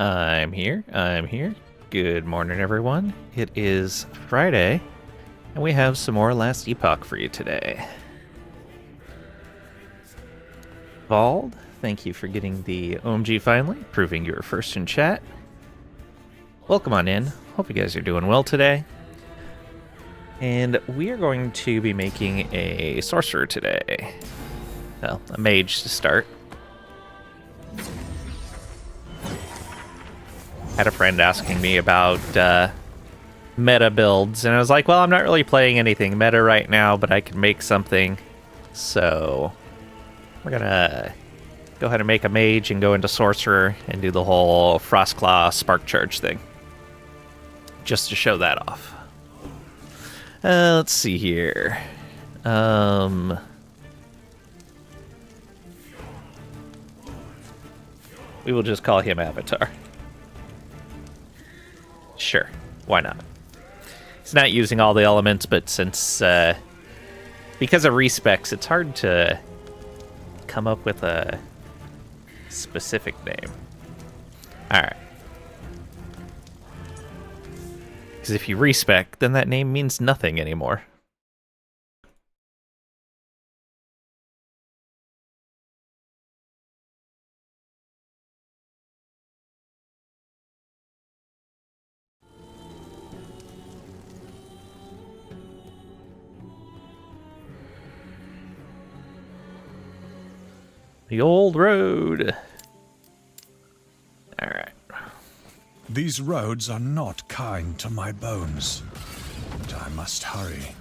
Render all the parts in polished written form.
I'm here. Good morning, everyone. It is Friday, and we have some more Last Epoch for you today. Vald, thank you for getting the OMG finally, proving you were first in chat. Welcome on in. Hope you guys are doing well today. And we are going to be making a Sorcerer today. Well, a mage to start. Had a friend asking me about meta builds, and I was like, well, I'm not really playing anything meta right now, but I can make something. So we're gonna go ahead and make a mage and go into Sorcerer and do the whole Frostclaw Spark Charge thing. Just to show that off. Let's see here. We will just call him Avatar. Sure, why not? He's not using all the elements, but since because of respecs, it's hard to come up with a specific name. Alright. Because if you respec, then that name means nothing anymore. The old road. Alright. These roads are not kind to my bones, but I must hurry.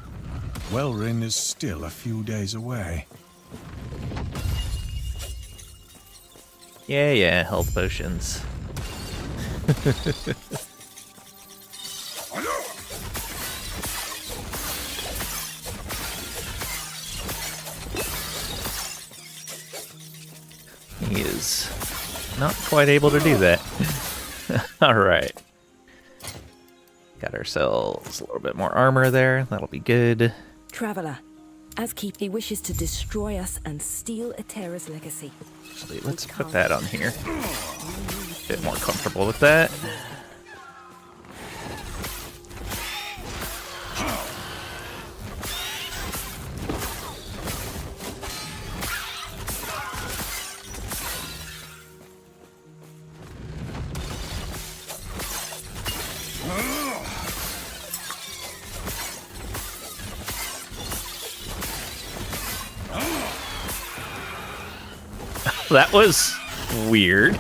Welrin is still a few days away. Yeah, health potions. He is not quite able to do that. Alright. Got ourselves a little bit more armor there. That'll be good. Traveler, Askeep, he wishes to destroy us and steal Etera's legacy. Actually, let's put that on here. A bit more comfortable with that. That was weird.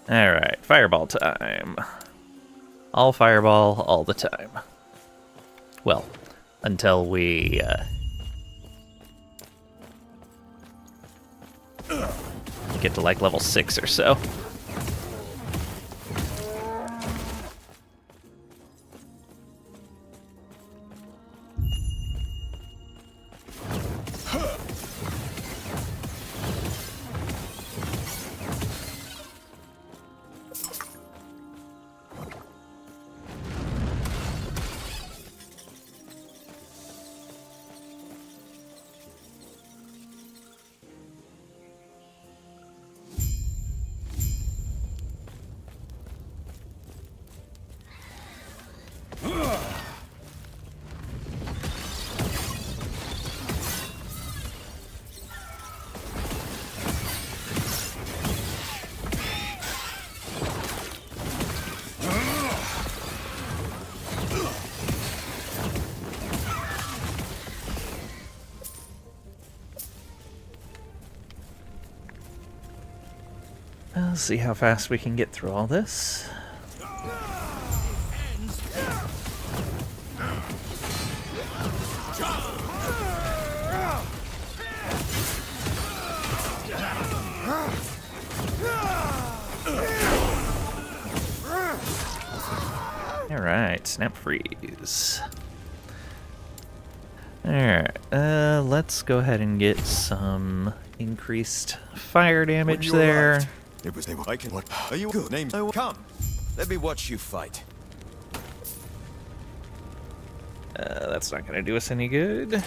Alright, fireball time. All fireball, all the time. Well, until we get to like level 6 or so. Let's see how fast we can get through all this. Alright, snap freeze. Alright, let's go ahead and get some increased fire damage there. It was I can what are you good name? Come. Let me watch you fight. That's not gonna do us any good.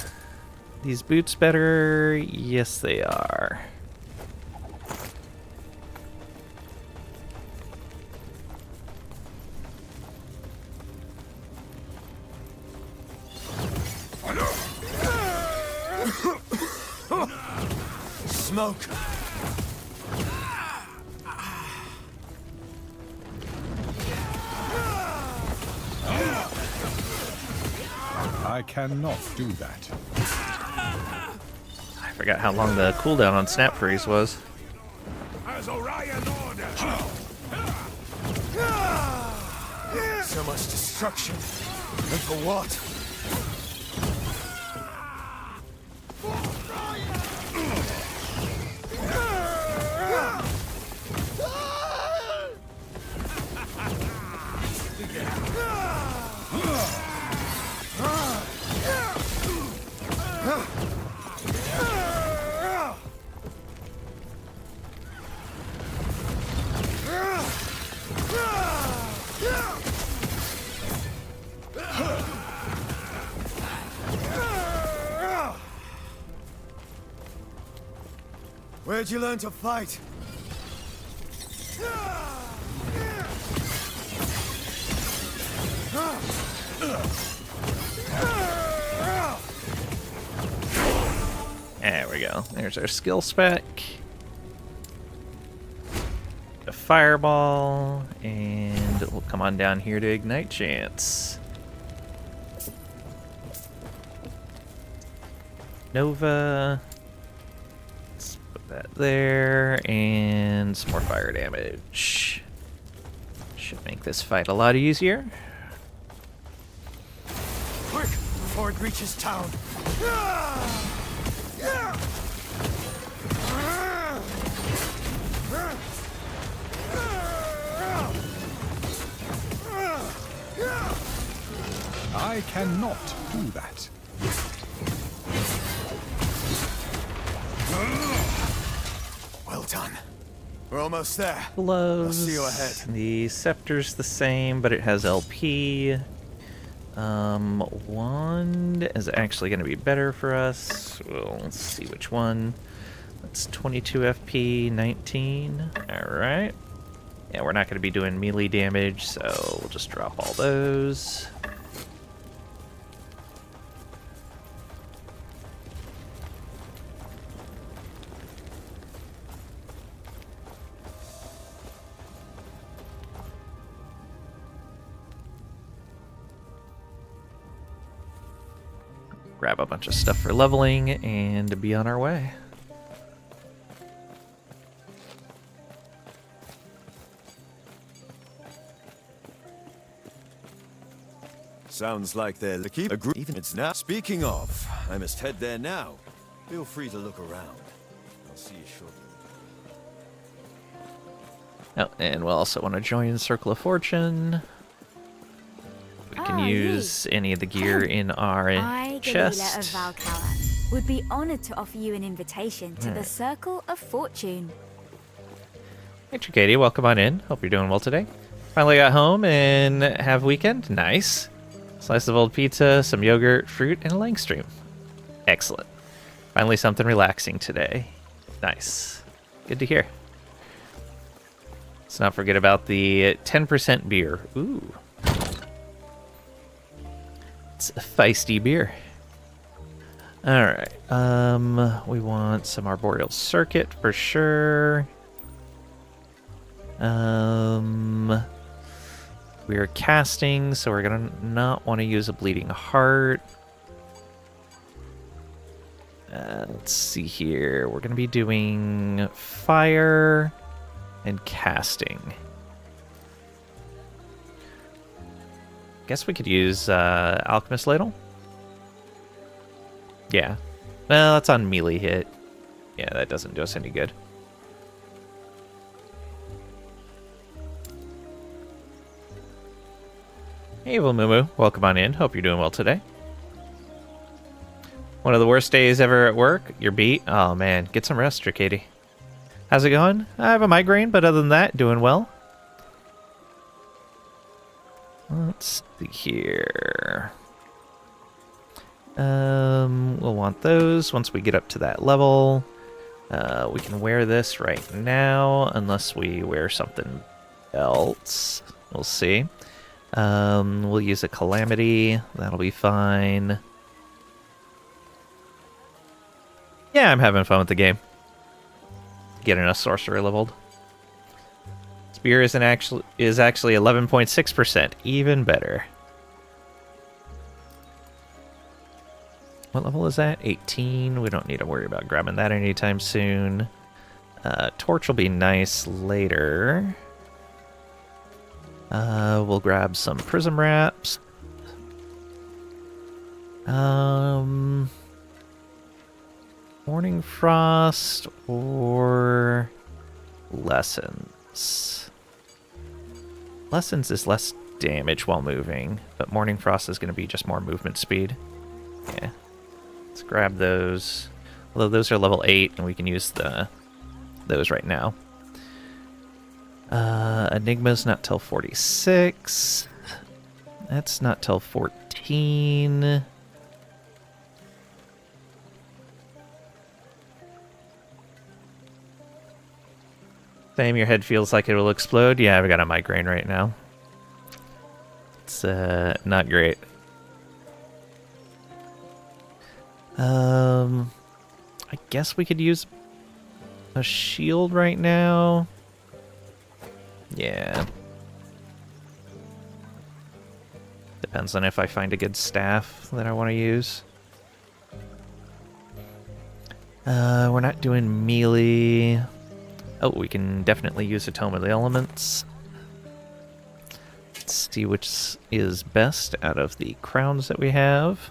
these boots better? Yes, they are. Smoke. I cannot do that. I forgot how long the cooldown on Snap Freeze was. As Orion ordered. So much destruction. And for what? Where'd you learn to fight? There we go. There's our skill spec. A fireball, and we'll come on down here to Ignite Chance. Nova. Let's put that there, and some more fire damage. Should make this fight a lot easier. Quick, before it reaches town. I cannot do that. Well done. We're almost there. Gloves. I'll see you ahead. The scepter's the same, but it has LP. Wand is actually going to be better for us. We'll see which one. That's 22 FP, 19. Alright. Yeah, we're not going to be doing melee damage, so we'll just drop all those. Grab a bunch of stuff for leveling and be on our way. Sounds like they're the keep agree. Even it's now. Speaking of, I must head there now. Feel free to look around. I'll see you shortly. Oh, and we'll also want to join Circle of Fortune. We can use any of the gear in our I, chest. Galila of Valcala, would be honored to offer you an invitation to the Circle of Fortune. Hey, Katie, welcome on in. Hope you're doing well today. Finally got home and have weekend. Nice. Slice of old pizza, some yogurt, fruit, and a lang stream. Excellent. Finally something relaxing today. Nice. Good to hear. Let's not forget about the 10% beer. Ooh. It's a feisty beer. Alright. We want some Arboreal Circuit for sure. We're casting, so we're gonna not want to use a Bleeding Heart. Let's see here. We're gonna be doing fire and casting. Guess we could use Alchemist Ladle. Yeah. Well, that's on melee hit. Yeah, that doesn't do us any good. Hey, Moo, welcome on in. Hope you're doing well today. One of the worst days ever at work. You're beat. Oh man, get some rest, Katie. How's it going? I have a migraine, but other than that, doing well. Let's see here. We'll want those once we get up to that level. We can wear this right now, unless we wear something else. We'll see. We'll use a Calamity. That'll be fine. Yeah, I'm having fun with the game. Getting a Sorcerer leveled. Spear is actually 11.6%. Even better. What level is that? 18. We don't need to worry about grabbing that anytime soon. Torch will be nice later. We'll grab some Prism Wraps. Morning Frost or Lessons. Lessons is less damage while moving, but Morning Frost is going to be just more movement speed. Yeah. Let's grab those. Although those are level 8, and we can use those right now. Enigma's not till 46. That's not till 14. Sam, your head feels like it will explode. Yeah, I've got a migraine right now. It's not great. I guess we could use a shield right now. Yeah. Depends on if I find a good staff that I want to use. We're not doing melee. Oh, we can definitely use a Tome of the Elements. Let's see which is best out of the crowns that we have.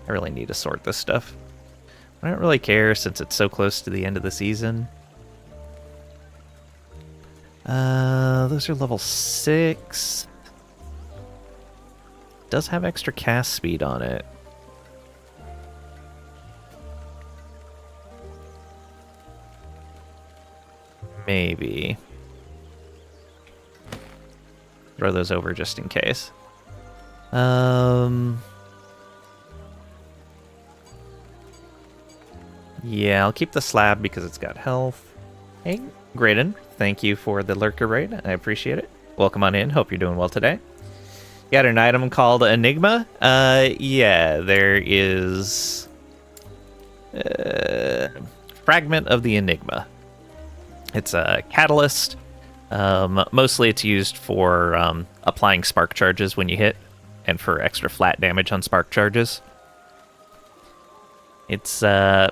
I really need to sort this stuff. I don't really care since it's so close to the end of the season. Those are level 6. Does have extra cast speed on it. Maybe. Throw those over just in case. Yeah, I'll keep the slab because it's got health. Hey, Graydon, thank you for the lurker raid. I appreciate it. Welcome on in. Hope you're doing well today. Got an item called Enigma. Yeah, there is fragment of the Enigma. It's a catalyst. Mostly it's used for applying spark charges when you hit, and for extra flat damage on spark charges. It's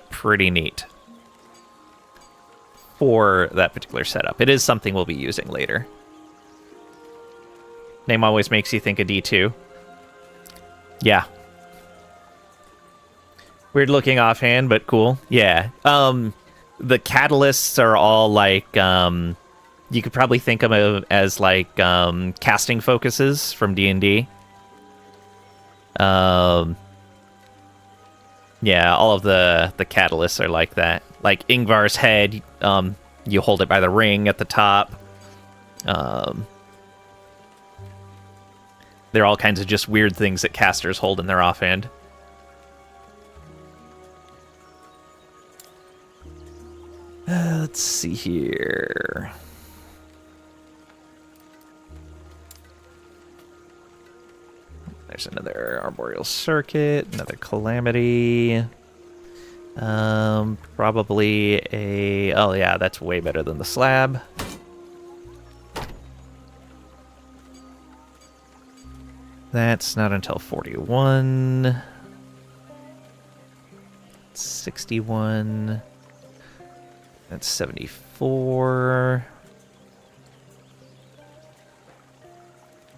pretty neat for that particular setup. It is something we'll be using later. Name always makes you think of D2. Yeah. Weird looking offhand, but cool. Yeah. The catalysts are all like, you could probably think of them as like casting focuses from D&D. Yeah, all of the catalysts are like that. Like Ingvar's head, you hold it by the ring at the top. They're all kinds of just weird things that casters hold in their offhand. Let's see here. There's another Arboreal Circuit, another Calamity. Probably a... Oh yeah, that's way better than the slab. That's not until 41. 61. That's 74.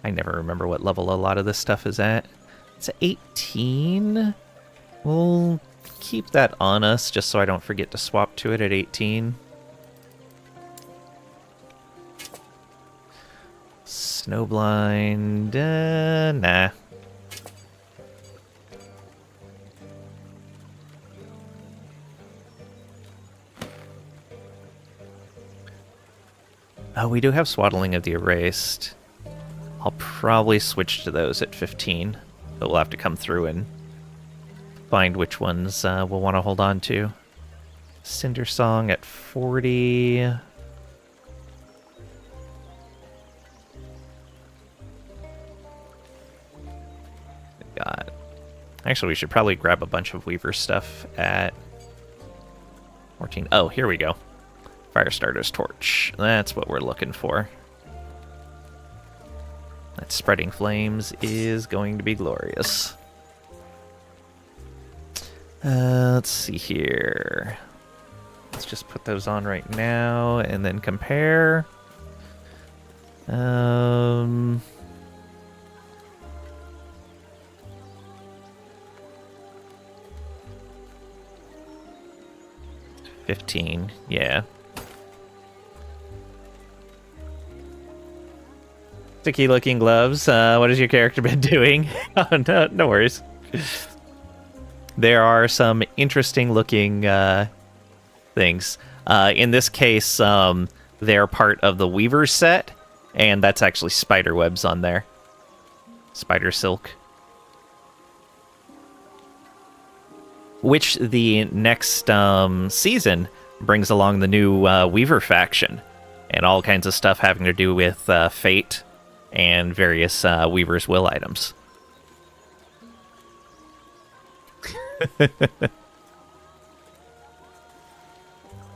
I never remember what level a lot of this stuff is at. It's 18. We'll keep that on us just so I don't forget to swap to it at 18. Snowblind, nah. Oh, we do have Swaddling of the Erased. I'll probably switch to those at 15. But we'll have to come through and find which ones we'll want to hold on to. Cinder Song at 40. Got. Actually, we should probably grab a bunch of Weaver stuff at 14. Oh, here we go. Firestarter's Torch. That's what we're looking for. That Spreading Flames is going to be glorious. Let's see here. Let's just put those on right now and then compare. 15, yeah. Sticky looking gloves. What has your character been doing? Oh, no worries. There are some interesting looking things. In this case, they're part of the Weaver set, and that's actually spider webs on there. Spider silk. Which the next season brings along the new Weaver faction, and all kinds of stuff having to do with fate and various Weaver's Will items.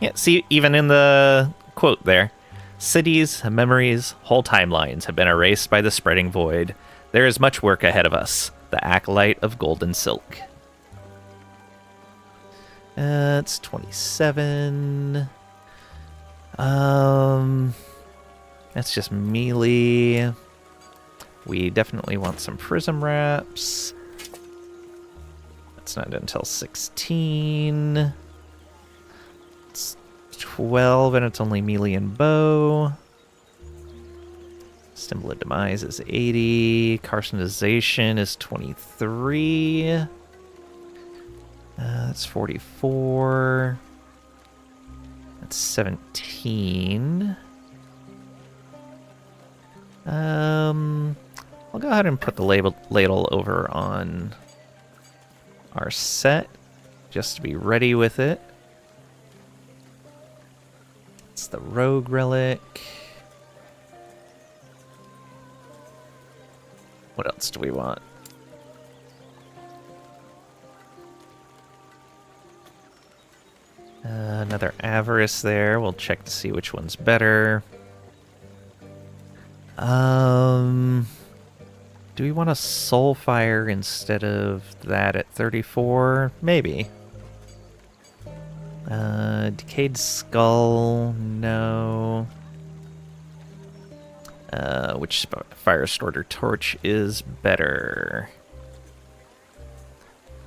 Yeah, see, even in the quote there, cities, memories, whole timelines have been erased by the spreading void. There is much work ahead of us. The Acolyte of Golden Silk. It's 27. That's just melee. We definitely want some prism wraps. That's not until 16. It's 12, and it's only melee and bow. Symbol of Demise is 80. Carcinization is 23. That's 44. That's 17. I'll go ahead and put the ladle over on our set, just to be ready with it. It's the Rogue Relic. What else do we want? Another Avarice there. We'll check to see which one's better. Do we want a Soulfire instead of that at 34? Maybe. Decayed Skull, no. Which Firestarter Torch is better?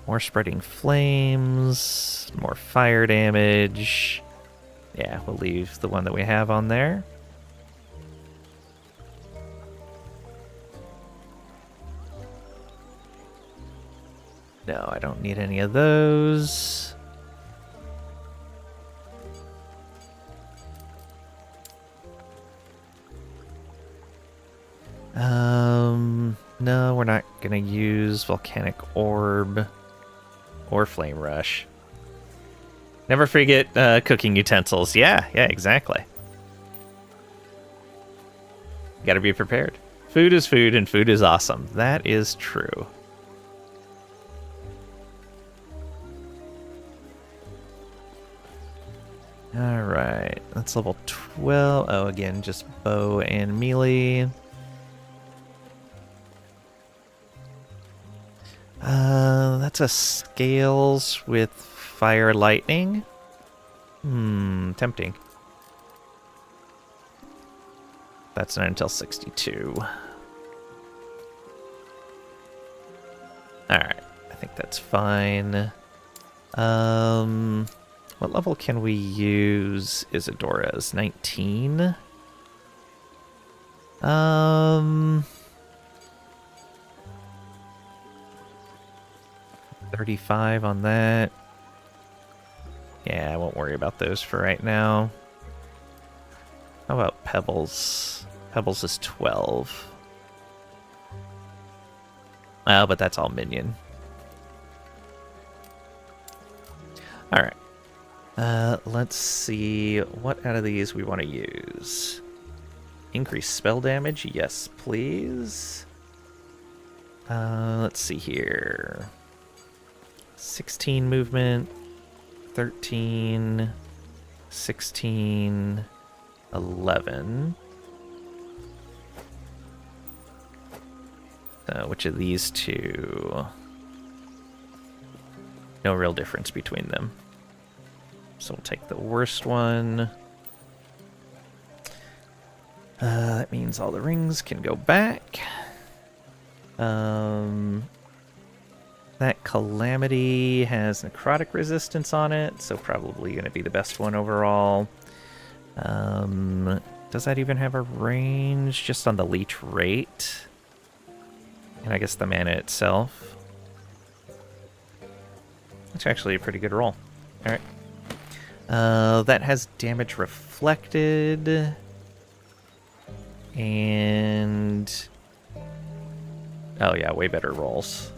More Spreading Flames, more fire damage. Yeah, we'll leave the one that we have on there. No, I don't need any of those. No, we're not gonna use Volcanic Orb or Flame Rush. Never forget cooking utensils. Yeah, exactly. Gotta be prepared. Food is food, and food is awesome. That is true. Alright, that's level 12. Oh, again, just bow and melee. That's a scales with fire lightning. Tempting. That's not until 62. Alright, I think that's fine. What level can we use Isadora's? 19? 35 on that. Yeah, I won't worry about those for right now. How about Pebbles? Pebbles is 12. But that's all minion. Alright. Let's see what out of these we want to use. Increase spell damage? Yes, please. Let's see here. 16 movement, 13, 16, 11. Which of these two? No real difference between them. So we'll take the worst one. That means all the rings can go back. That Calamity has necrotic resistance on it, so probably going to be the best one overall. Does that even have a range? Just on the leech rate? And I guess the mana itself. It's actually a pretty good roll. Alright. That has damage reflected. And... oh yeah, way better rolls.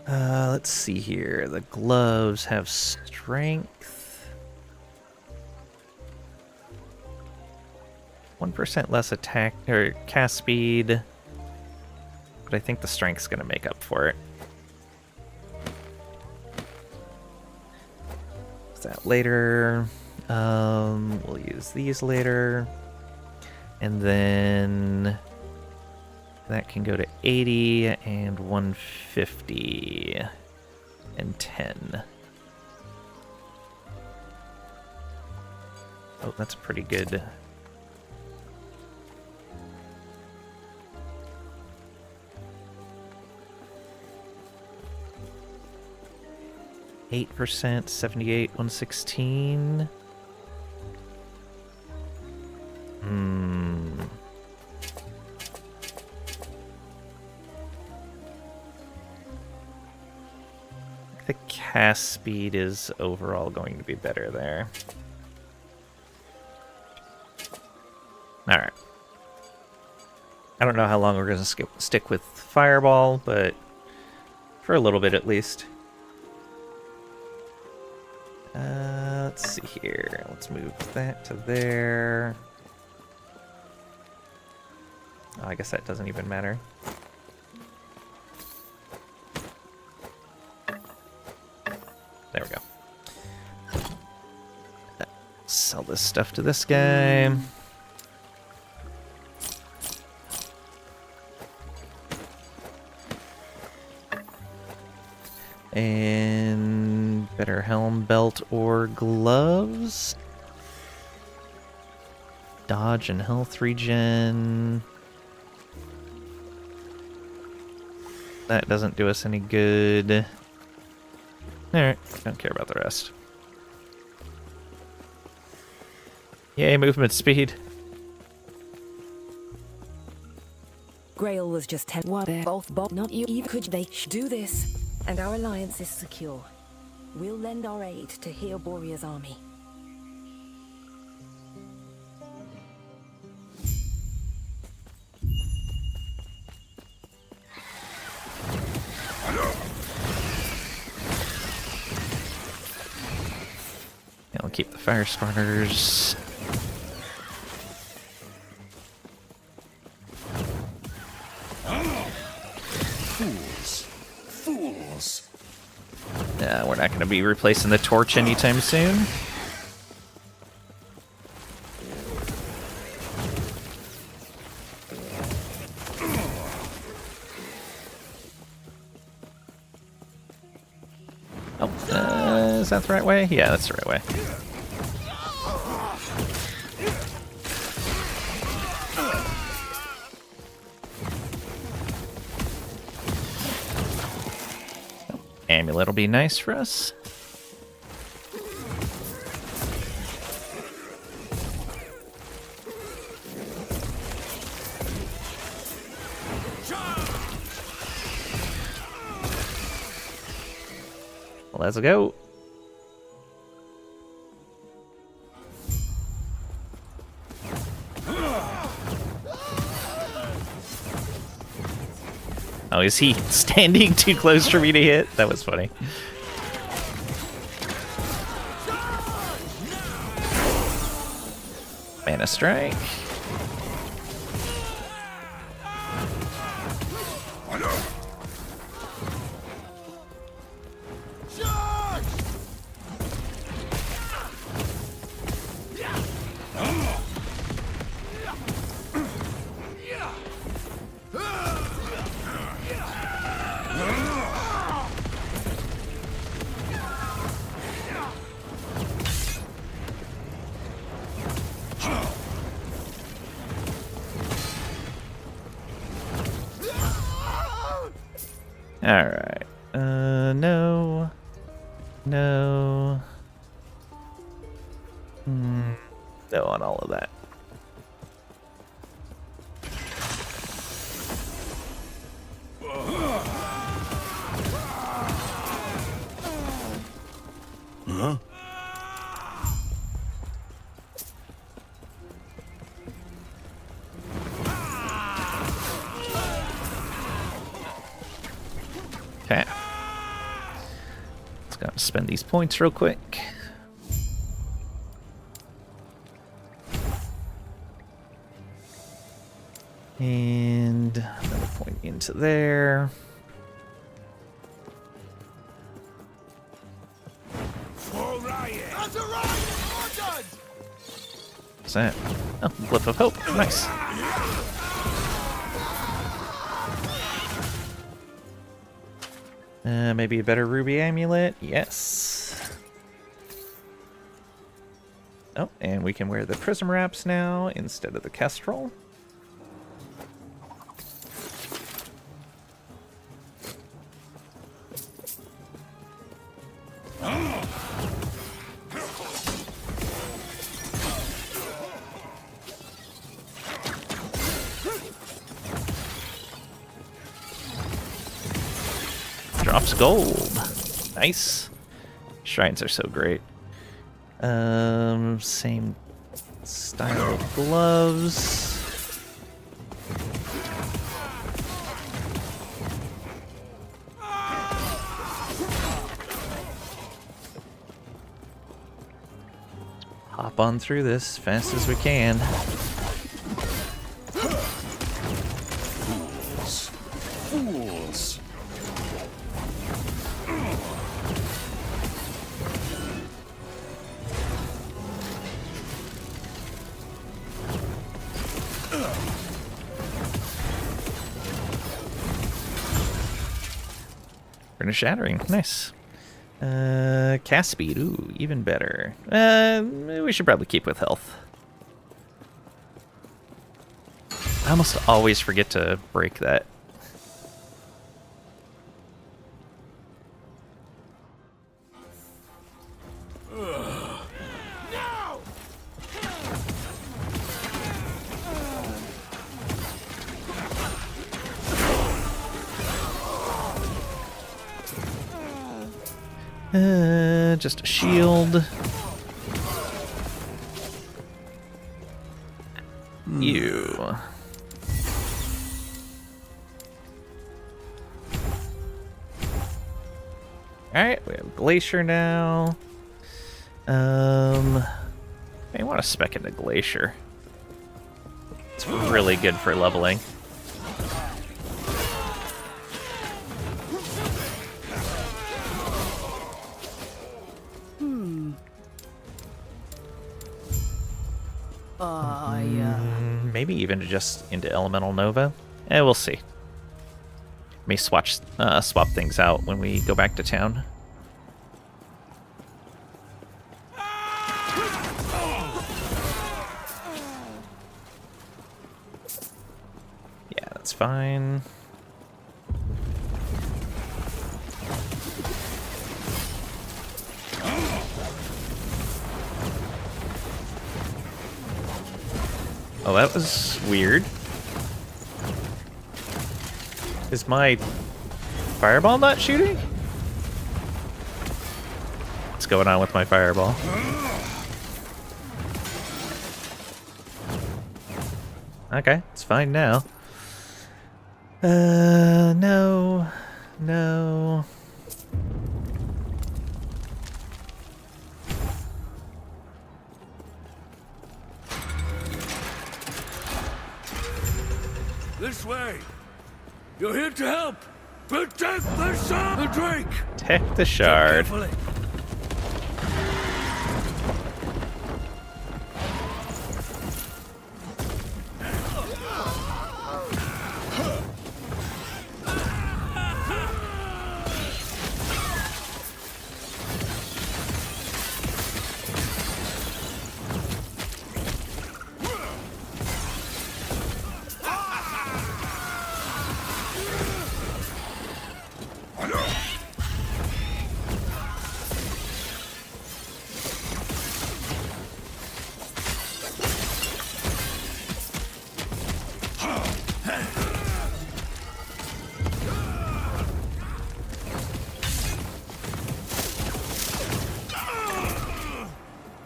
Let's see here. The gloves have strength. 1% less attack or cast speed. But I think the strength's gonna make up for it. Use that later. We'll use these later. And then that can go to 80 and 150 and 10. Oh, that's pretty good. %, 78, 116. The cast speed is overall going to be better there. Alright. I don't know how long we're going to stick with Fireball, but for a little bit at least. Let's see here. Let's move that to there. Oh, I guess that doesn't even matter. There we go. Sell this stuff to this guy. And better helm, belt, or gloves. Dodge and health regen. That doesn't do us any good. Alright, don't care about the rest. Yay, movement speed. Grail was just what both not you even could they do this, and our alliance is secure. We'll lend our aid to heal Borea's army. Yeah, I'll keep the fire starters. Fools! We're not going to be replacing the torch anytime soon. Oh, is that the right way? Yeah, that's the right way. Amulet will be nice for us. Let's go. Oh, is he standing too close for me to hit? That was funny. Mana strike. Alright. No. No. No on all of that. Huh? Okay. Let's go spend these points real quick. And another point into there. What's that? Oh, Glyph of Hope. Nice. Maybe a better ruby amulet? Yes. Oh, and we can wear the prism wraps now instead of the kestrel. Drops gold. Nice. Shrines are so great. Same style of gloves. Hop on through this as fast as we can. Fools! Burn a shattering. Nice. Cast speed. Ooh, even better. We should probably keep with health. I almost always forget to break that. Just a shield. You. Alright, we have Glacier now. I want to spec into Glacier. It's really good for leveling. Maybe even just into Elemental Nova. We'll see. May swap things out when we go back to town. Yeah, that's fine. Oh, that was weird. Is my fireball not shooting? What's going on with my fireball? Okay, it's fine now. No. No. This way! You're here to help! Protect the shard! The drake! Protect the shard. Carefully.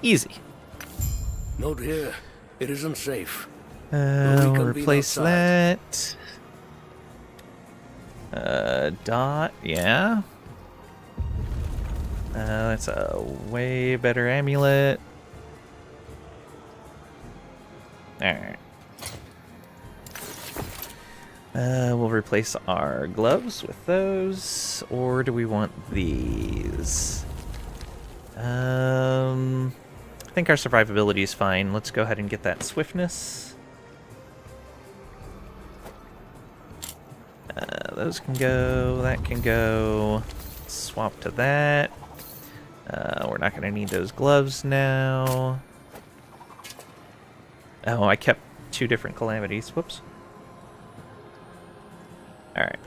Easy. Note here. It isn't safe. We'll reconvene replace outside. that. Dot, yeah. That's a way better amulet. Alright. We'll replace our gloves with those. Or do we want these? I think our survivability is fine. Let's go ahead and get that swiftness. Those can go, that can go. Swap to that. We're not going to need those gloves now. Oh, I kept 2 different calamities. Whoops. Alright.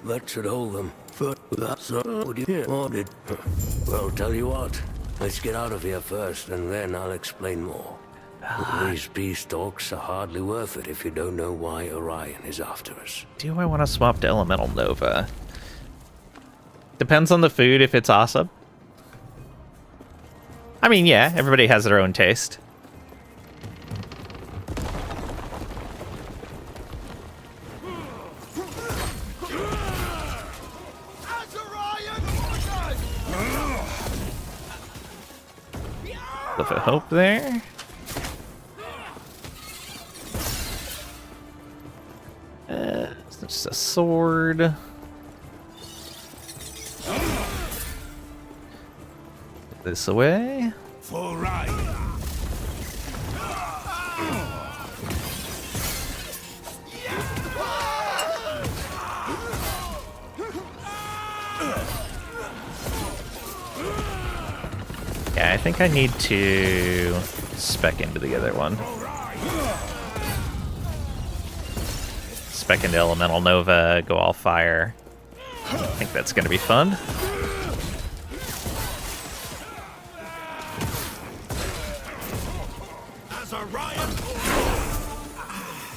That should hold them. But that's what you wanted. Well, tell you what. Let's get out of here first, and then I'll explain more. These peace talks are hardly worth it if you don't know why Orion is after us. Do I want to swap to Elemental Nova? Depends on the food if it's awesome. I mean, yeah, everybody has their own taste. Cliff of Hope there. It's just a sword. Put this away. For right. Yeah, I think I need to spec into the other one. Spec into Elemental Nova, go all fire. I think that's going to be fun.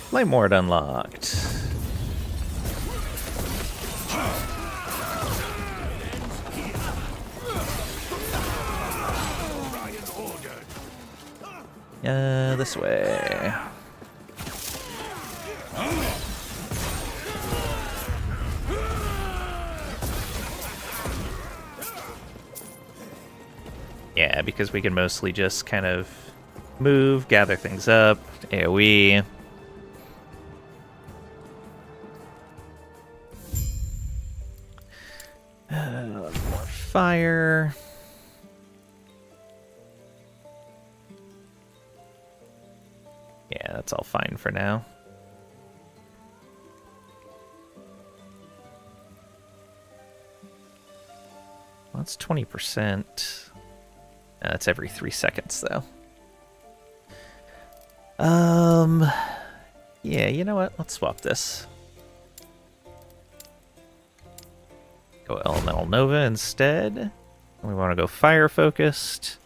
Flame Ward unlocked. This way. Yeah, because we can mostly just kind of move, gather things up, AoE. More fire. Yeah, that's all fine for now. Well, that's 20%. That's every 3 seconds, though. Yeah, you know what? Let's swap this. Go Elemental Nova instead. We want to go fire focused.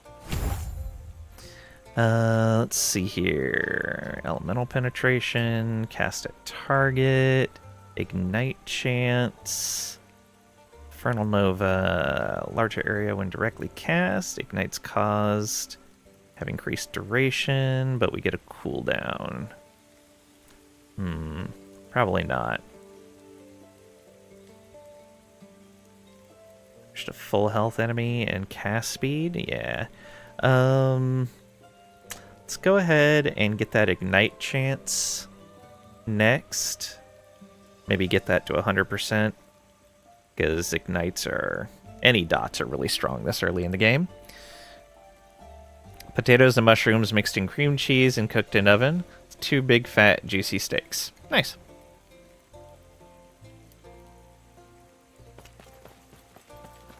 Let's see here. Elemental penetration, cast at target, ignite chance, Infernal Nova, larger area when directly cast, ignites caused, have increased duration, but we get a cooldown. Probably Probably not. Just a full health enemy and cast speed? Yeah. Let's go ahead and get that ignite chance next. Maybe get that to 100%. Because ignites are... any dots are really strong this early in the game. Potatoes and mushrooms mixed in cream cheese and cooked in oven. 2 big, fat, juicy steaks. Nice.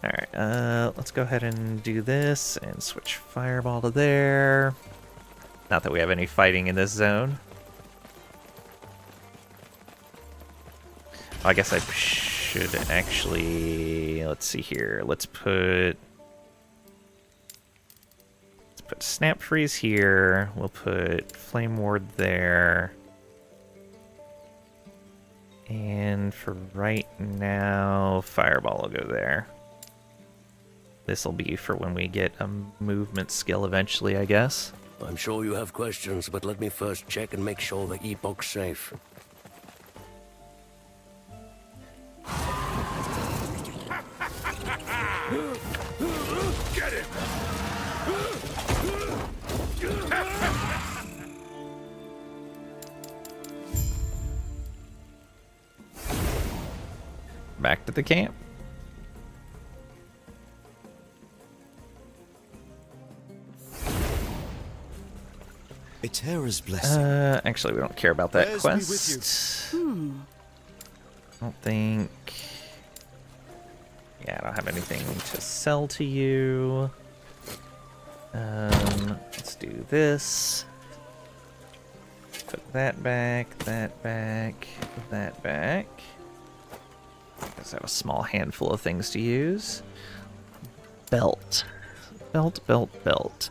Alright, let's go ahead and do this and switch Fireball to there. Not that we have any fighting in this zone. I guess I should actually... let's see here. Let's put Snap Freeze here. We'll put Flame Ward there. And for right now, Fireball will go there. This will be for when we get a movement skill eventually, I guess. I'm sure you have questions, but let me first check and make sure the Epoch's safe. Get him! Back to the camp. Eterra's blessing. Actually, we don't care about that Bears be with quest. I don't think... yeah, I don't have anything to sell to you. Let's do this. Put that back, that back, that back. I guess I have a small handful of things to use. Belt. Belt, belt, belt.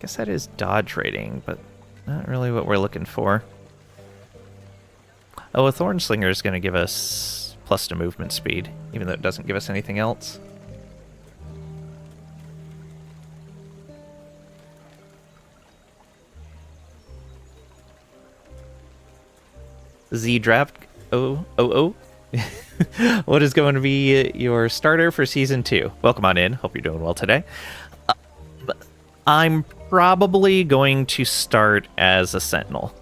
Guess that is dodge rating, but not really what we're looking for. Oh, a Thorn Slinger is going to give us plus to movement speed, even though it doesn't give us anything else. Z Draft 000. What is going to be your starter for Season 2? Welcome on in. Hope you're doing well today. I'm probably going to start as a Sentinel.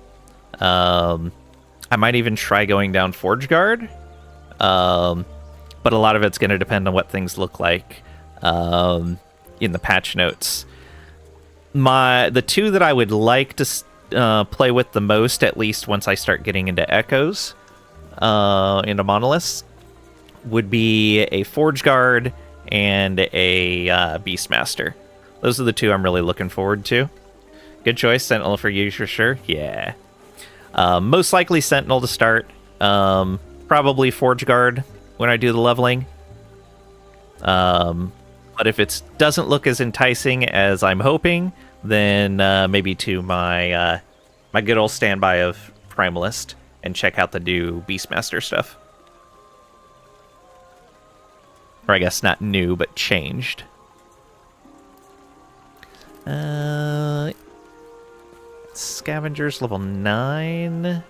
I might even try going down Forge Guard. But a lot of it's going to depend on what things look like in the patch notes. The two that I would like to play with the most, at least once I start getting into Echoes, into Monoliths, would be a Forge Guard and a Beastmaster. Those are the two I'm really looking forward to. Good choice, Sentinel for you for sure. Yeah. Most likely Sentinel to start. Probably Forge Guard when I do the leveling. But if it doesn't look as enticing as I'm hoping, then maybe to my my good old standby of Primalist and check out the new Beastmaster stuff. Or I guess not new, but changed. Scavengers level 9.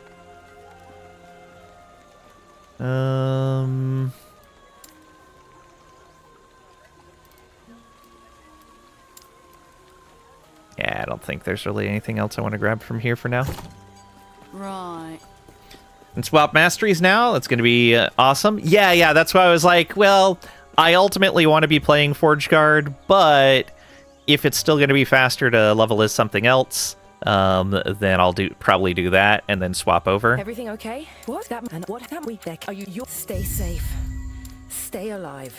Yeah, I don't think there's really anything else I want to grab from here for now. Right. And swap masteries now. That's going to be awesome. Yeah, that's why I was like, well, I ultimately want to be playing Forge Guard, but if it's still going to be faster to level as something else, then I'll probably do that and then swap over. Everything okay? What have we there? Are you? Stay safe, stay alive,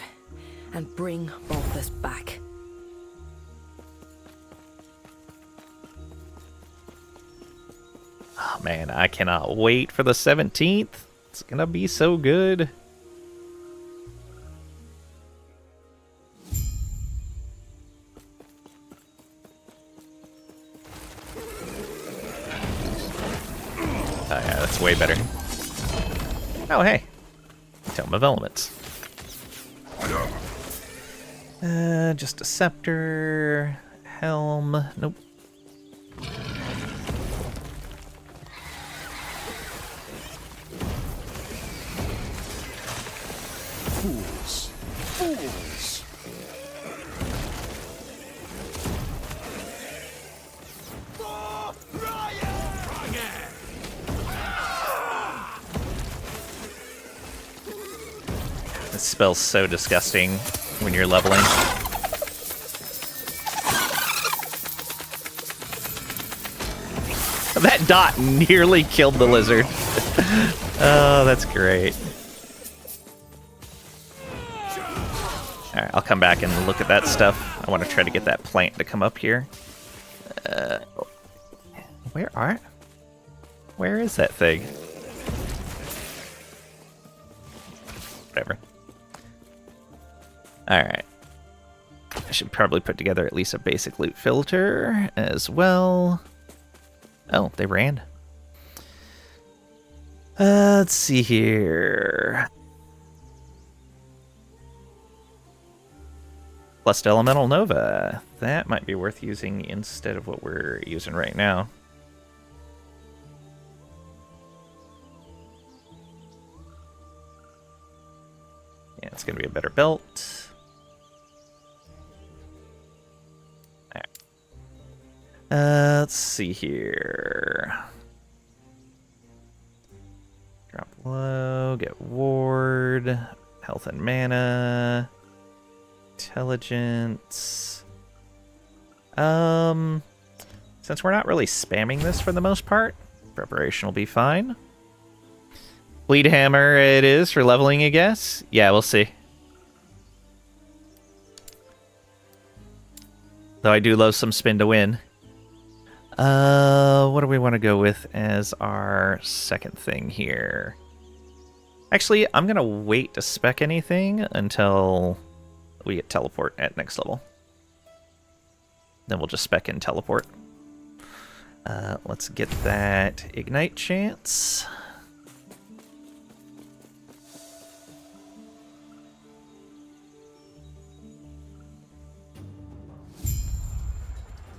and bring Balthus back. Oh man, I cannot wait for the 17th. It's gonna be so good. Oh yeah, that's way better. Oh hey, Tome of Elements. Just a scepter, helm. Nope. spell's so disgusting when you're leveling. That dot nearly killed the lizard. Oh, that's great. Alright, I'll come back and look at that stuff. I want to try to get that plant to come up here. Where is that thing? Whatever. Alright. I should probably put together at least a basic loot filter as well. Oh, they ran. Let's see here. Plus Elemental Nova. That might be worth using instead of what we're using right now. Yeah, it's going to be a better belt. Alright. Let's see here. Drop low, get ward, health and mana, intelligence. Since we're not really spamming this for the most part, preparation will be fine. Bleed hammer it is for leveling, I guess. Yeah, we'll see. Though I do love some spin to win. What do we want to go with as our second thing here? Actually, I'm going to wait to spec anything until we get teleport at next level. Then we'll just spec in teleport. Let's get that ignite chance.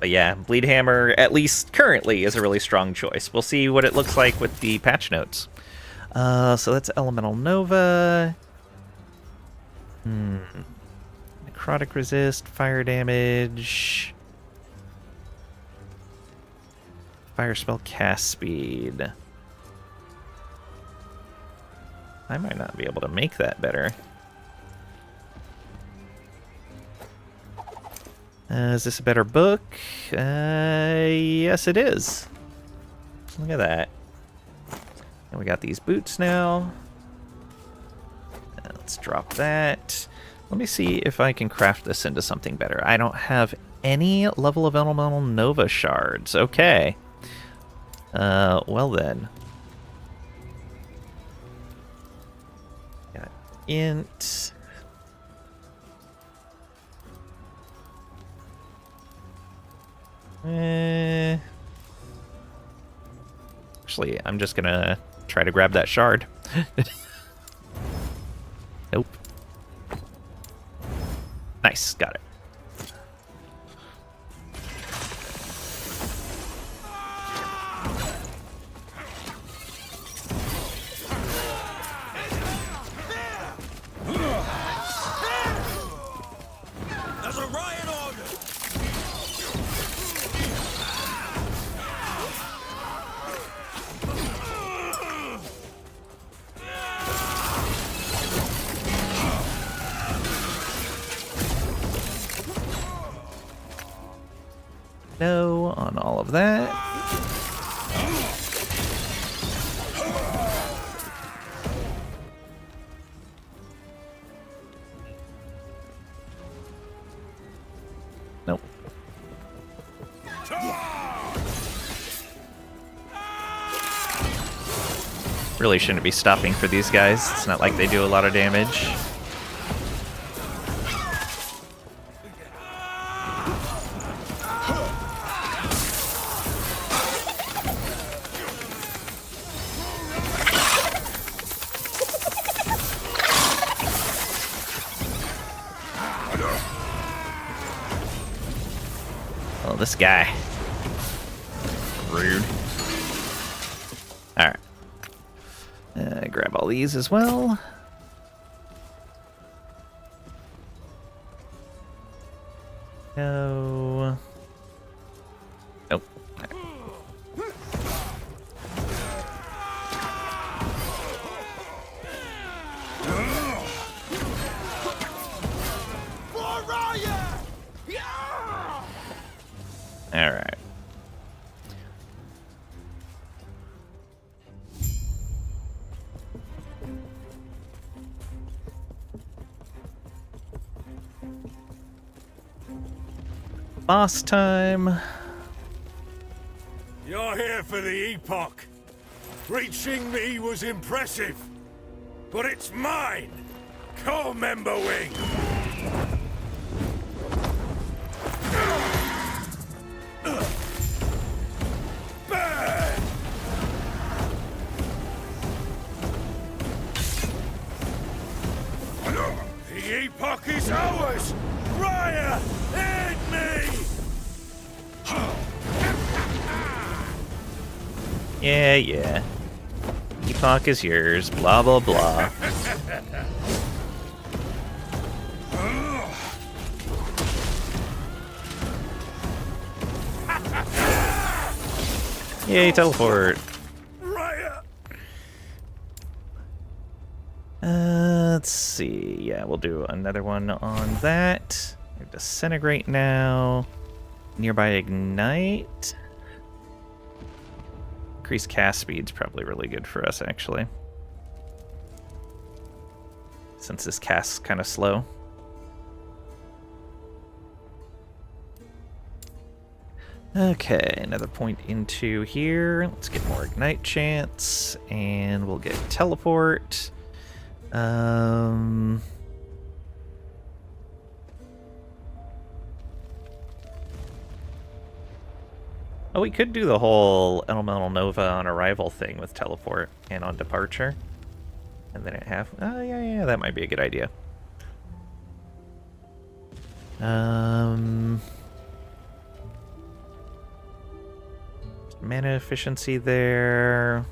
But yeah, Bleed Hammer, at least currently, is a really strong choice. We'll see what it looks like with the patch notes. So that's Elemental Nova. Necrotic resist, fire damage. Fire spell cast speed. I might not be able to make that better. Is this a better book? Yes, it is. Look at that. And we got these boots now. Let's drop that. Let me see if I can craft this into something better. I don't have any level of Elemental Nova shards. Okay. Well then. Got int. Actually, I'm just gonna try to grab that shard. Nope. Nice, got it. There's a riot order! No on all of that. Nope. Really shouldn't be stopping for these guys. It's not like they do a lot of damage. Oh, this guy. Rude. Alright. Grab all these as well. No. Nope. Alright. Boss time. You're here for the Epoch. Reaching me was impressive, but it's mine. Co-member wing. Burn! The Epoch is ours. Raya, aid me! Yeah. Epoch is yours, blah blah blah. Yay, teleport. Raya! Let's see. Yeah, we'll do another one on that. Disintegrate now. Nearby ignite. Increased cast speed's probably really good for us, actually. Since this cast's kind of slow. Okay, another point into here. Let's get more ignite chance, and we'll get teleport. Oh, we could do the whole Elemental Nova on arrival thing with teleport and on departure. And then at half... Oh, yeah, that might be a good idea. Mana efficiency there.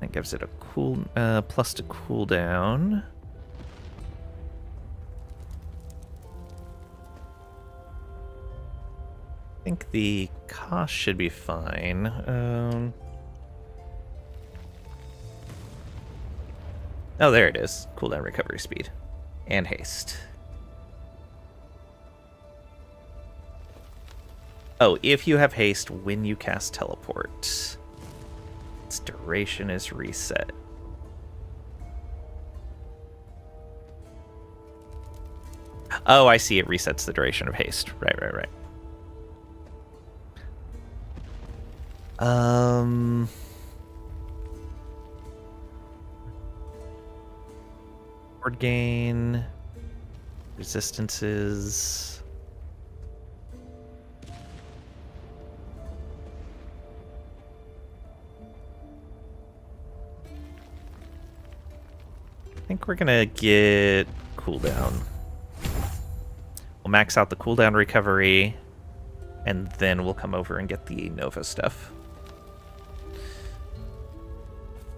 That gives it a cool... plus to cooldown. I think the cost should be fine. Oh, there it is. Cooldown recovery speed. And haste. Oh, if you have haste when you cast teleport, its duration is reset. Oh, I see. It resets the duration of haste. Right. Ward gain, resistances. I think we're gonna get cooldown. We'll max out the cooldown recovery, and then we'll come over and get the Nova stuff.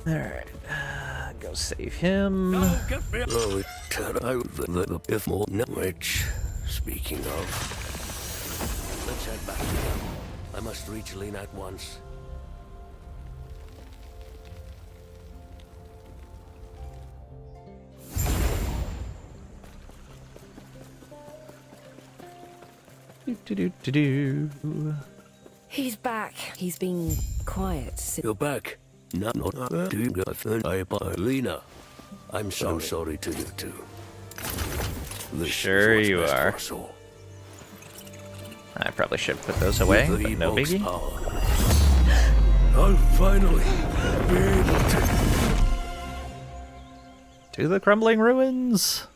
Alright, go save him. If more which, speaking of, let's head back here. I must reach Lena at once. He's back. He's been quiet. You're back. Not Lena. I'm so sorry to you too. Sure you are. I probably should put those away, but no biggie. I'll finally be able to the crumbling ruins.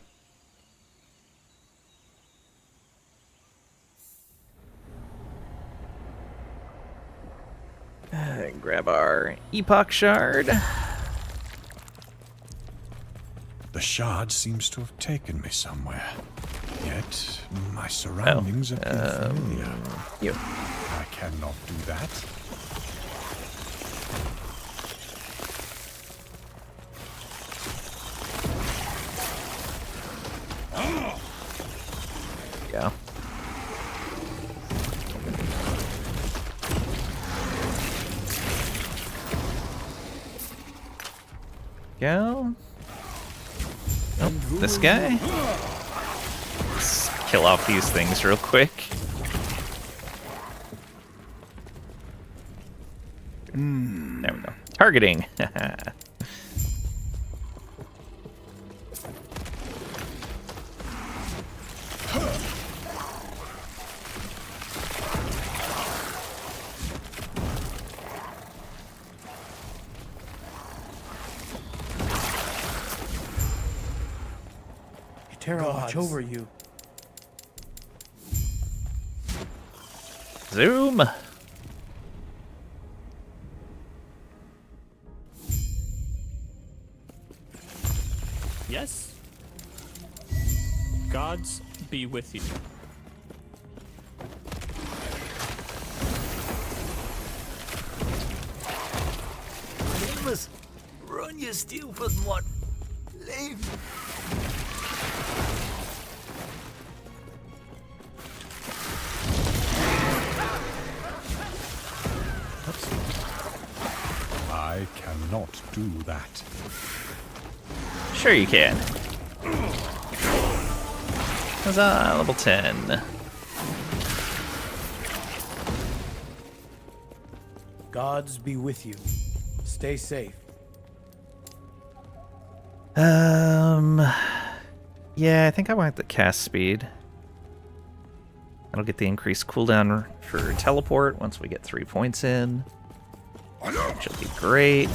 Grab our Epoch shard. The shard seems to have taken me somewhere. Yet my surroundings appear familiar. You. I cannot do that. Go. Go. Oh, this guy. Let's kill off these things real quick. There we go. Targeting. Terra watch over you. Zoom. Yes? Gods be with you. Famous. Run your steel for what? Leave. I cannot do that. Sure you can. Huzzah, level 10. Gods be with you. Stay safe. Yeah, I think I want the cast speed. That'll get the increased cooldown for teleport once we get 3 points in. Which will be great.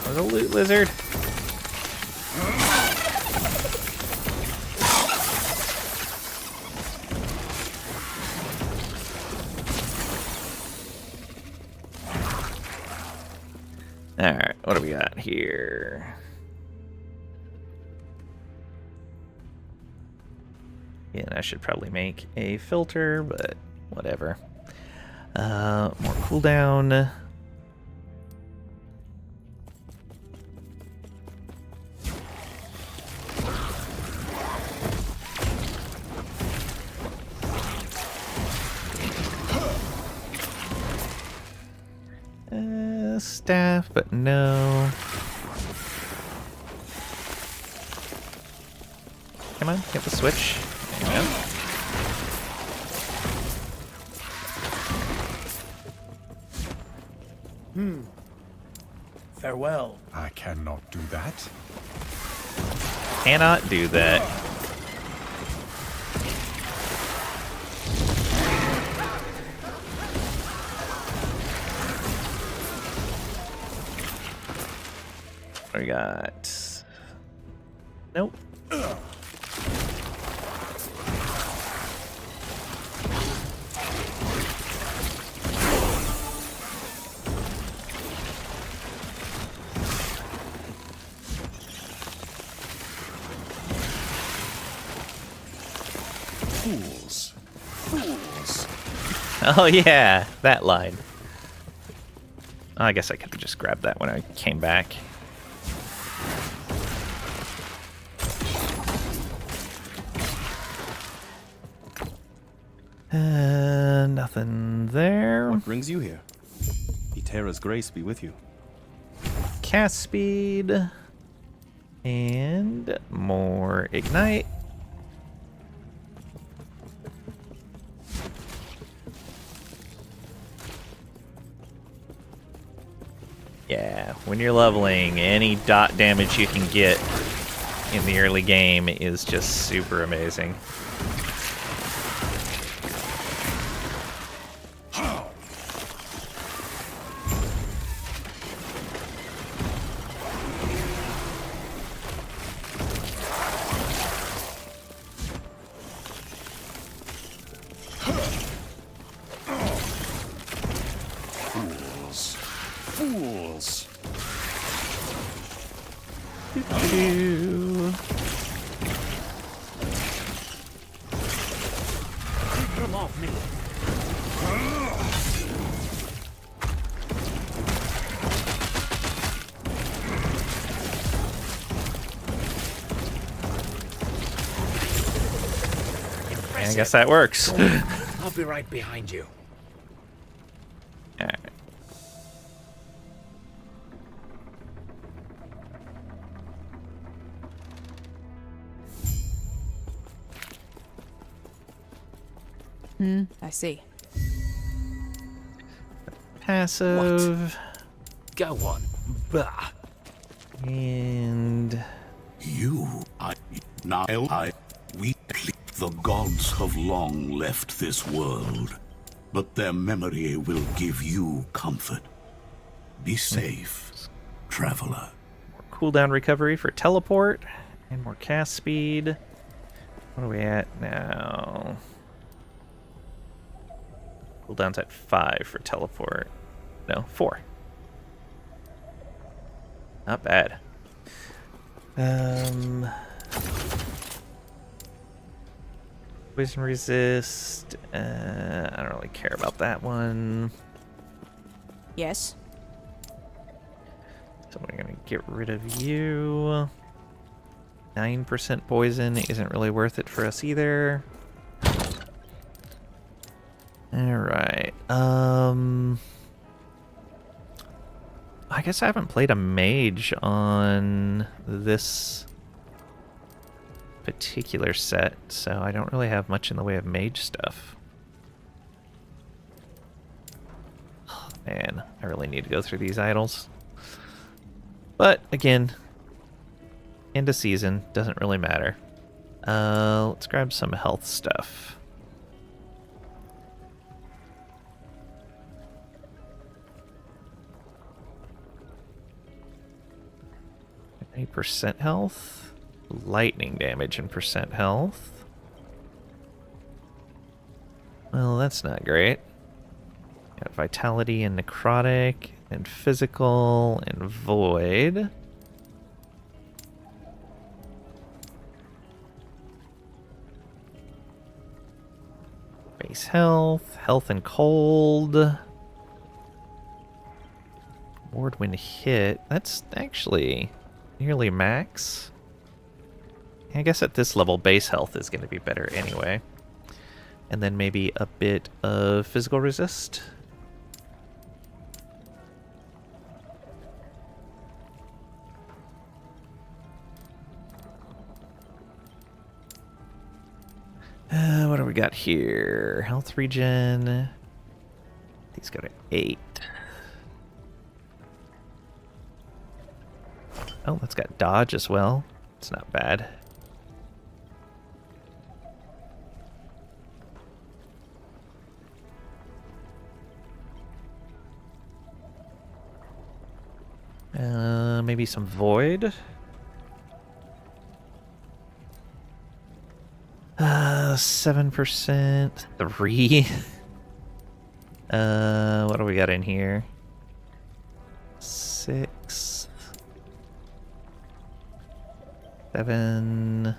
There's a loot lizard. Alright, what do we got here? Yeah, I should probably make a filter, but whatever. More cooldown. Staff, but no. Come on, get the switch. There you go. Farewell. I cannot do that. Cannot do that. What we got? Nope. Fools. Fools. Oh yeah, that line. I guess I could have just grabbed that when I came back. Nothing there. What brings you here? Eterra's grace be with you. Cast speed. And more ignite. Yeah, when you're leveling, any dot damage you can get in the early game is just super amazing. Fools. Fools. Come off me. And I guess that works. I'll be right behind you. Alright. I see. Passive. Go on. Bah. And The gods have long left this world, but their memory will give you comfort. Be safe, traveler. more cooldown recovery for teleport and more cast speed. What are we at now? Cooldown's at 5 for teleport. No, 4. Not bad. Poison resist. I don't really care about that one. Yes. So we're gonna get rid of you. 9% poison isn't really worth it for us either. Alright. I guess I haven't played a mage on this particular set, so I don't really have much in the way of mage stuff. Oh, man, I really need to go through these idols. But again, end of season, doesn't really matter. Let's grab some health stuff. %, health, lightning damage and % health. Well, that's not great. Got vitality and necrotic and physical and void. Base health, health and cold. Ward when hit. That's actually nearly max. I guess at this level, base health is going to be better anyway. And then maybe a bit of physical resist. What do we got here? Health regen. These go to 8. Oh, that's got dodge as well. It's not bad. Maybe some void. 7%. 3. What do we got in here? 6. 7.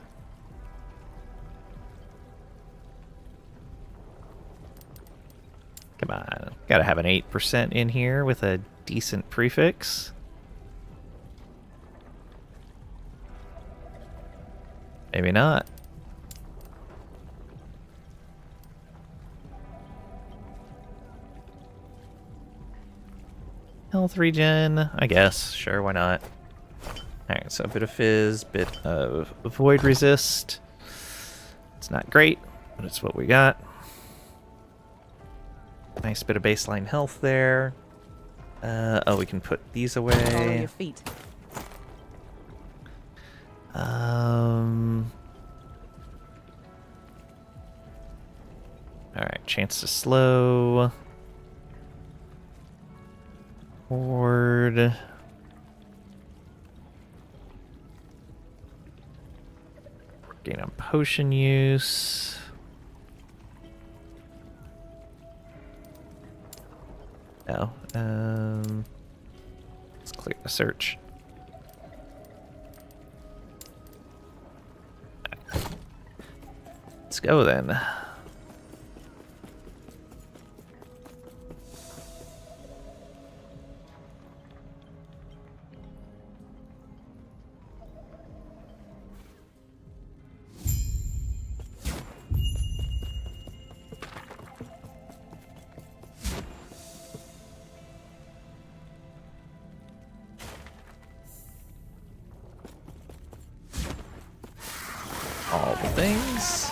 Come on. Gotta have an 8% in here with a decent prefix. Maybe not. Health regen, I guess. Sure, why not? Alright, so a bit of fizz, bit of void resist. It's not great, but it's what we got. Nice bit of baseline health there. Oh, we can put these Follow away. your feet. Alright, chance to slow. Ward. Gain on potion use. No. Let's clear the search. Let's go then. All the things.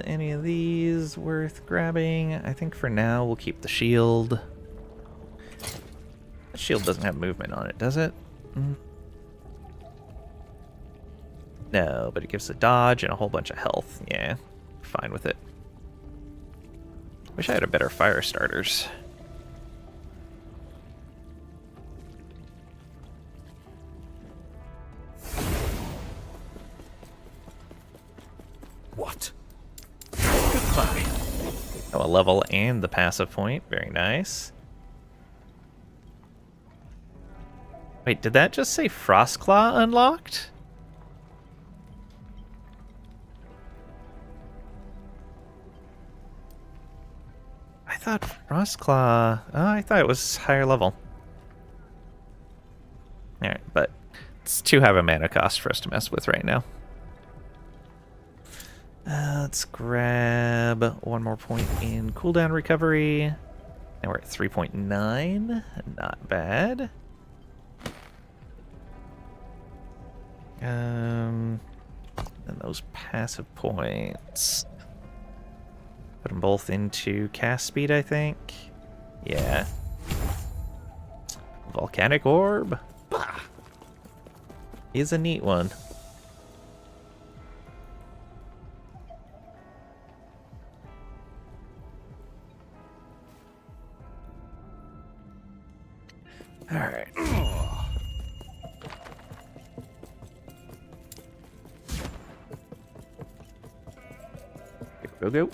Any of these worth grabbing? I think for now we'll keep the shield. The shield doesn't have movement on it, does it? No, but it gives a dodge and a whole bunch of health. Yeah, fine with it. Wish I had a better fire starters. What? Goodbye. Oh, a level and the passive point. Very nice. Wait, did that just say Frostclaw unlocked? I thought Frostclaw... Oh, I thought it was higher level. Alright, but it's too high of a mana cost for us to mess with right now. Let's grab one more point in cooldown recovery. Now we're at 3.9. Not bad. And those passive points. Put them both into cast speed, I think. Yeah. Volcanic Orb. Bah! Is a neat one. Alright. Go, go, go.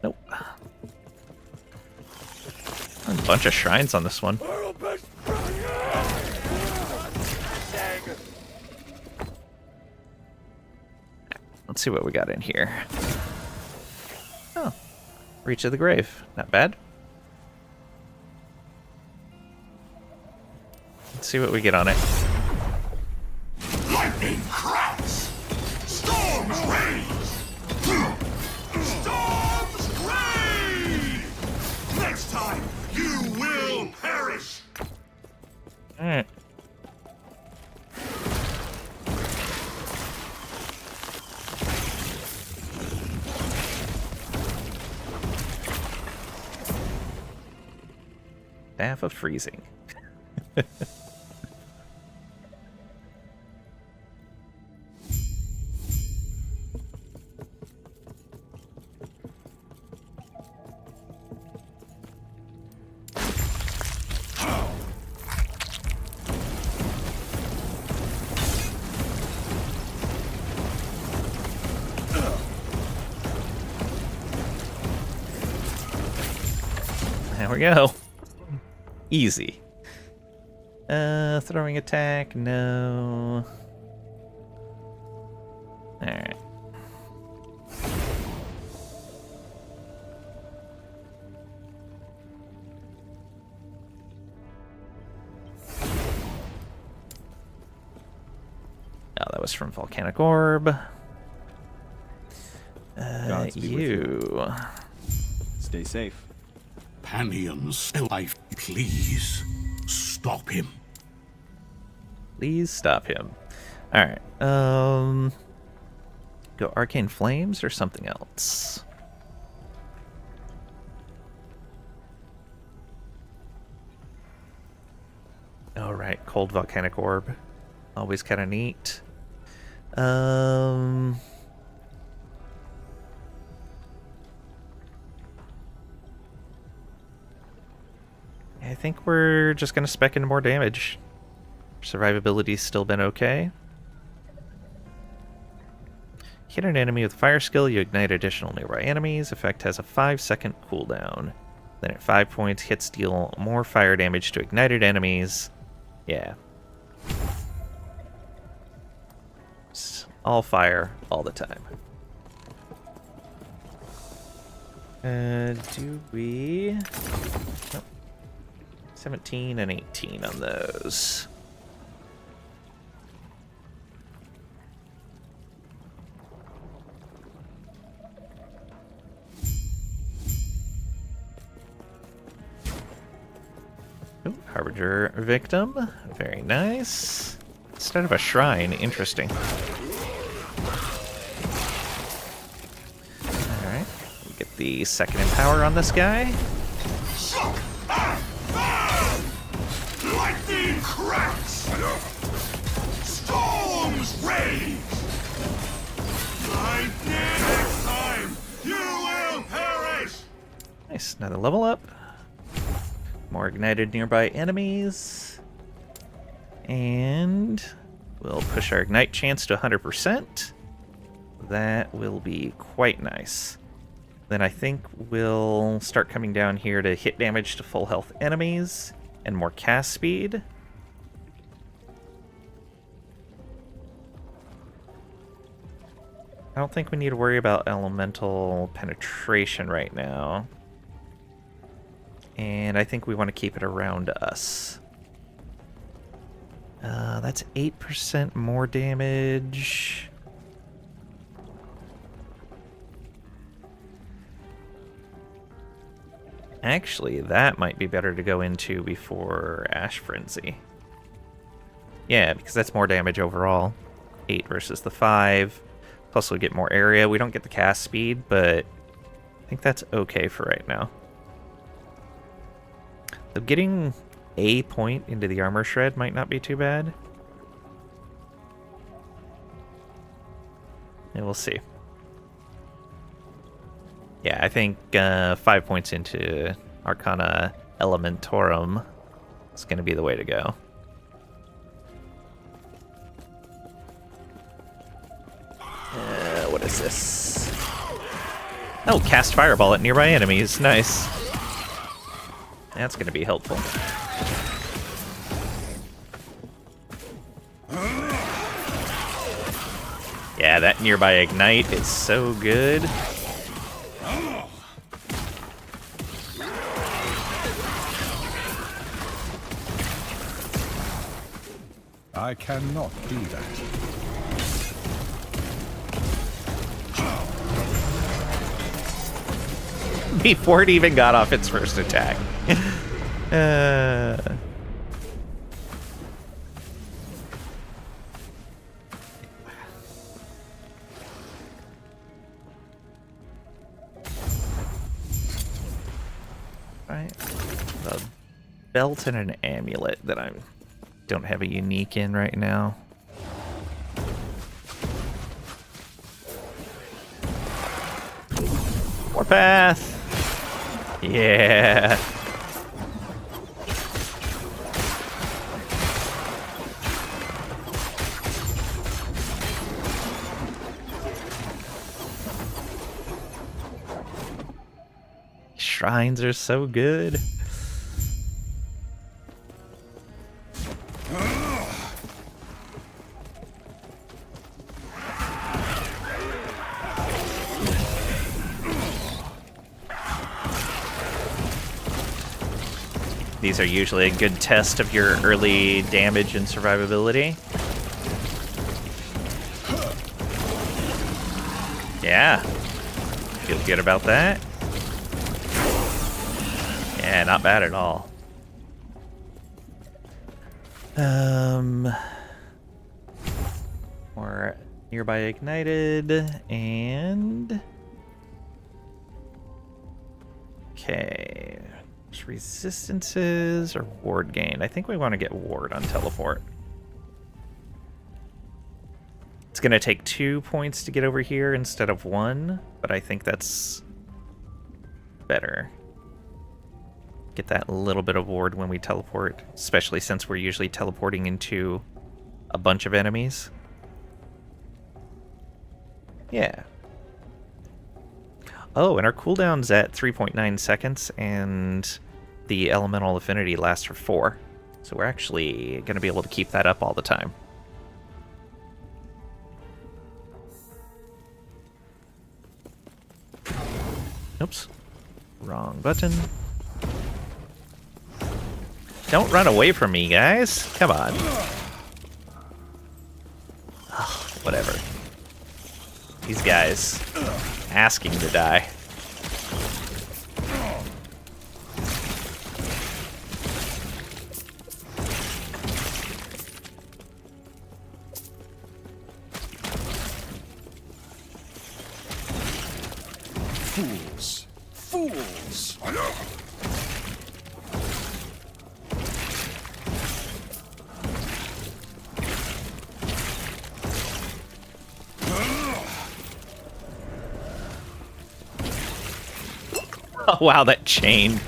Nope. A bunch of shrines on this one. Let's see what we got in here. Oh, Reach of the Grave. Not bad. Let's see what we get on it. Lightning cracks! Storms rage! Storms rage! Next time, you will perish! Alright. Staff of Freezing. There we go. Easy. Throwing attack, no. Alright. Oh, that was from Volcanic Orb. Gods be with You. Stay safe. Panion's life, please stop him. Please stop him. Alright. Go Arcane Flames or something else? Alright, Cold Volcanic Orb. Always kind of neat. think we're just going to spec into more damage. Survivability's still been okay. Hit an enemy with fire skill, you ignite additional nearby enemies. Effect has a 5-second cooldown. Then at 5 points, hits deal more fire damage to ignited enemies. Yeah. All fire, all the time. Do we... Oh. 17 and 18 on those. Ooh, Harbinger victim. Very nice. Instead of a shrine, interesting. Alright, we get the second empower on this guy. Lightning cracks! Storms rage! Next time, you will perish! Nice, another level up. More ignited nearby enemies. And we'll push our ignite chance to 100%. That will be quite nice. Then I think we'll start coming down here to hit damage to full health enemies and more cast speed. I don't think we need to worry about elemental penetration right now. And I think we want to keep it around us. That's 8% more damage. Actually, that might be better to go into before Ash Frenzy. Yeah, because that's more damage overall. 8 versus the 5. Plus we get more area. We don't get the cast speed, but I think that's okay for right now. So getting a point into the armor shred might not be too bad. And we'll see. Yeah, I think 5 points into Arcana Elementorum is going to be the way to go. What is this? Oh, cast Fireball at nearby enemies. Nice. That's going to be helpful. Yeah, that nearby ignite is so good. I cannot do that. Before it even got off its first attack. Right. A belt and an amulet that I don't have a unique in right now. Warpath! Yeah. Shrines are so good. These are usually a good test of your early damage and survivability. Yeah. Feel good about that. Yeah, not bad at all. More nearby ignited and... Okay. Resistances or ward gain? I think we want to get ward on teleport. It's going to take 2 points to get over here instead of 1, but I think that's better. get that little bit of ward when we teleport, especially since we're usually teleporting into a bunch of enemies. Yeah. Oh, and our cooldown's at 3.9 seconds, and the elemental affinity lasts for 4. So we're actually going to be able to keep that up all the time. Oops. Wrong button. Don't run away from me, guys. Come on. Ugh, whatever. These guys asking to die. Fools! Fools! Oh, wow, that chain.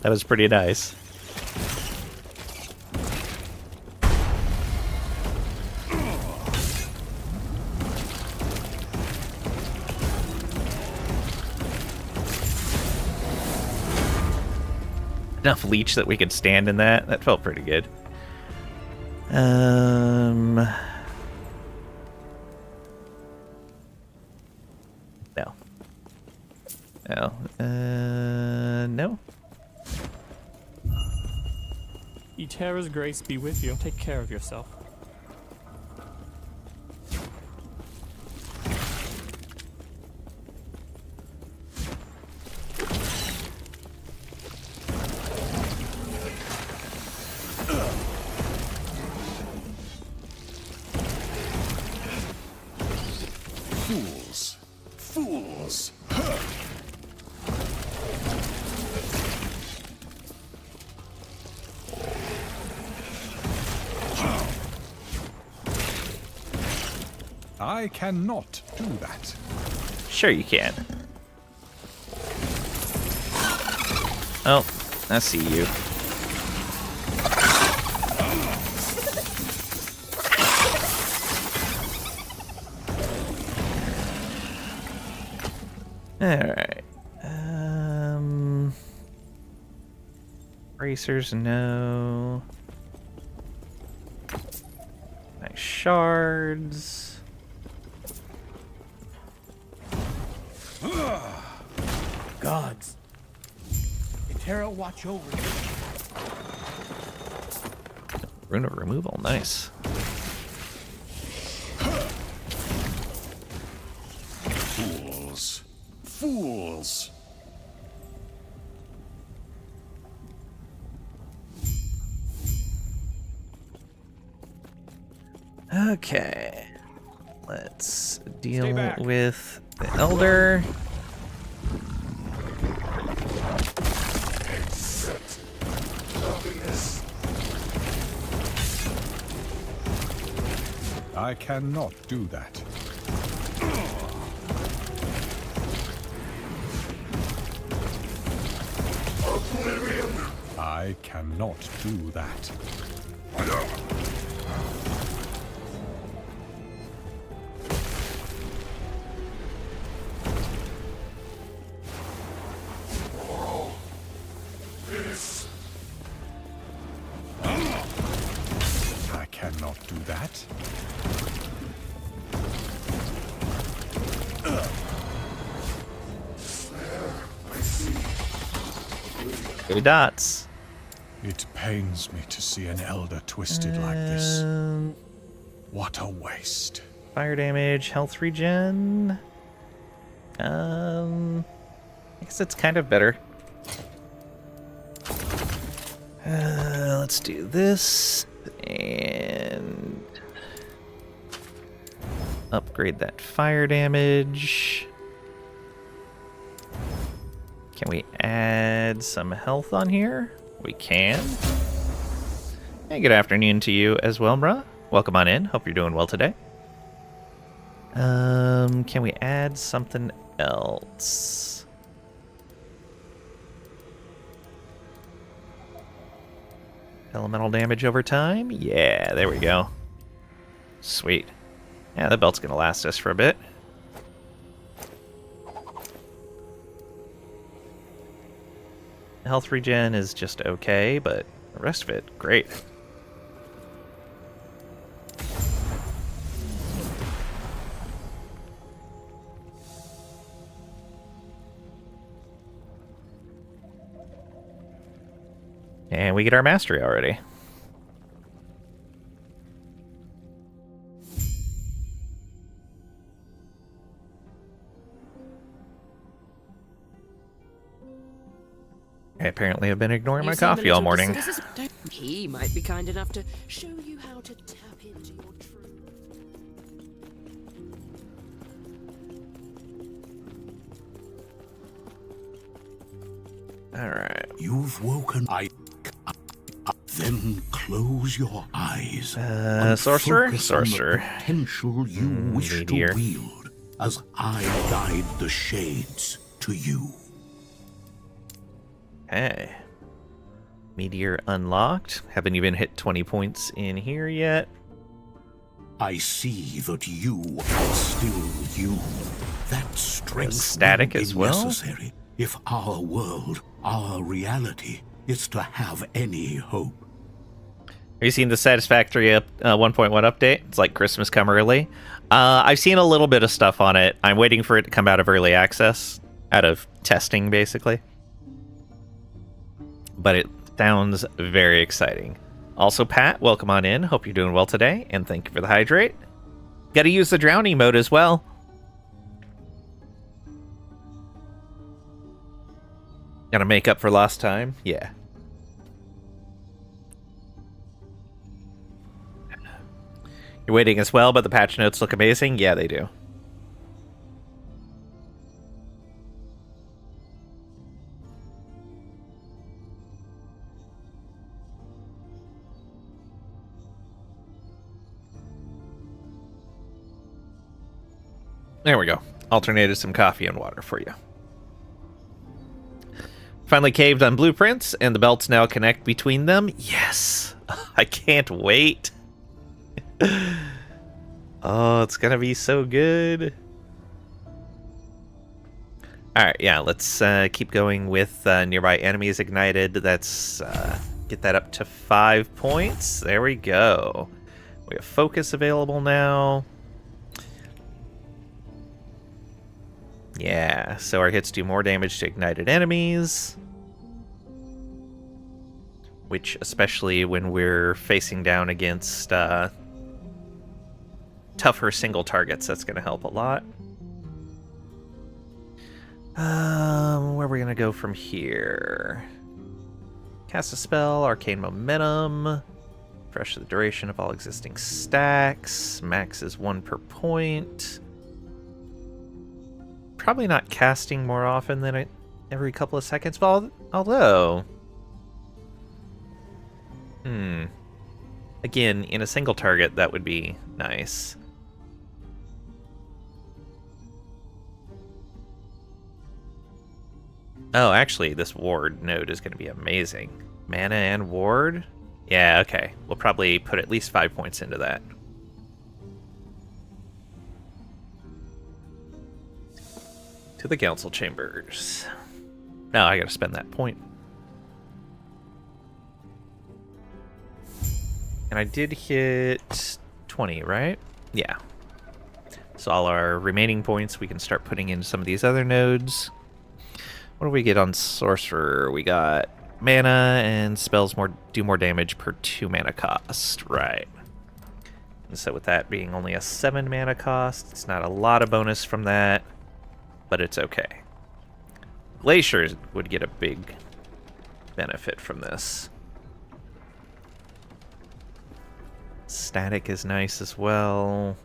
That was pretty nice. Enough leech that we could stand in that. That felt pretty good. No. Oh. No. Eterra's grace be with you. Take care of yourself. Fools! Fools! I cannot do that. Sure you can. Oh, I see you. Alright. Bracers, no. Nice shards. Gods. Eterra watch over you. Rune of removal, nice. Fools! Fools! Okay. Let's deal with the Elder. I cannot do that. I cannot do that. I cannot do that. Two dots. It pains me to see an elder twisted like this. What a waste. Fire damage, health regen. I guess it's kind of better. Let's do this and upgrade that fire damage. Can we add some health on here? We can. Hey, good afternoon to you as well, bruh. Welcome on in. Hope you're doing well today. Can we add something else? Elemental damage over time. Yeah, there we go. Sweet. Yeah, the belt's gonna last us for a bit. Health regen is just okay, but the rest of it, great. And we get our mastery already. I apparently have been ignoring my coffee all morning. He might be kind enough to show you how to tap into your true. Alright. You've woken. Then close your eyes. Sorcerer? Focus Sorcerer. on the potential you wish Meteor. to wield as I guide the shades to you. Hey. Meteor unlocked. Haven't even hit 20 points in here yet. I see that you are still you. That strength Static will be as well? necessary if our world, our reality, is to have any hope. Are you seeing the Satisfactory 1.1 update? It's like Christmas come early. I've seen a little bit of stuff on it. I'm waiting for it to come out of early access. Out of testing, basically. But it sounds very exciting. Also, Pat, welcome on in. Hope you're doing well today, and thank you for the hydrate. Gotta use the drowning mode as well. Gotta make up for lost time? Yeah. You're waiting as well, but the patch notes look amazing? Yeah, they do. There we go. Alternated some coffee and water for you. Finally caved on blueprints, and the belts now connect between them. Yes! I can't wait. Oh, it's gonna be so good. Alright, yeah, let's keep going with nearby enemies ignited. Let's get that up to 5 points. There we go. We have focus available now. Yeah, so our hits do more damage to ignited enemies. Which, especially when we're facing down against tougher single targets, that's going to help a lot. Where are we going to go from here? Cast a spell, Arcane Momentum. Refresh the duration of all existing stacks. Max is 1 per point. Probably not casting more often than every couple of seconds, but although... Again, in a single target, that would be nice. Oh, actually, this ward node is going to be amazing. Mana and ward? Yeah, okay. We'll probably put at least 5 points into that. To the council chambers. Now I gotta spend that point. And I did hit 20, right? Yeah. So all our remaining points we can start putting into some of these other nodes. What do we get on Sorcerer? We got mana and spells do more damage per 2 mana cost. Right. And so with that being only a 7 mana cost, it's not a lot of bonus from that, but it's okay. Glaciers would get a big benefit from this. Static is nice as well.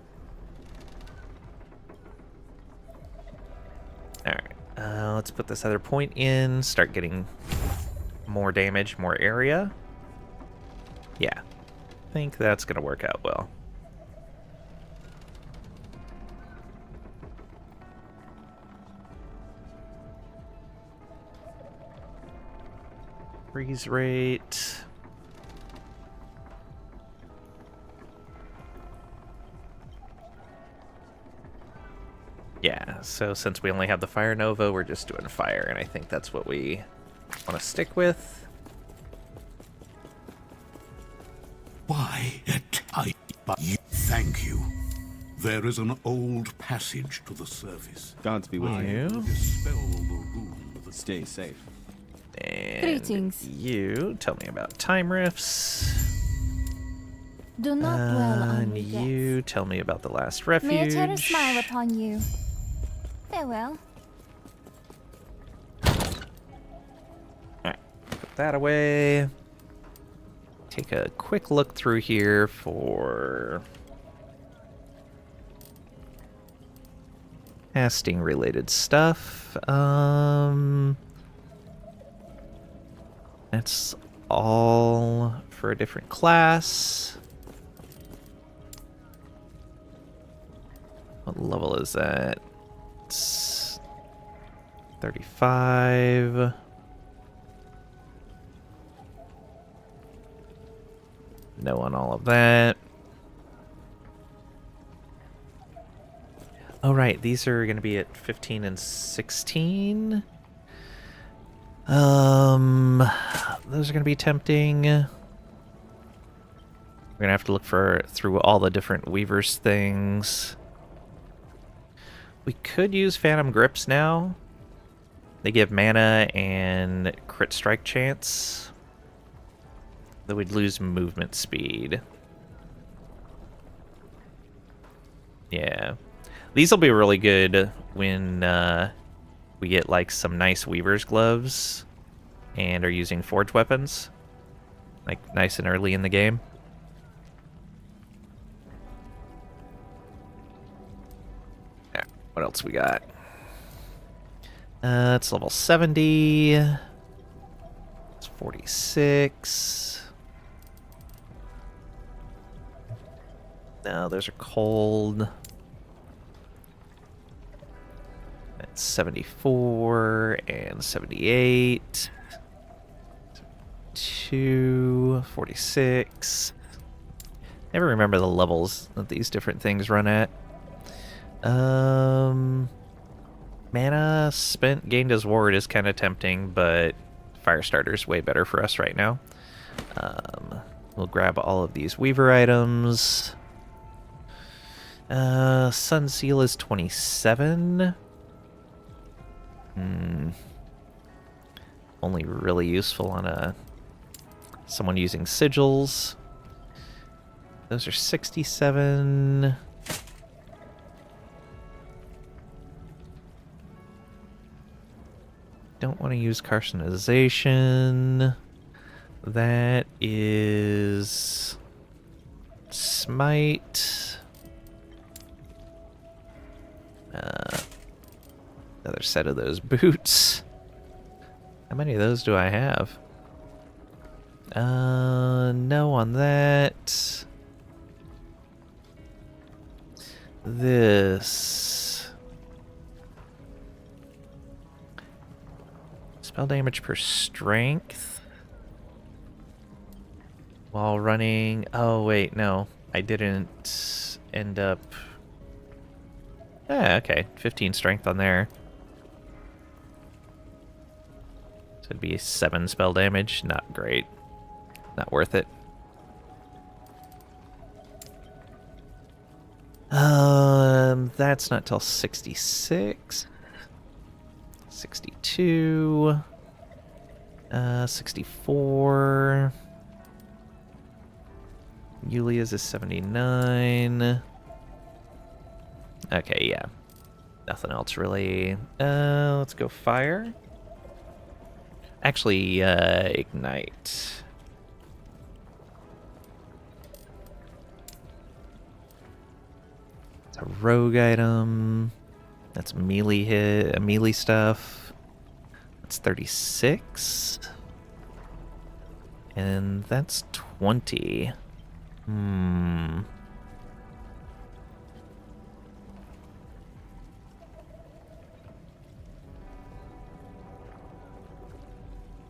Alright, let's put this other point in, start getting more damage, more area. Yeah, I think that's going to work out well. Freeze rate. So since we only have the Fire Nova, we're just doing fire, and I think that's what we want to stick with. Why, you thank you. There is an old passage to the surface. Gods be with you. Dispel the room with Stay safe. And Greetings. you tell me about time rifts. Do not dwell on And regrets. you tell me about the last May a terror refuge. smile upon you. Farewell. Alright, put that away. Take a quick look through here for casting related stuff. That's all for a different class. What level is that? It's 35. No on all of that. Oh, right. These are going to be at 15 and 16. Those are going to be tempting. We're going to have to look through all the different Weavers things. We could use Phantom Grips now. They give mana and crit strike chance. Though we'd lose movement speed. Yeah. These will be really good when we get like some nice Weaver's gloves and are using forge weapons. Like nice and early in the game. Yeah, what else we got? It's level 70. It's 46. No, those are cold. That's 74 and 78. 46. Never remember the levels that these different things run at. Mana spent gained as ward is kind of tempting, but Firestarter's way better for us right now. We'll grab all of these Weaver items. Sun Seal is 27. Only really useful on someone using sigils. Those are 67. Don't want to use carcinization. That is smite. Another set of those boots. How many of those do I have? No on that. This. Spell damage per strength. While running. Oh, wait, no. I didn't end up. Okay. 15 strength on there. So it'd be 7 spell damage. Not great. Not worth it. That's not till 66. 62. 64. Yulia's is 79. Okay, yeah. Nothing else really. Let's go fire. Actually, ignite. It's a rogue item. That's melee melee stuff. That's 36. And that's 20.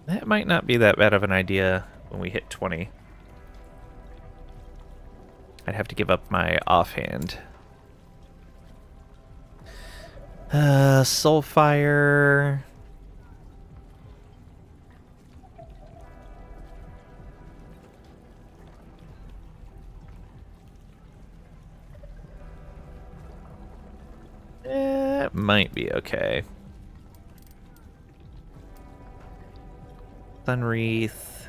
That might not be that bad of an idea when we hit 20. I'd have to give up my offhand. Soulfire. It might be okay. Sunwreath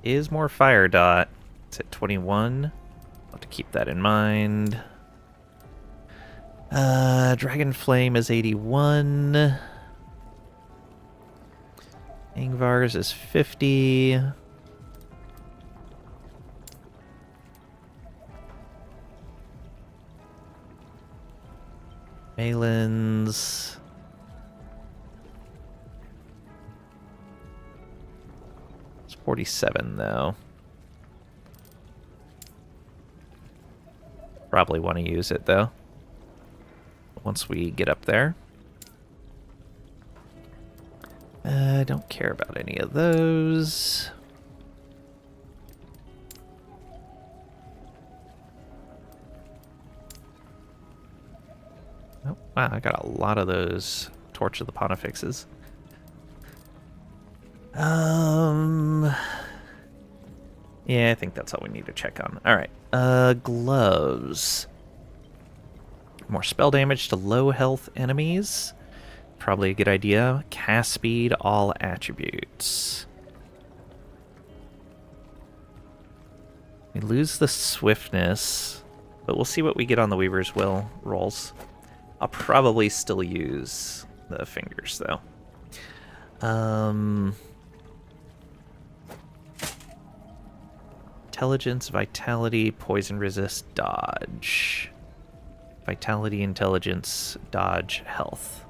is more fire dot. It's at 21. I'll have to keep that in mind. Dragon Flame is 81. Ingvar's is 50. Malin's it's 47 though. Probably want to use it though. Once we get up there. I don't care about any of those. Oh, wow, I got a lot of those Torch of the Pontifexes. Yeah, I think that's all we need to check on. Alright, gloves. More spell damage to low health enemies. Probably a good idea. Cast speed, all attributes. We lose the swiftness, but we'll see what we get on the Weaver's Will rolls. I'll probably still use the fingers, though. Intelligence, vitality, poison resist, dodge. Vitality, intelligence, dodge, health.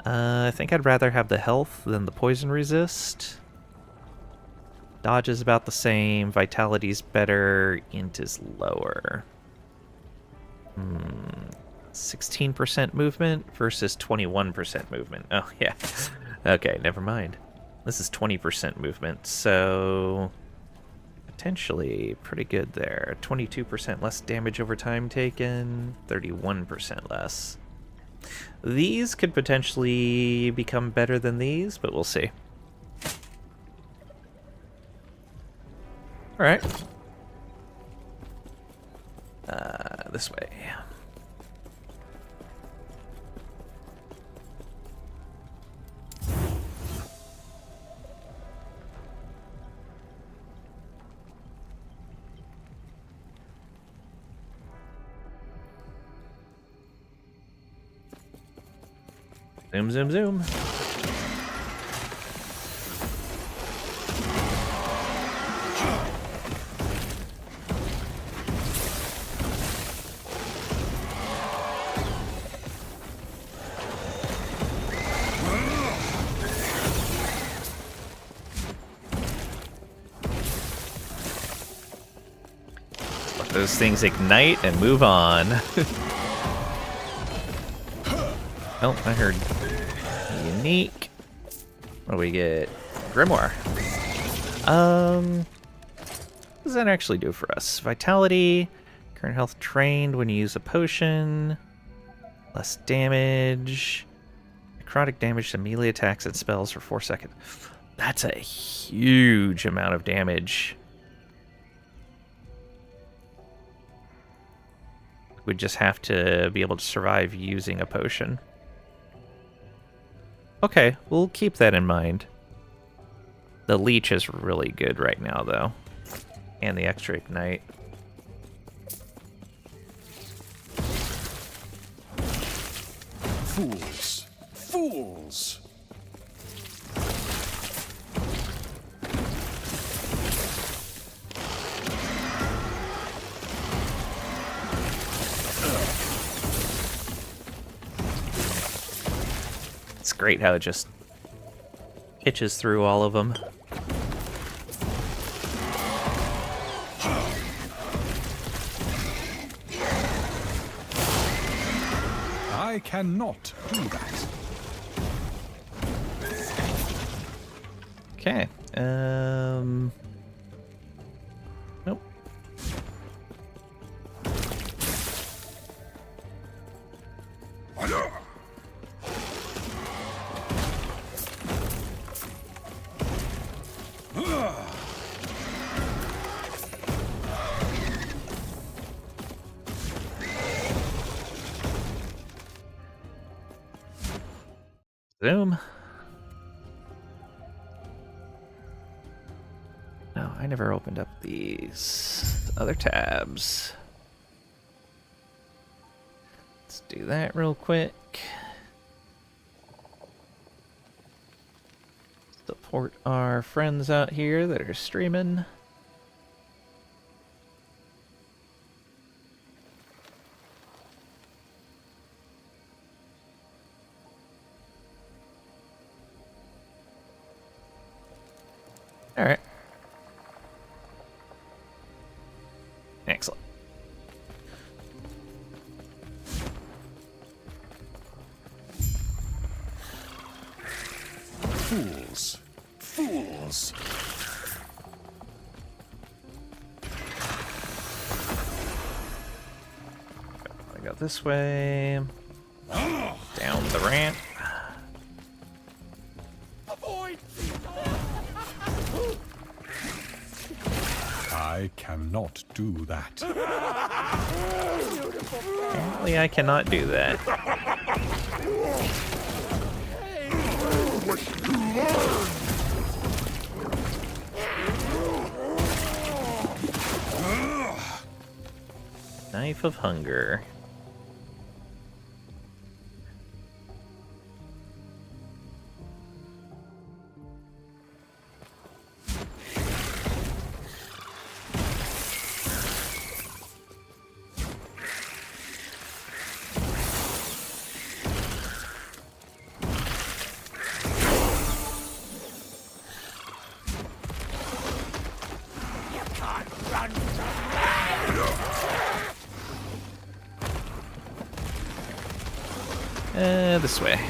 I think I'd rather have the health than the poison resist. Dodge is about the same. Vitality's better. Int is lower. 16% movement versus 21% movement. Oh, yeah. Okay, never mind. This is 20% movement, so potentially pretty good there. 22% less damage over time taken, 31% less. These could potentially become better than these, but we'll see. Alright. This way. Zoom, zoom, zoom. Let those things ignite and move on. Oh, I heard unique. What do we get? Grimoire. What does that actually do for us? Vitality, current health drained when you use a potion, less damage, necrotic damage to melee attacks and spells for 4 seconds. That's a huge amount of damage. We'd just have to be able to survive using a potion. Okay, we'll keep that in mind. The leech is really good right now, though. And the extra ignite. Fools! Fools! It's great how it just pitches through all of them. I cannot do that. Okay. Nope. Zoom. No, I never opened up these other tabs. Let's do that real quick. Support our friends out here that are streaming. All right. Excellent. Fools. Fools. I go this way. Down the ramp. I cannot do that. Apparently I cannot do that. Knife of Hunger. This way.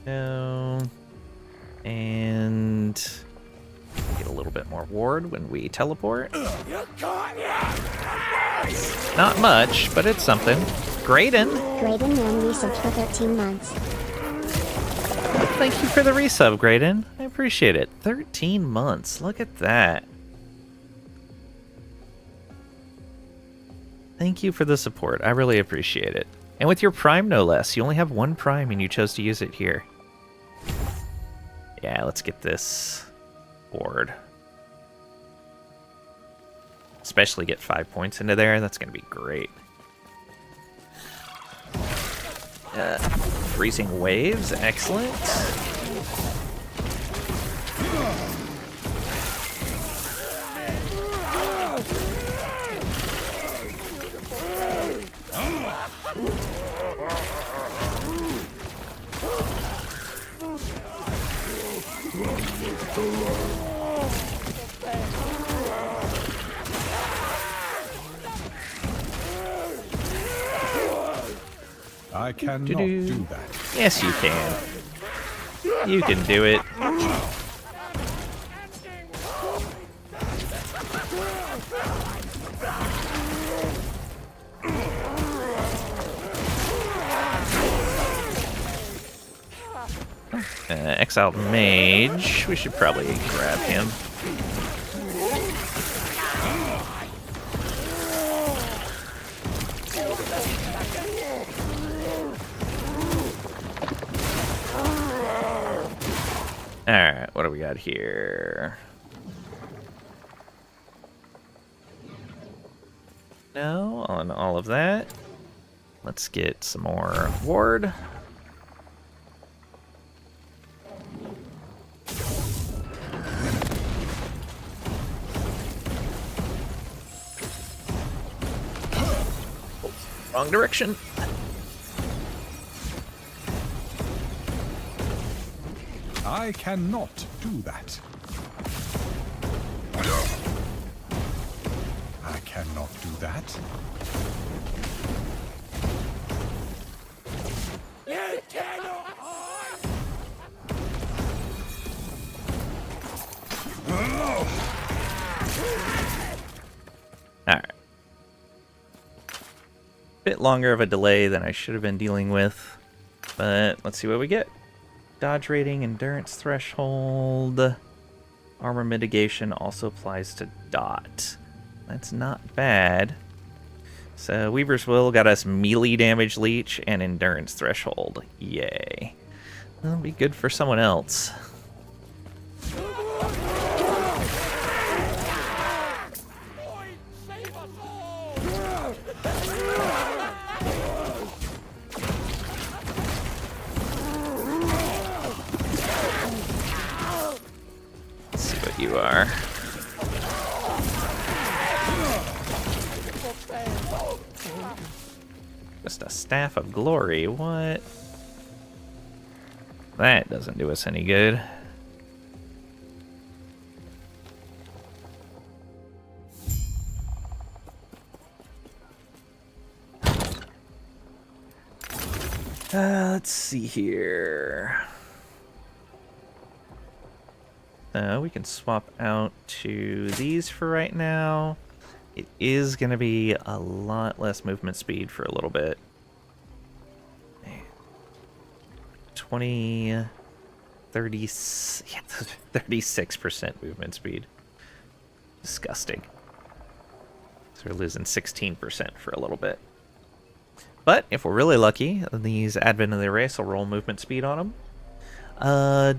No. And get a little bit more ward when we teleport. Not much, but it's something. Graydon. Graydon man resubbed for 13 months. Thank you for the resub, Graydon. I appreciate it. 13 months. Look at that. Thank you for the support. I really appreciate it. And with your Prime, no less. You only have one Prime and you chose to use it here. Yeah, let's get this board. Especially get 5 points into there. That's going to be great. Freezing waves. Excellent. I cannot do that. Yes, you can. You can do it. Exiled Mage. We should probably grab him. Alright, what do we got here? No, on all of that. Let's get some more ward. Wrong direction. I cannot do that. I cannot do that. You cannot Alright. Bit longer of a delay than I should have been dealing with, but let's see what we get. Dodge rating, endurance threshold. Armor mitigation also applies to Dot. That's not bad. So Weaver's Will got us melee damage leech and endurance threshold. Yay. That'll be good for someone else. Let's see what you are. Just a staff of glory. What? That doesn't do us any good. Let's see here. We can swap out to these for right now. It is going to be a lot less movement speed for a little bit. 36% movement speed. Disgusting. So we're losing 16% for a little bit. But if we're really lucky, these Advent of the Erase will roll movement speed on them.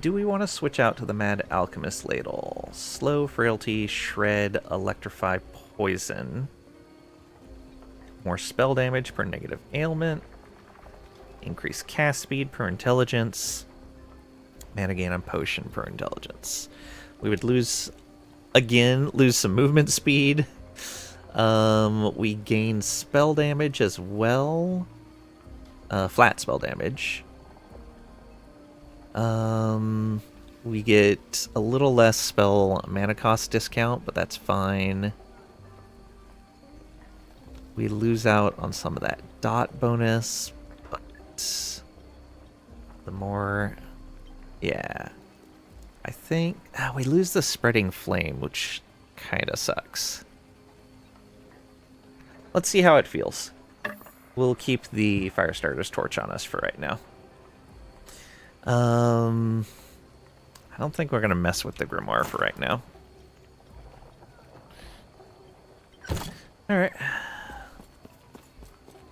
Do we want to switch out to the Mad Alchemist Ladle? Slow, Frailty, Shred, Electrify, Poison. More spell damage per negative ailment. Increase cast speed per intelligence. Mana gain on potion per intelligence. We would lose some movement speed. We gain spell damage as well. Flat spell damage. We get a little less spell mana cost discount, but that's fine. We lose out on some of that dot bonus, but the more... Yeah. I think we lose the spreading flame, which kind of sucks. Let's see how it feels. We'll keep the Firestarter's torch on us for right now. I don't think we're going to mess with the Grimoire for right now. Alright.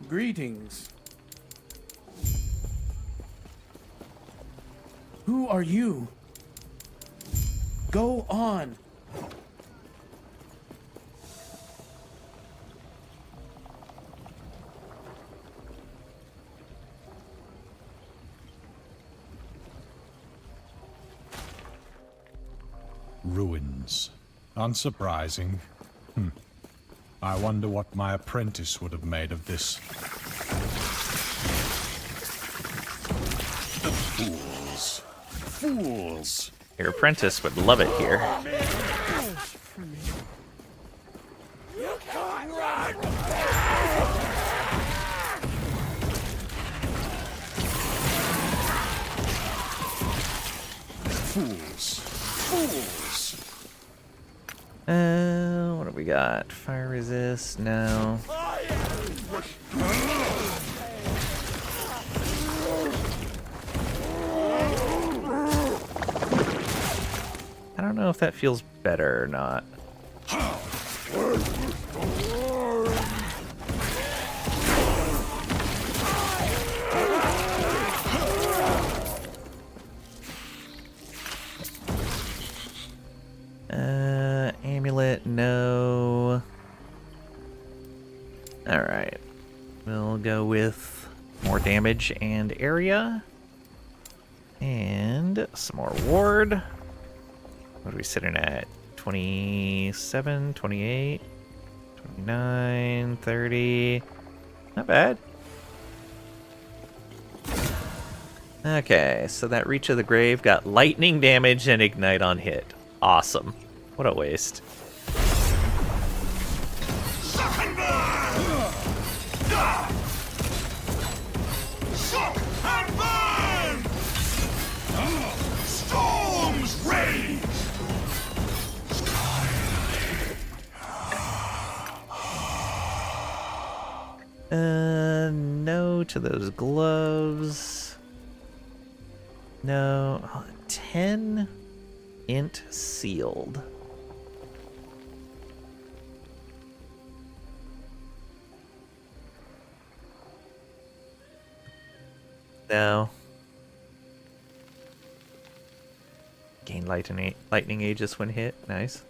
Greetings. Who are you? Go on. Ruins. Unsurprising. I wonder what my apprentice would have made of this. Fools. Fools. Your apprentice would love it here. You can't run! Fools. Fools. What have we got? Fire resist? No. I don't know if that feels better or not. Amulet, no. Alright. We'll go with more damage and area. And some more ward. What are we sitting at? 27, 28, 29, 30. Not bad. Okay, so that Reach of the Grave got lightning damage and ignite on hit. Awesome. What a waste. Suck and burn! Suck and burn! Storms rage! No to those gloves. No, 10 int sealed. No. Gain lightning aegis when hit. Nice.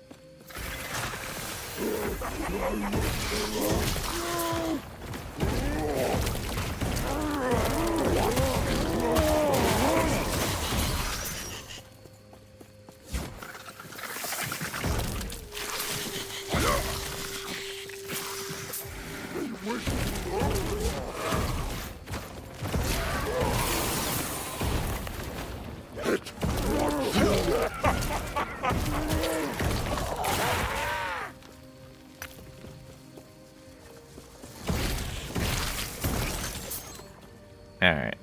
Alright,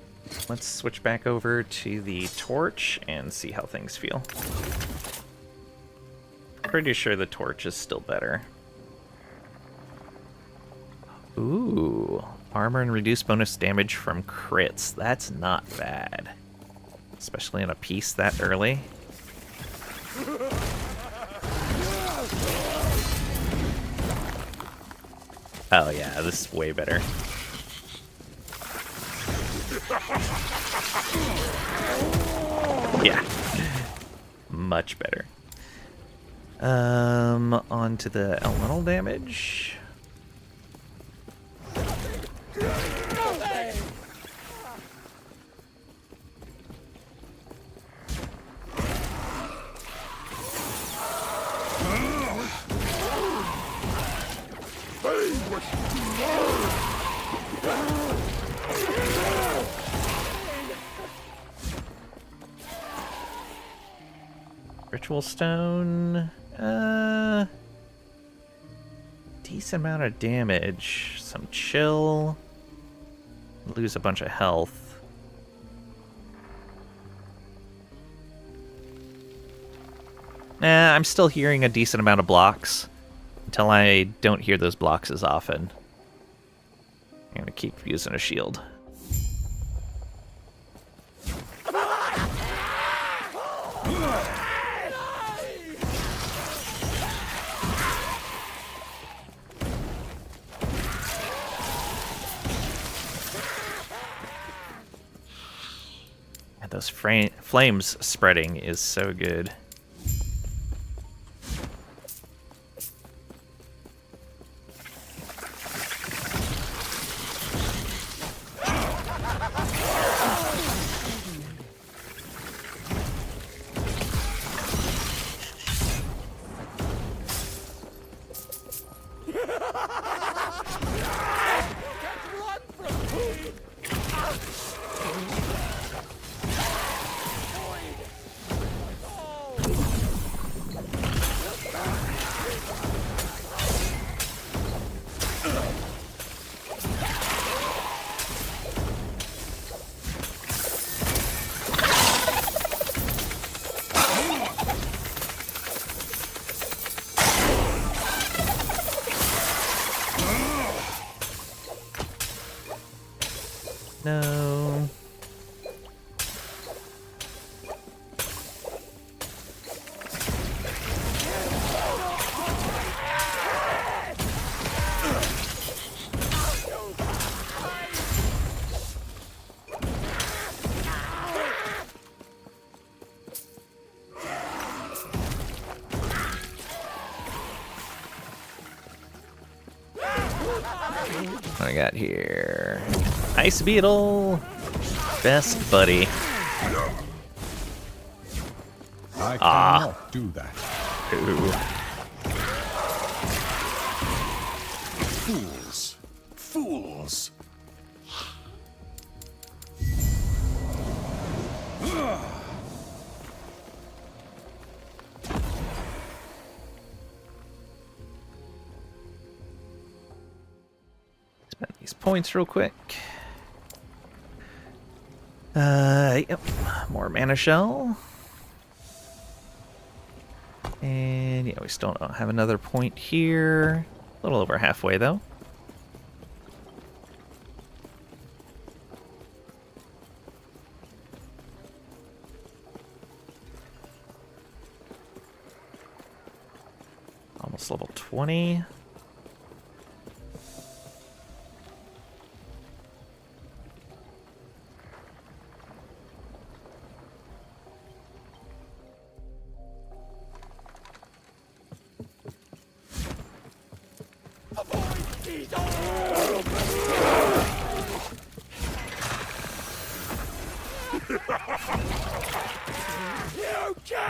let's switch back over to the torch and see how things feel. Pretty sure the torch is still better. Ooh, armor and reduced bonus damage from crits. That's not bad. Especially in a piece that early. Oh yeah, this is way better. Yeah. Much better. On to the elemental damage. Ritual stone, decent amount of damage, some chill, lose a bunch of health. I'm still hearing a decent amount of blocks until I don't hear those blocks as often. I'm gonna keep using a shield. Those flames spreading is so good. No. What I got here? Ice Beetle! Best buddy. I cannot do that. Ooh. Fools. Fools. Spend these points real quick. Yep. More mana shell. And yeah, we still don't have another point here. A little over halfway though. almost level 20.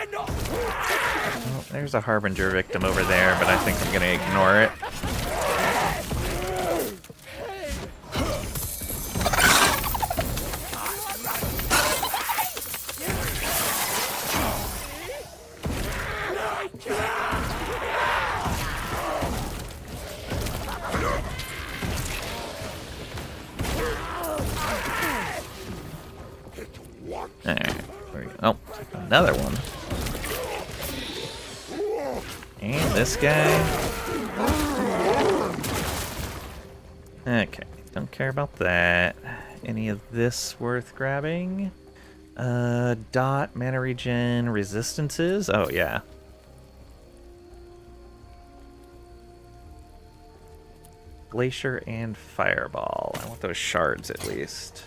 Well, there's a Harbinger victim over there, but I think I'm gonna ignore it. Alright, there we go. Oh, another one. And this guy. Okay, don't care about that. Any of this worth grabbing? Dot, mana regen, resistances? Oh, yeah. Glacier and Fireball. I want those shards at least.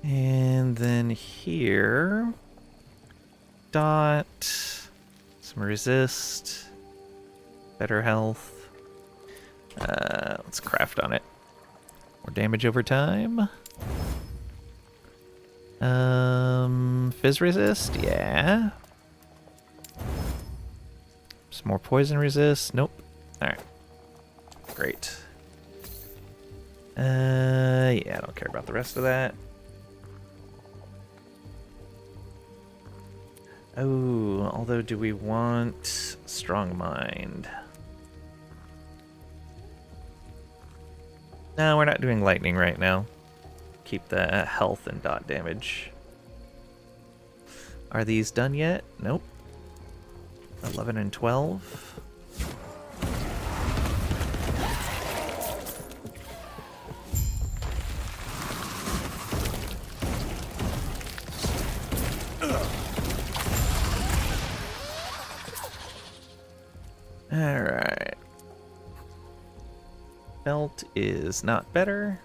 And then here, dot, some resist, better health. Let's craft on it. More damage over time. Fizz resist, yeah. Some more poison resist, nope. Alright. Great. Yeah, I don't care about the rest of that. Oh, although do we want Strong Mind? No, we're not doing lightning right now. Keep the health and dot damage. Are these done yet? Nope. 11 and 12. Alright. Belt is not better.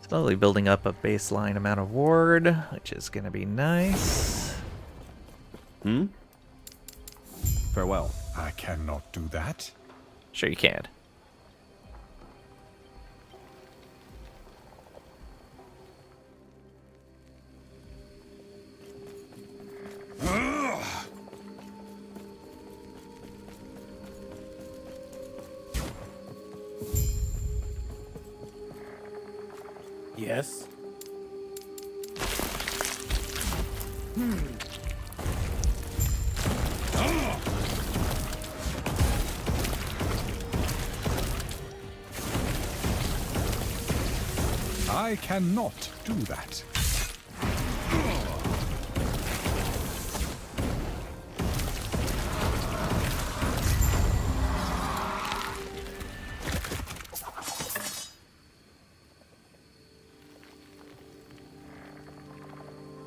Slowly building up a baseline amount of ward, which is going to be nice. Farewell. I cannot do that. Sure you can. Yes. I cannot do that.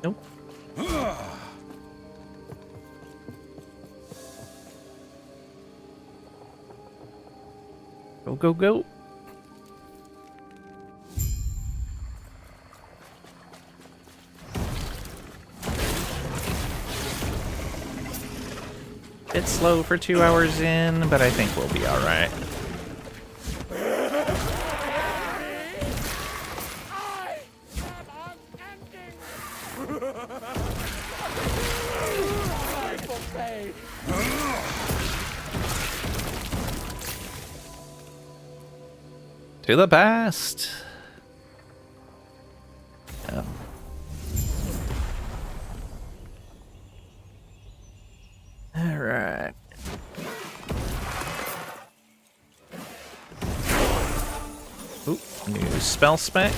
Nope. Go, go, go. Bit slow for 2 hours in, but I think we'll be alright. To the past. Oh. All right. Ooh, new spell spec.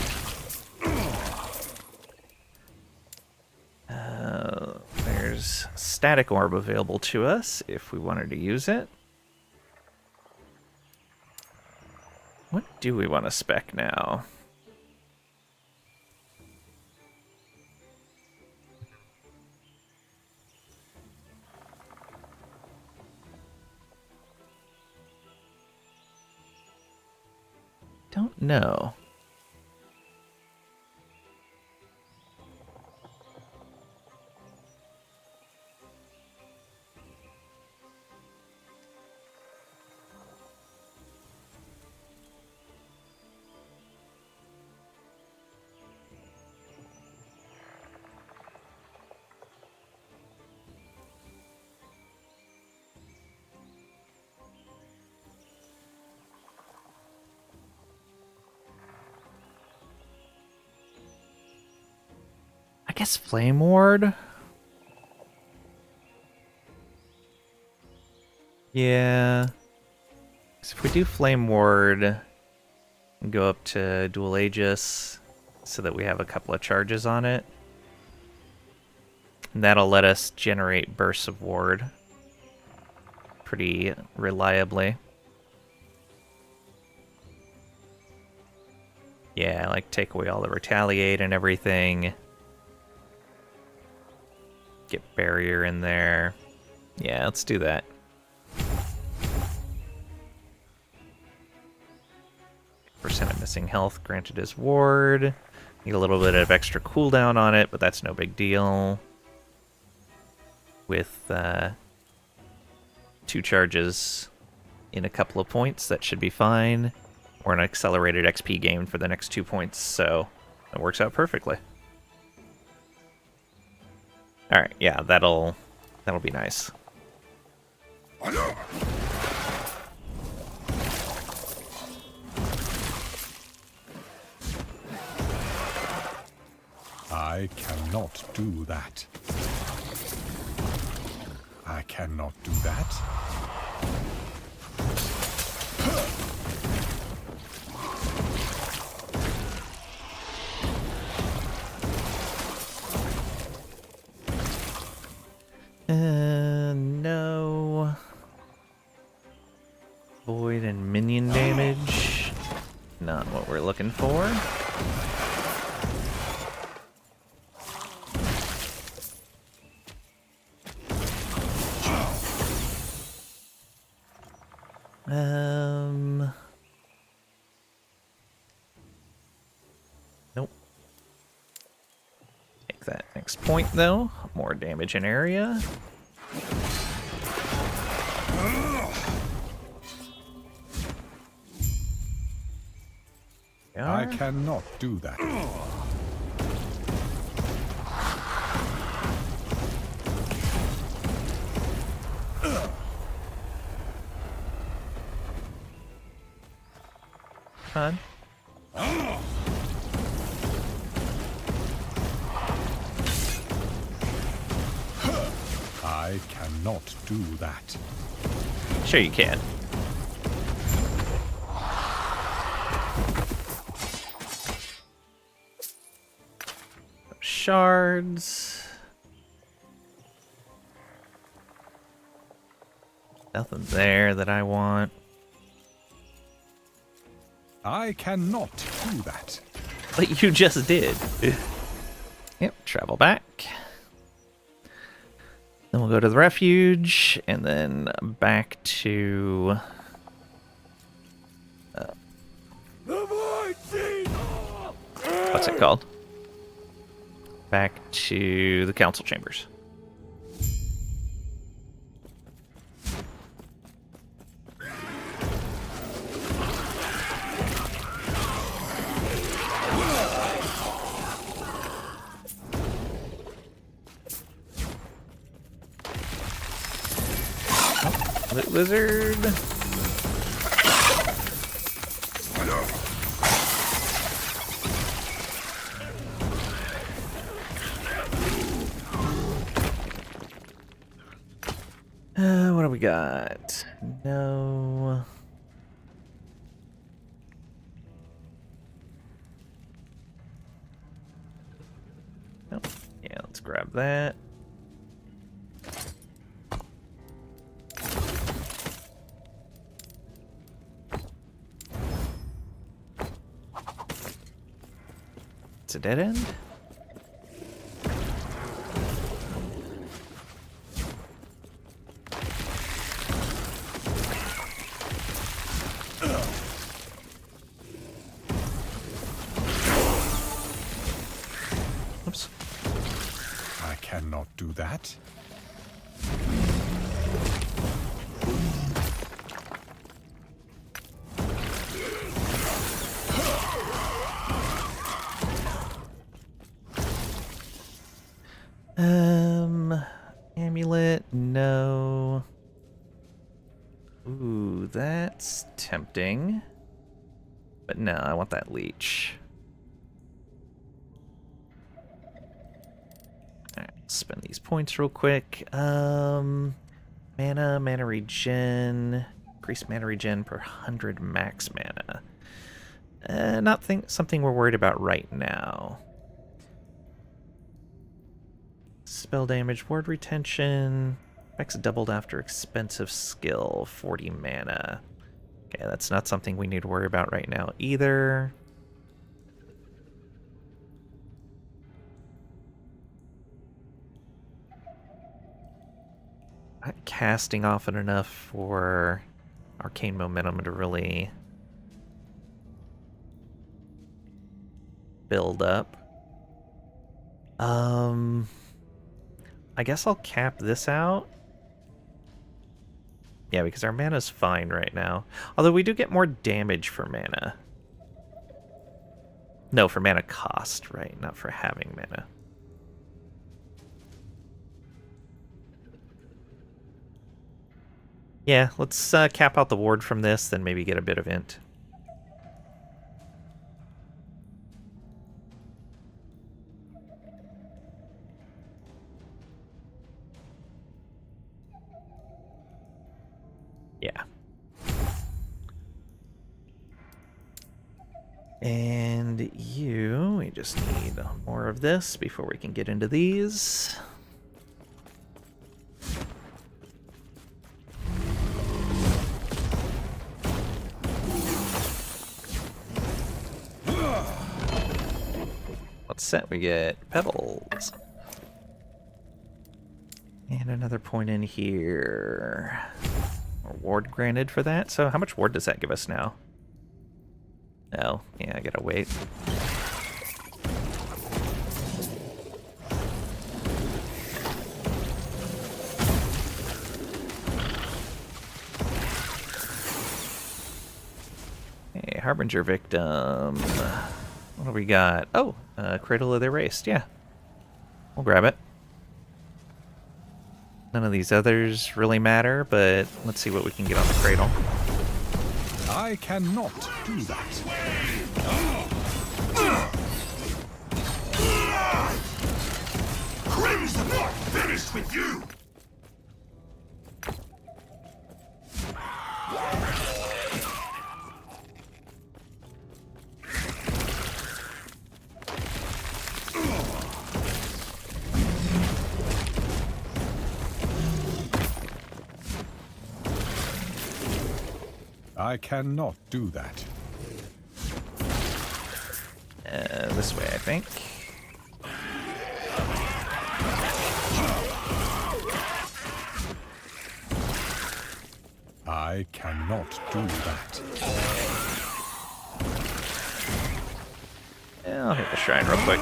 static orb available to us if we wanted to use it. What do we want to spec now? Don't know. I guess Flame Ward? Yeah. So if we do Flame Ward and go up to Dual Aegis so that we have a couple of charges on it, and that'll let us generate bursts of ward pretty reliably. Yeah, like take away all the retaliate and everything. Get barrier in there. Yeah, let's do that. Percent of missing health granted as ward. Need a little bit of extra cooldown on it, but that's no big deal. With 2 charges in a couple of points, that should be fine. Or an accelerated XP gain for the next 2 points, so that works out perfectly. Alright, yeah, that'll be nice. I cannot do that. I cannot do that. No. Void and minion damage. Not what we're looking for. Nope. Take that next point, though. More damage in area. I cannot do that. Fun. I cannot do that. Sure you can. Shards. Nothing there that I want. I cannot do that. But you just did. Yep, travel back. Then we'll go to the refuge, and then back to... what's it called? Back to the council chambers. Lizard. What do we got? No. Nope. Yeah, let's grab that. It's a dead end? Oops. I cannot do that. Amulet, no. Ooh, that's tempting. But no, I want that leech. Alright, spend these points real quick. Mana regen. Increase mana regen per 100 max mana. Not something we're worried about right now. Spell damage, ward retention. Effects doubled after expensive skill, 40 mana. Okay, that's not something we need to worry about right now either. Not casting often enough for arcane momentum to really build up. I guess I'll cap this out. Yeah, because our mana's fine right now. Although we do get more damage for mana. No, for mana cost, right? Not for having mana. Yeah, let's cap out the ward from this, then maybe get a bit of int. Yeah. And we just need more of this before we can get into these. What's set? We get pebbles. And another point in here. More ward granted for that. So how much ward does that give us now? Oh, yeah, I gotta wait. Hey, Harbinger Victim. What do we got? Oh, Cradle of the Erased, yeah. We'll grab it. None of these others really matter, but let's see what we can get on the Cradle. I cannot do that. Crimson finished with you! I cannot do that. This way, I think. I cannot do that. Yeah, I'll hit the shrine real quick.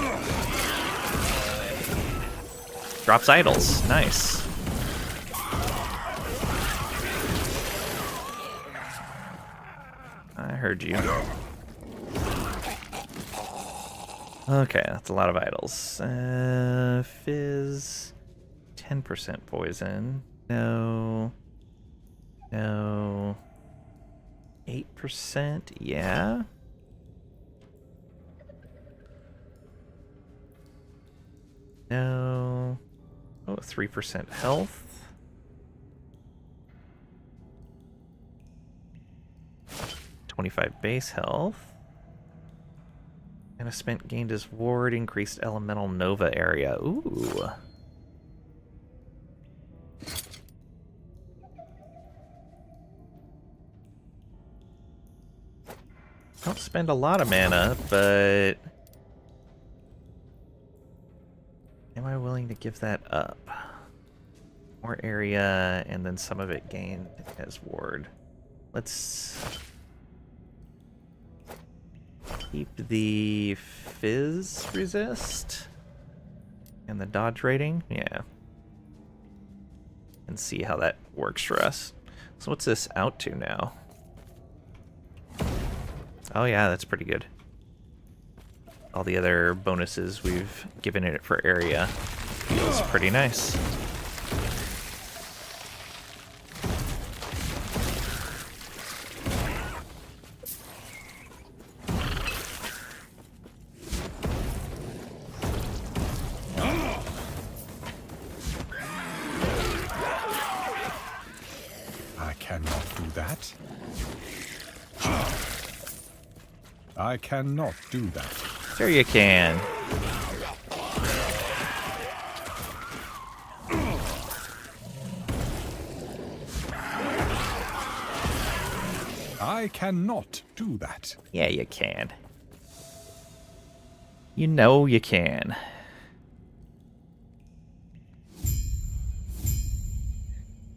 Drops idols. Nice. I heard you. Okay, that's a lot of idols. Fizz. 10% poison. No. No. 8%? Yeah. No. Oh, 3% health. 25 base health. And a spent gained his ward, increased elemental nova area. Ooh. Don't spend a lot of mana, but Am I willing to give that up? More area, and then some of it gained as ward. Let's keep the fizz resist and the dodge rating. Yeah. And see how that works for us. So what's this out to now? Oh yeah, that's pretty good. All the other bonuses we've given it for area feels pretty nice. I cannot do that. I cannot do that. Sure you can. I cannot do that. Yeah, you can. You know you can.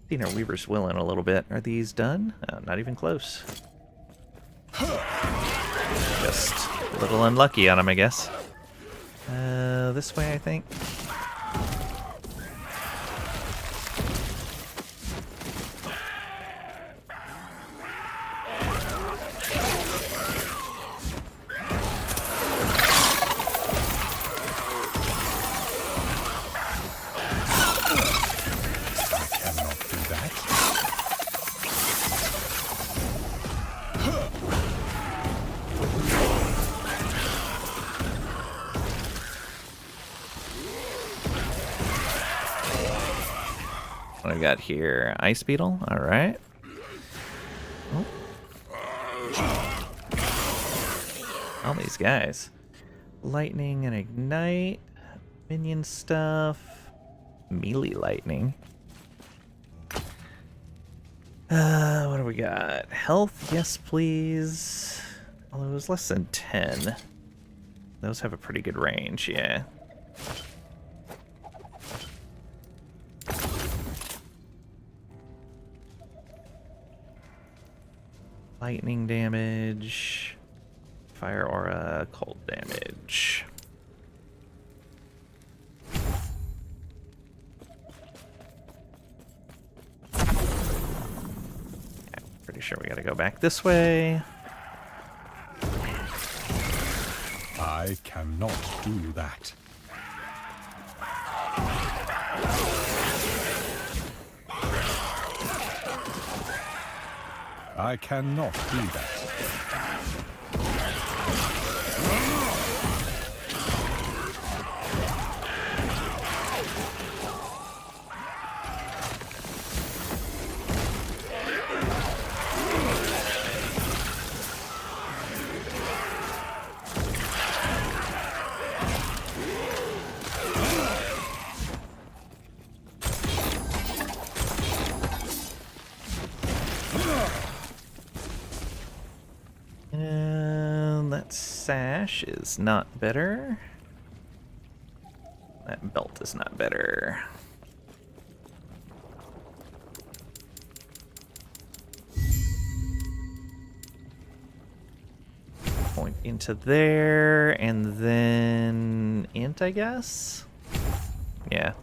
Seen our Weaver's Willing a little bit. Are these done? Oh, not even close. Just a little unlucky on them, I guess. This way, I think. What do we got here? Ice Beetle? Alright. Oh. All these guys. Lightning and Ignite. Minion stuff. Melee Lightning. What do we got? Health? Yes, please. Although it was less than 10. Those have a pretty good range, yeah. Lightning damage, fire aura, cold damage. Yeah, pretty sure we gotta go back this way. I cannot do that. I cannot do that. And that sash is not better. That belt is not better. Point into there, and then int, I guess? Yeah.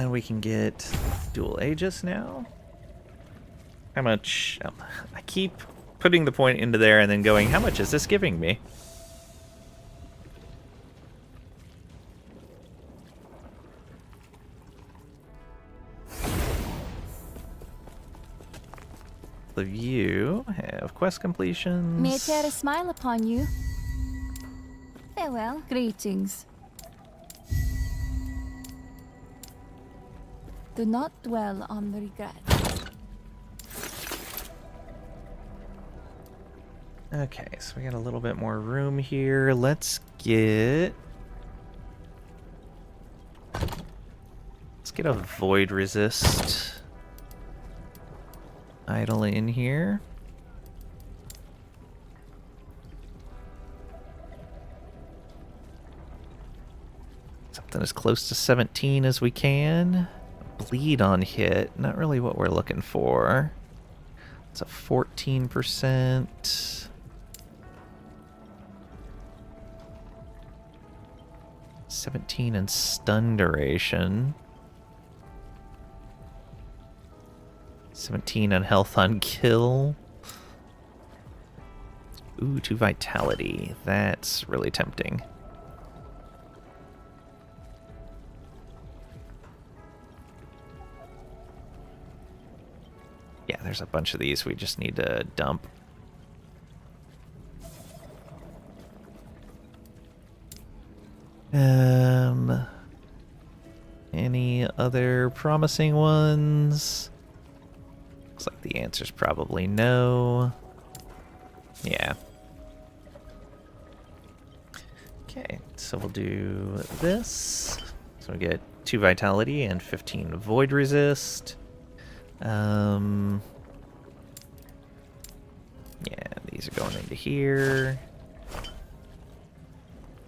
We can get dual Aegis now. How much? I keep putting the point into there and then going, how much is this giving me? The view have quest completions. May Terra smile upon you. Farewell. Greetings. Do not dwell on the regret. Okay, so we got a little bit more room here. Let's get a void resist idol in here. Something as close to 17 as we can. Bleed on hit, not really what we're looking for. It's a 14%. 17 and stun duration. 17 on health on kill. Ooh, 2 vitality. That's really tempting. Yeah, there's a bunch of these we just need to dump. Any other promising ones? Looks like the answer's probably no. Yeah. Okay, so we'll do this. So we get 2 vitality and 15 void resist. Yeah, these are going into here.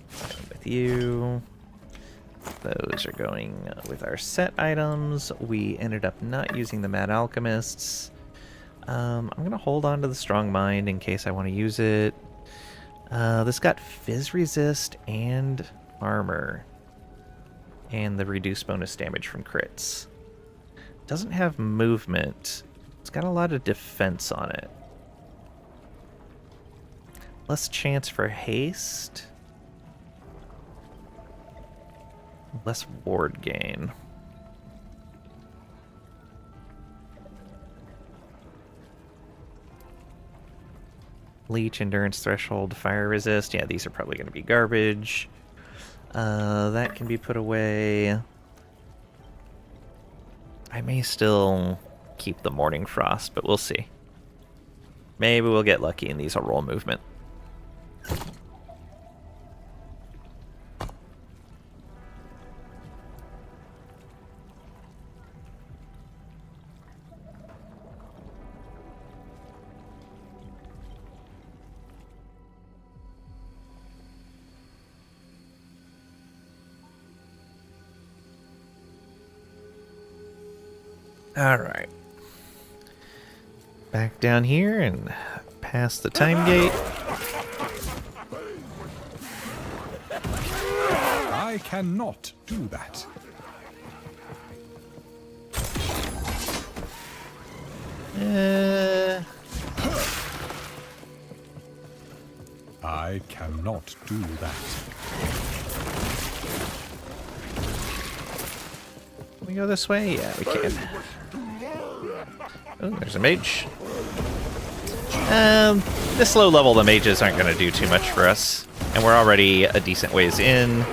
Same with you. Those are going with our set items. We ended up not using the Mad Alchemists. I'm going to hold on to the Strong Mind in case I want to use it. This got Fizz Resist and Armor. And the reduced bonus damage from crits. Doesn't have movement. It's got a lot of defense on it. Less chance for haste. Less ward gain. Leech, endurance threshold, fire resist. Yeah, these are probably going to be garbage. That can be put away. I may still keep the Morning Frost, but we'll see. Maybe we'll get lucky and these will roll movement. Alright. Back down here and past the time gate. I cannot do that. I cannot do that. Can we go this way? Yeah, we can. Oh, there's a mage. This low level, the mages aren't going to do too much for us. And we're already a decent ways in.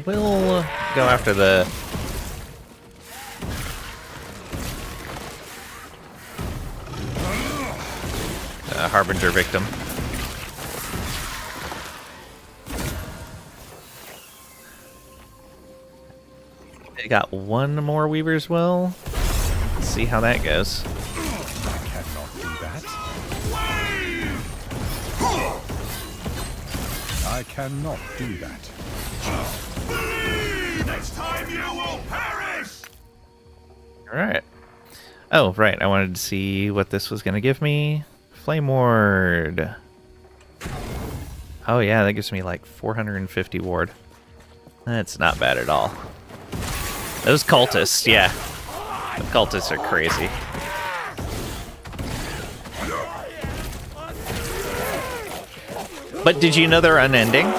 We'll go after the Harbinger victim. They got one more Weaver's Will. Let's see how that goes. I cannot do that. I cannot do that. Next time you will perish! Alright. Oh, right. I wanted to see what this was going to give me. Flame Ward. Oh, yeah. That gives me like 450 ward. That's not bad at all. Those cultists, yeah. The cultists are crazy. But did you know they're unending?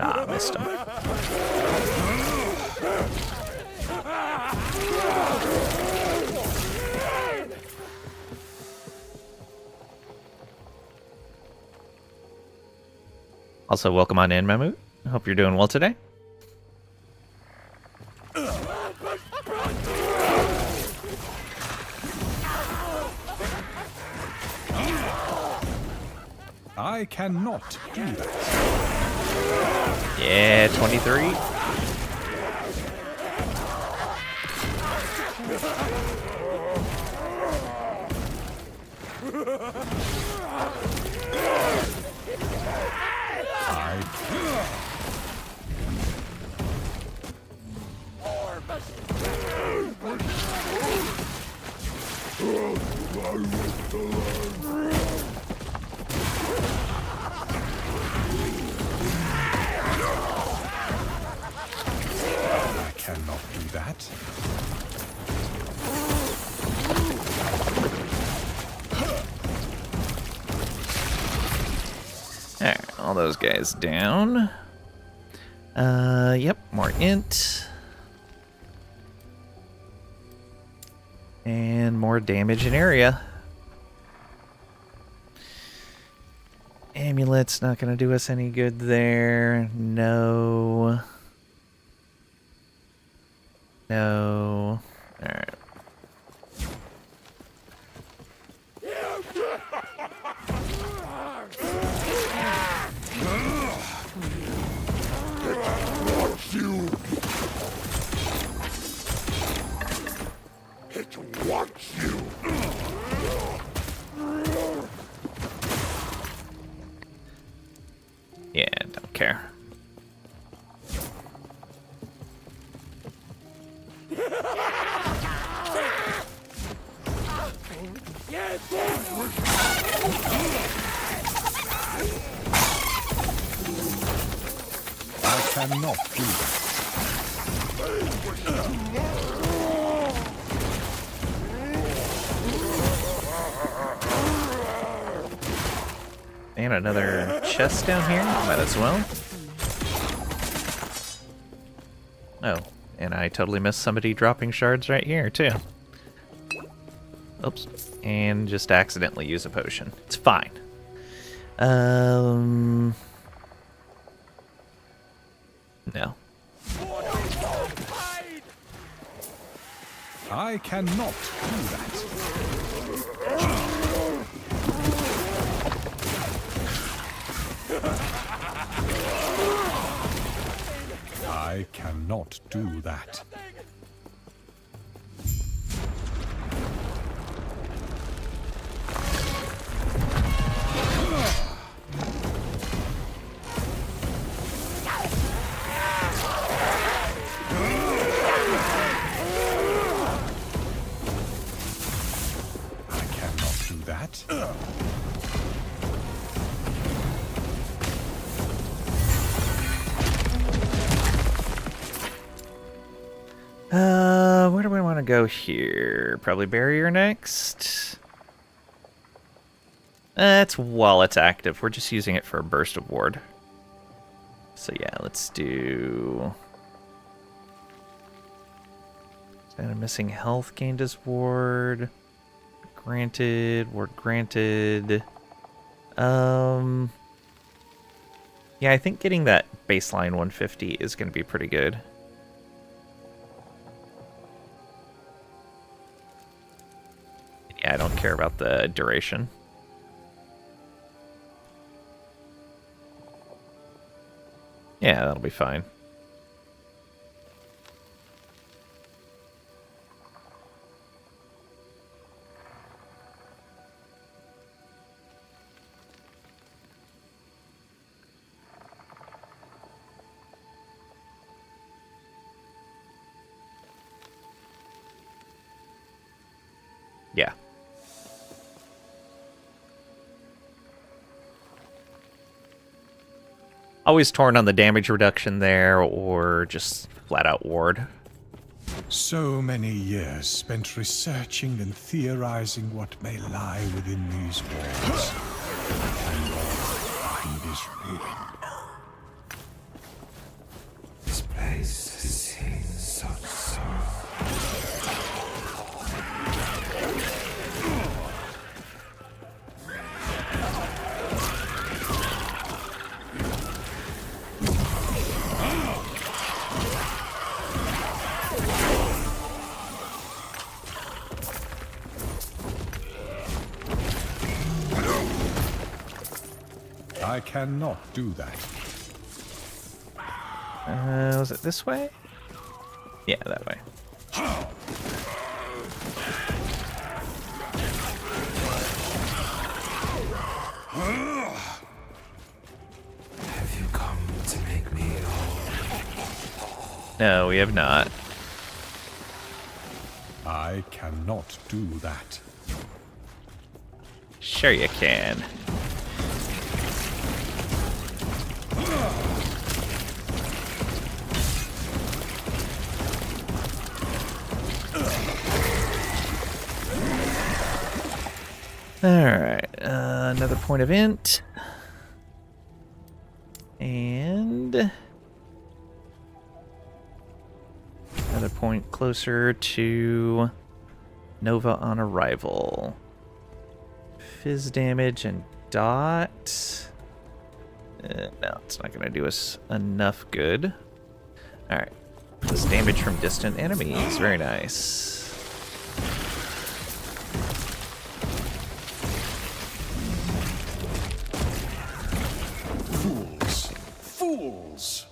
Ah, missed him. Also, welcome on in, Mammut. Hope you're doing well today. I cannot do that. Yeah, 23. I cannot do that. Alright, all those guys down. Yep, more int. And more damage in area. Amulet's not gonna do us any good there. No. No. Alright. It wants you. Yeah, don't care. I cannot do that. And another chest down here. Might as well. Oh, and I totally missed somebody dropping shards right here, too. Oops. And just accidentally use a potion. It's fine. No. I cannot do that. I cannot do that. I cannot do that. Where do we want to go here? Probably barrier next. That's while it's active. We're just using it for a burst of ward. So yeah, let's do... And missing health gained as ward. Granted, ward granted. Yeah, I think getting that baseline 150 is going to be pretty good. Yeah, I don't care about the duration. Yeah, that'll be fine. Yeah. Always torn on the damage reduction there, or just flat out ward. So many years spent researching and theorizing what may lie within these walls. And all I find is ruin. This place has seen such sorrow. I cannot do that. Was it this way? Yeah, that way. Have you come to make me whole? No, we have not. I cannot do that. Sure you can. Alright, another point of int. And another point closer to Nova on arrival. Fizz damage and dot. No, it's not going to do us enough good. Alright. This damage from distant enemies. Very nice. Fools! Fools!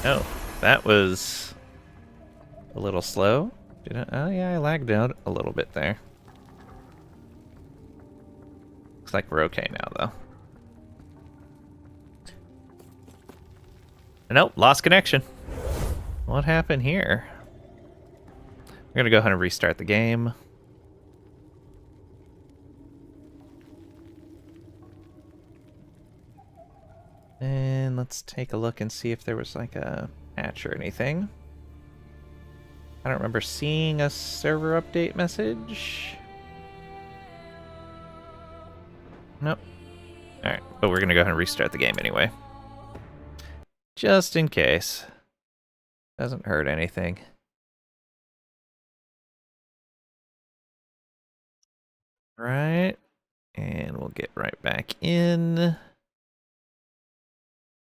Oh, that was a little slow. Oh yeah, I lagged out a little bit there. Looks like we're okay now, though. Nope, lost connection. What happened here? We're gonna go ahead and restart the game. And let's take a look and see if there was like a patch or anything. I don't remember seeing a server update message. Nope. Alright, but we're gonna go ahead and restart the game anyway. Just in case. Doesn't hurt anything. Right. And we'll get right back in.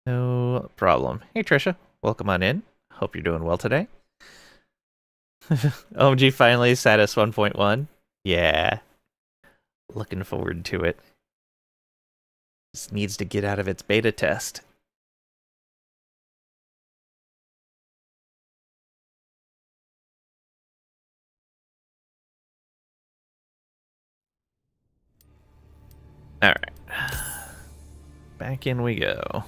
No problem. Hey Trisha, welcome on in. Hope you're doing well today. OMG finally status 1.1. Yeah. Looking forward to it. Just needs to get out of its beta test. Alright. Back in we go.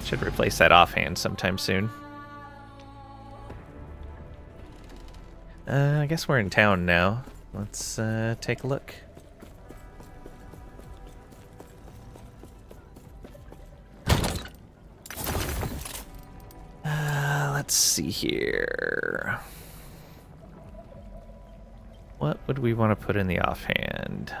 Should replace that offhand sometime soon. I guess we're in town now. Let's take a look. Let's see here. What would we want to put in the offhand?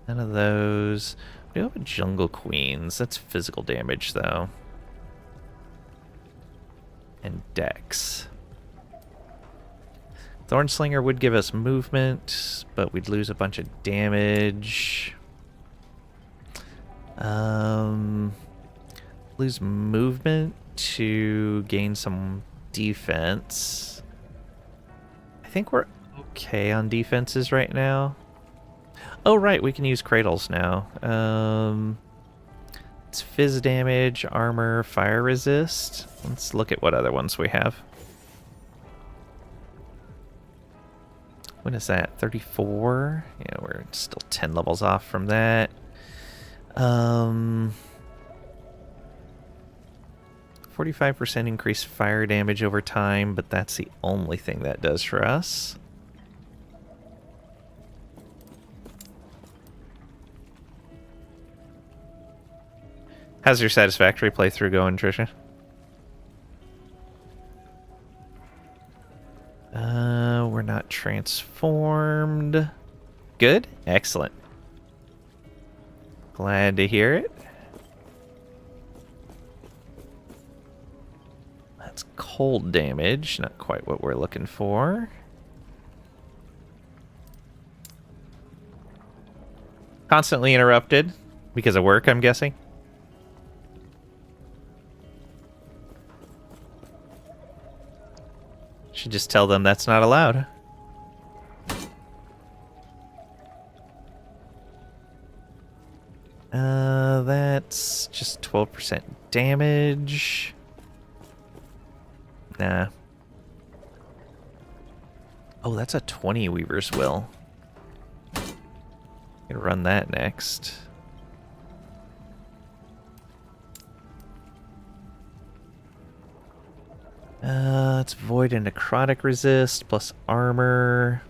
None of those. We do have a Jungle Queens. That's physical damage, though. And Dex. Thornslinger would give us movement, but we'd lose a bunch of damage. Lose movement to gain some defense. I think we're okay on defenses right now. Oh, right, we can use cradles now. It's fizz damage, armor, fire resist. Let's look at what other ones we have. What is that? 34? Yeah, we're still 10 levels off from that. 45% increased fire damage over time, but that's the only thing that does for us. How's your satisfactory playthrough going, Trisha? We're not transformed. Good? Excellent. Glad to hear it. That's cold damage, not quite what we're looking for. Constantly interrupted because of work, I'm guessing. Should just tell them that's not allowed. That's just 12% damage. Nah. Oh, that's a 20 Weaver's Will. Gonna run that next. It's Void and Necrotic Resist, plus Armor.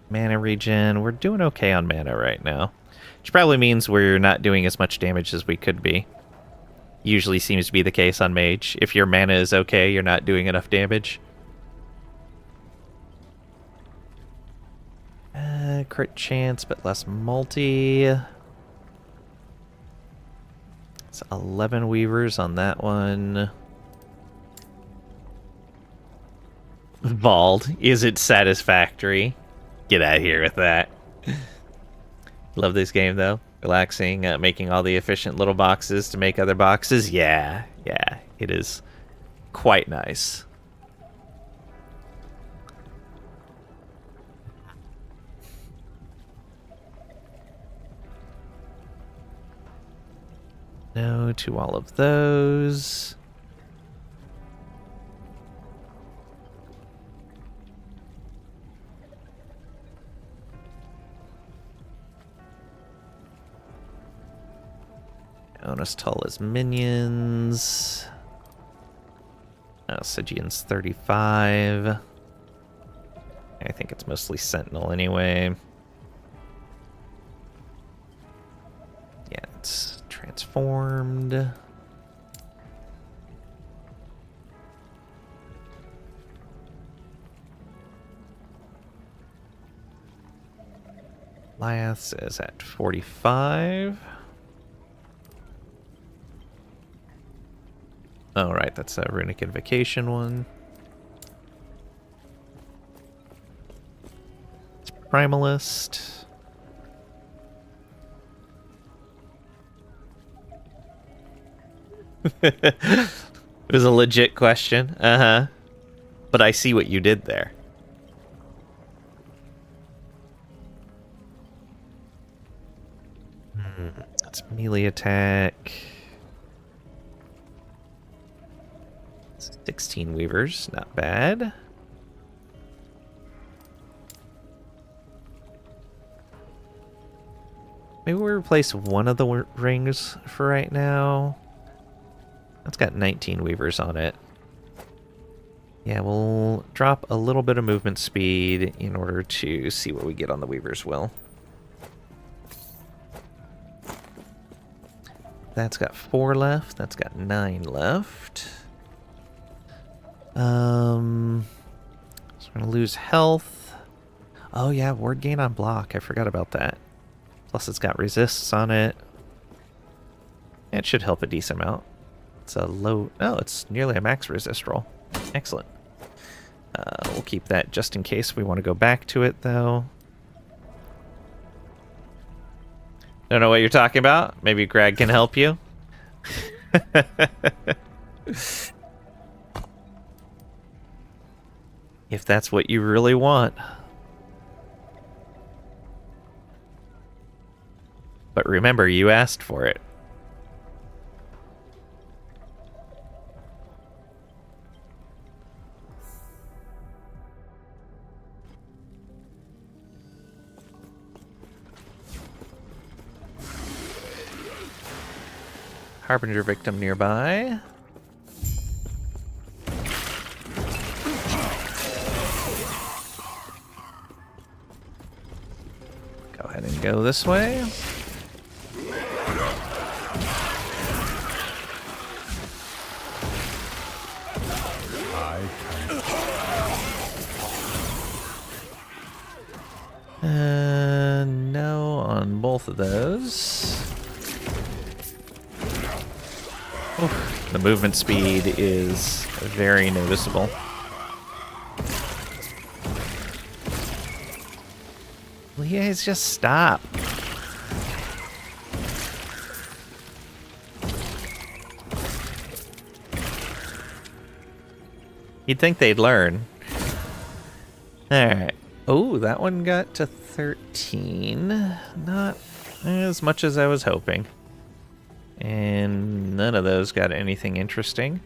Mana regen. We're doing okay on mana right now. Which probably means we're not doing as much damage as we could be. Usually seems to be the case on Mage. If your mana is okay, you're not doing enough damage. Crit chance, but less multi. It's 11 Weavers on that one. Bald. Is it satisfactory? Get out of here with that. Love this game, though. Relaxing, making all the efficient little boxes to make other boxes. Yeah, it is quite nice. No to all of those. Bonus tall as minions. Sigian's 35. I think it's mostly Sentinel anyway. Yeah, it's transformed. Lyath's is at 45. Oh, right, that's a Runic Invocation one. It's Primalist. It was a legit question. Uh-huh. But I see what you did there. That's melee attack. 16 Weavers, not bad. Maybe we replace one of the rings for right now. That's got 19 Weavers on it. Yeah, we'll drop a little bit of movement speed in order to see what we get on the Weaver's Will. That's got 4 left. That's got 9 left. So we're gonna lose health. Oh yeah, ward gain on block. I forgot about that. Plus it's got resists on it. It should help a decent amount. It's a low... Oh, it's nearly a max resist roll. Excellent. We'll keep that just in case we want to go back to it, though. Don't know what you're talking about. Maybe Greg can help you. If that's what you really want. But remember, you asked for it. Harbinger victim nearby. Go ahead and go this way. No on both of those. Oof, The movement speed is very noticeable. Will you guys just stop? You'd think they'd learn. Alright. Oh, that one got to 13. Not as much as I was hoping. And none of those got anything interesting.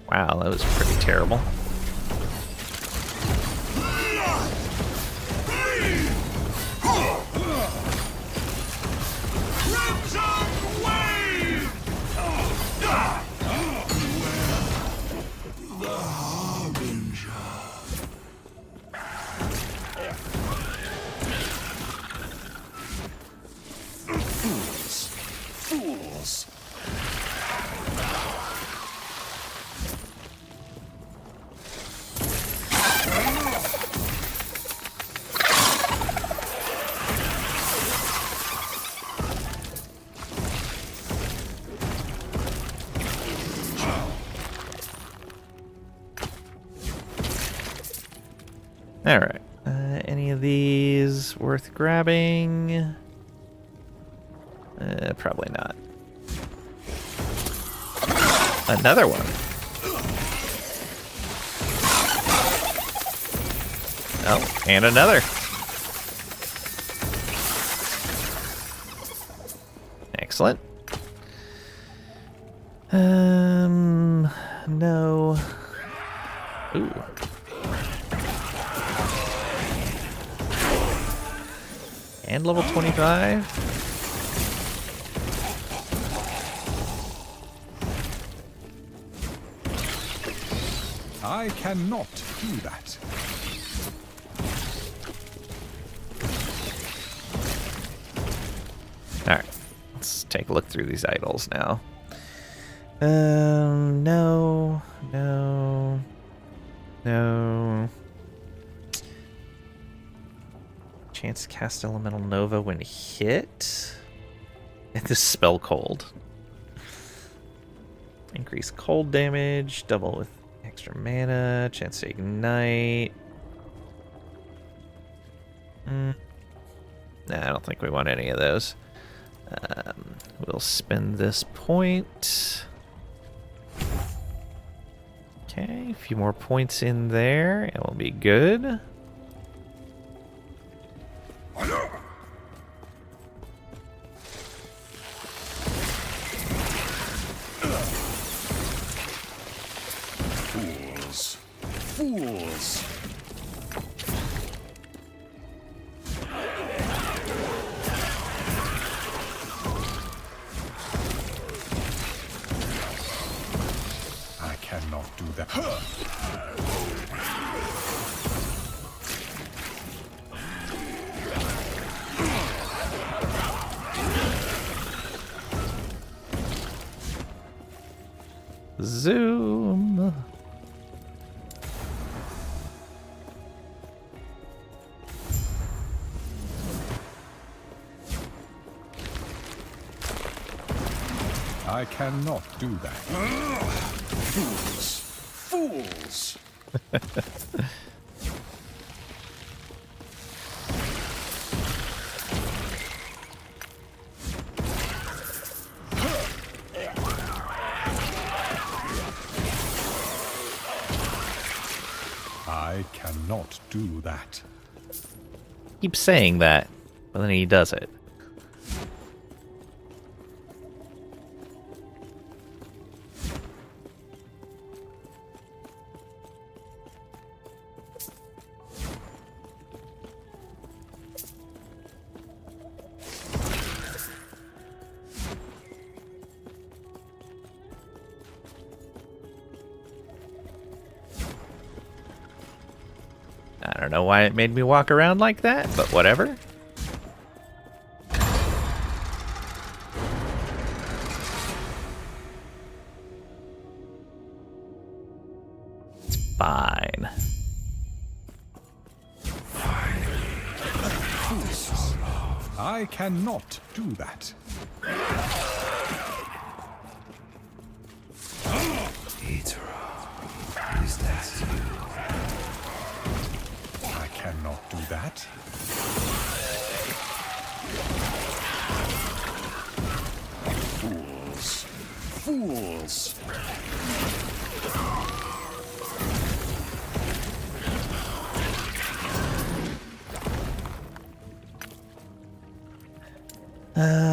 Wow, that was pretty terrible. Alright. Any of these worth grabbing? Probably not. Another one. Oh, and another. Excellent. No. Ooh. And level 25. I cannot do that. Alright, let's take a look through these idols now. No. Chance to cast Elemental Nova when hit. And this spell cold. Increase cold damage, double with extra mana, chance to ignite. Nah, I don't think we want any of those. We'll spend this point. Okay, a few more points in there, and we'll be good. Fools! I cannot do that. Zoom. I cannot do that. Fools! Fools! I cannot do that. Keep saying that, but then he does it. I don't know why it made me walk around like that, but whatever. It's fine. I cannot do that. that. Fools. Fools.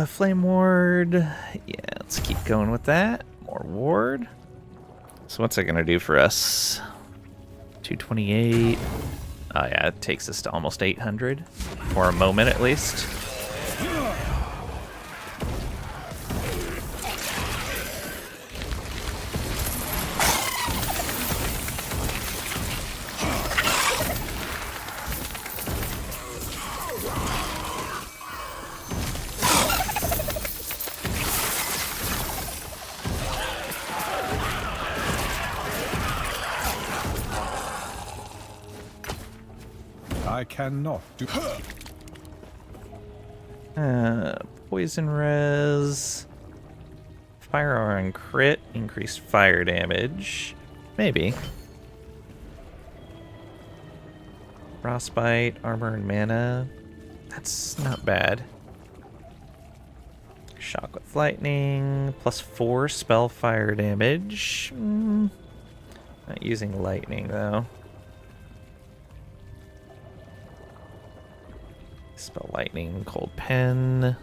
Flame Ward. Yeah, let's keep going with that. More Ward. So what's that gonna do for us? 228. Oh yeah, it takes us to almost 800. For a moment at least. I cannot do. Poison res. Fire on crit. Increased fire damage. Maybe. Frostbite, armor, and mana. That's not bad. Shock with lightning. +4 spell fire damage. Not using lightning though. Spell lightning, cold pen.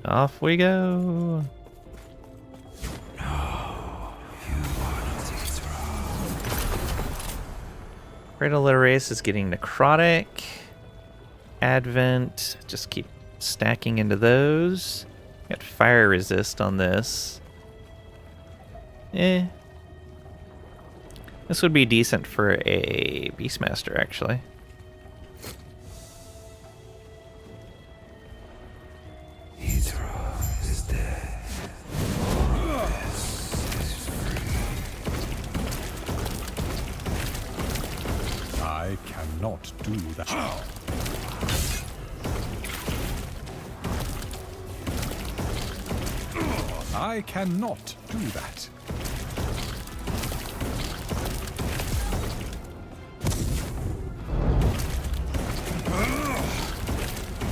Off we go. Cradle Race is getting necrotic. Advent, just keep stacking into those. Got fire resist on this. This would be decent for a Beastmaster, actually. Is dead. I cannot do that. I cannot do that.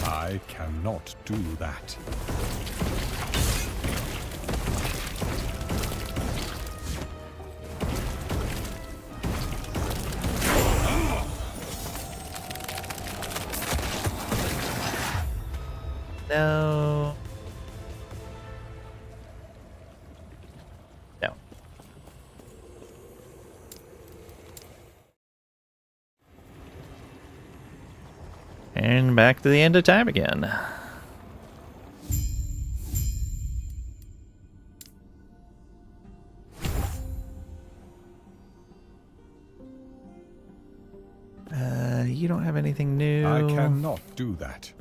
I cannot do that. No. No. And back to the end of time again. You don't have anything new. I cannot do that.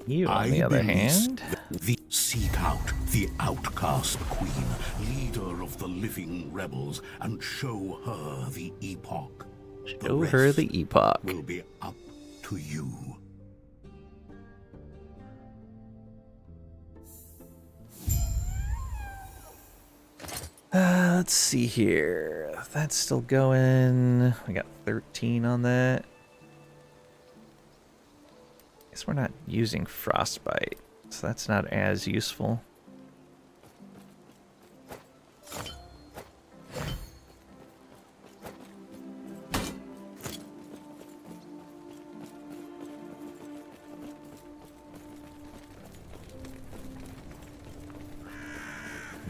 You, on the other hand, seek out the outcast queen, leader of the living rebels, and show her the Epoch. Show her the Epoch. Will be up to you. Let's see here. That's still going. We got 13 on that. Guess we're not using Frostbite, so that's not as useful.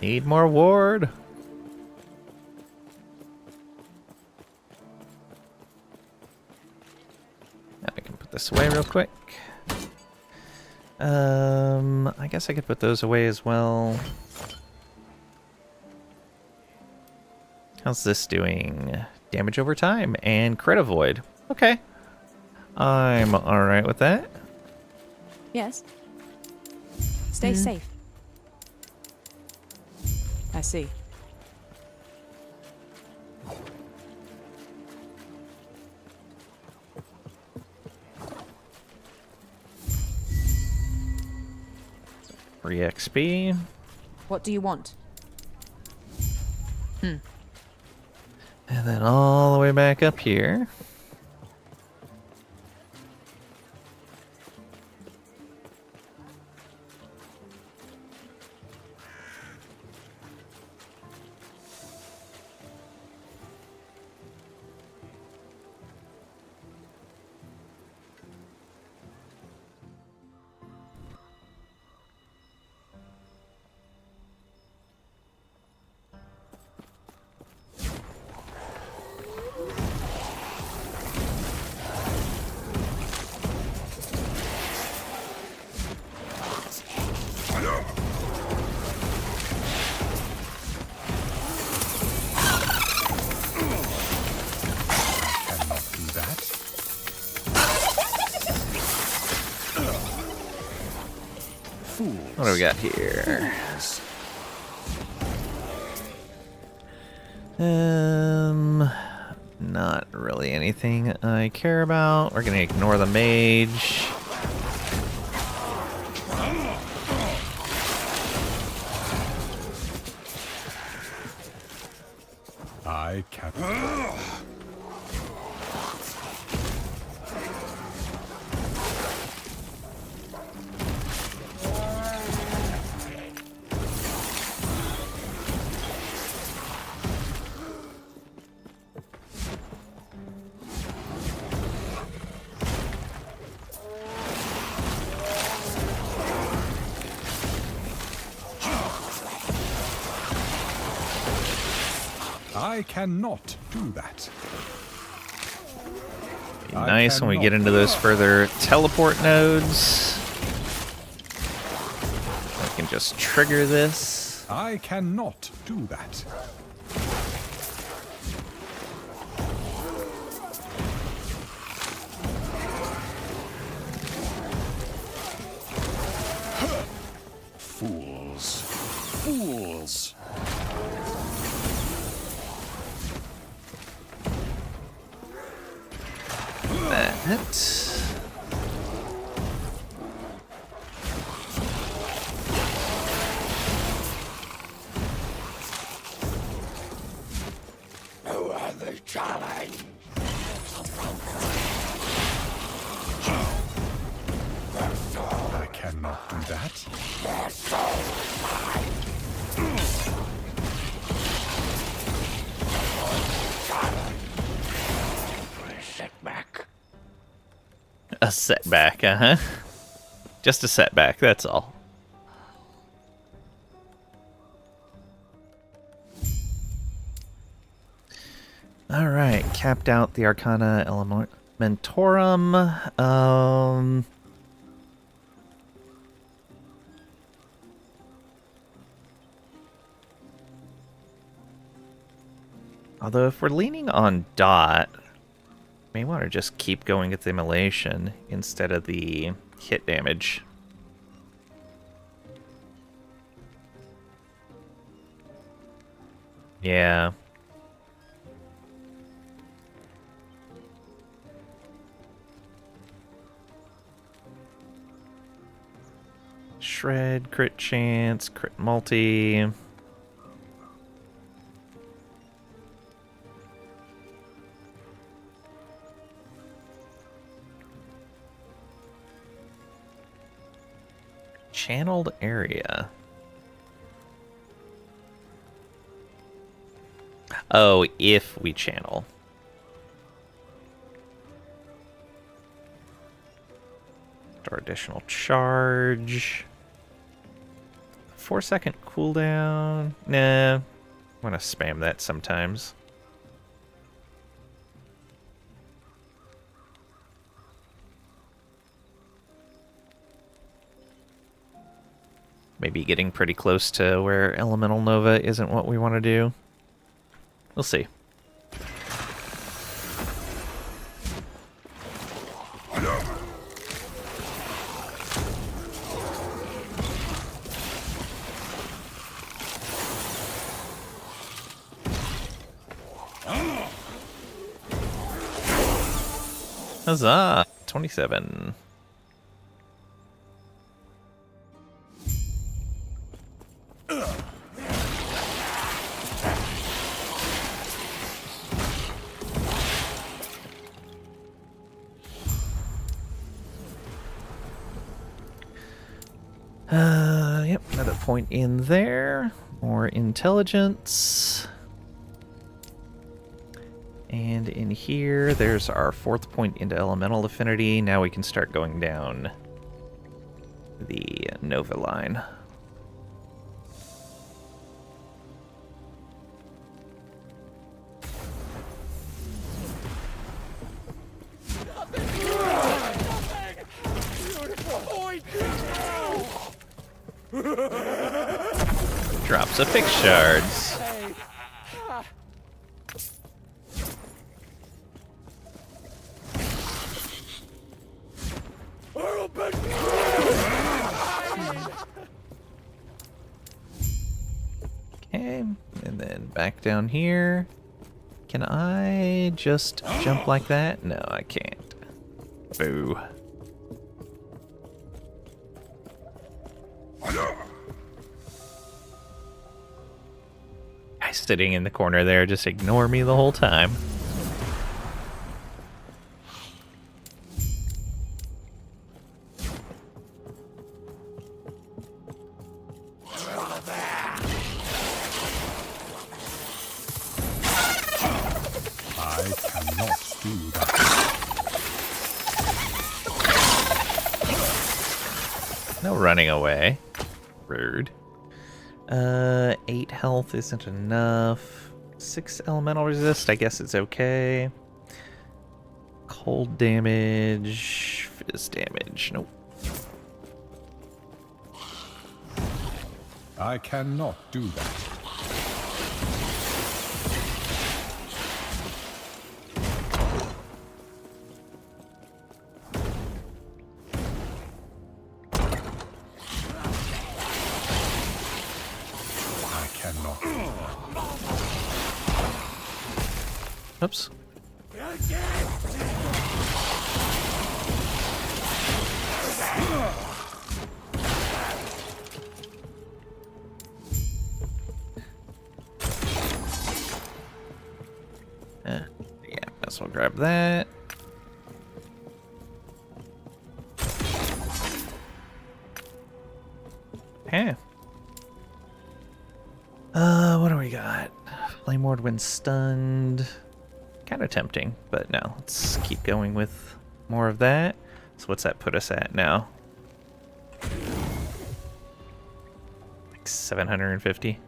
Need more ward. Now I can put this away real quick. I guess I could put those away as well. How's this doing? Damage over time and crit avoid. Okay. I'm alright with that. Yes. Stay safe. I see. Free XP. What do you want? And then all the way back up here. What do we got here? Not really anything I care about. We're gonna ignore the mage. I can. I cannot do that. Be nice when we get into those further teleport nodes. I can just trigger this. I cannot do that. Fools. Fools. That. Who are the challenge? I cannot do that. Their soul is mine. Setback. A setback, uh-huh. Just a setback, that's all. Alright, capped out the Arcana Elementorum. Although if we're leaning on Dot, may want to just keep going with the immolation instead of the hit damage. Yeah. Shred, crit chance, crit multi. Channeled area. Oh, if we channel. Or additional charge. 4-second cooldown. Nah. I'm gonna spam that sometimes. Maybe getting pretty close to where Elemental Nova isn't what we want to do. We'll see. Huzzah! 27. Another point in there. More intelligence. And in here, there's our 4th point into elemental affinity. Now we can start going down the Nova line. Drops of fixed shards. Okay, and then back down here. Can I just jump like that? No, I can't. Boo. Guy sitting in the corner there, just ignore me the whole time. I cannot do that. No running away. Rude. 8 health isn't enough. 6 elemental resist, I guess it's okay. Cold damage, fizz damage, nope. I cannot do that. Oops. Yeah, might as well grab that. Okay. What do we got? Flame Ward when stunned. Kind of tempting, but no, let's keep going with more of that. So what's that put us at now? Like 750.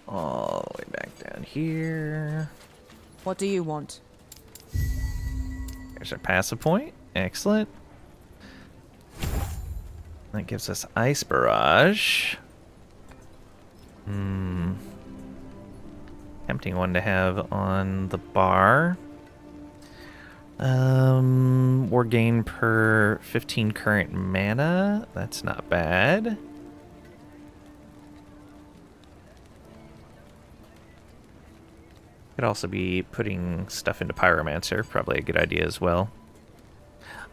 All the way back down here. What do you want? There's our passive point. Excellent. That gives us Ice Barrage. Tempting one to have on the bar. War gain per 15 current mana. That's not bad. Could also be putting stuff into Pyromancer. Probably a good idea as well.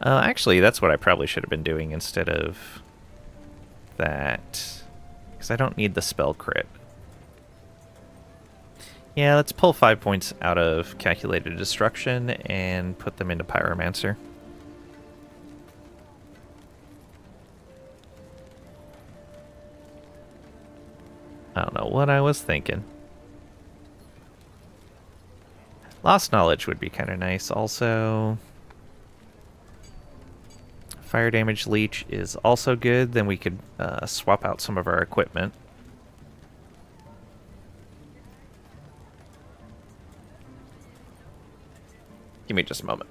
Actually, that's what I probably should have been doing instead of that. Because I don't need the spell crit. Yeah, let's pull 5 points out of Calculated Destruction and put them into Pyromancer. I don't know what I was thinking. Lost Knowledge would be kind of nice also. Fire Damage Leech is also good. Then we could swap out some of our equipment. Give me just a moment.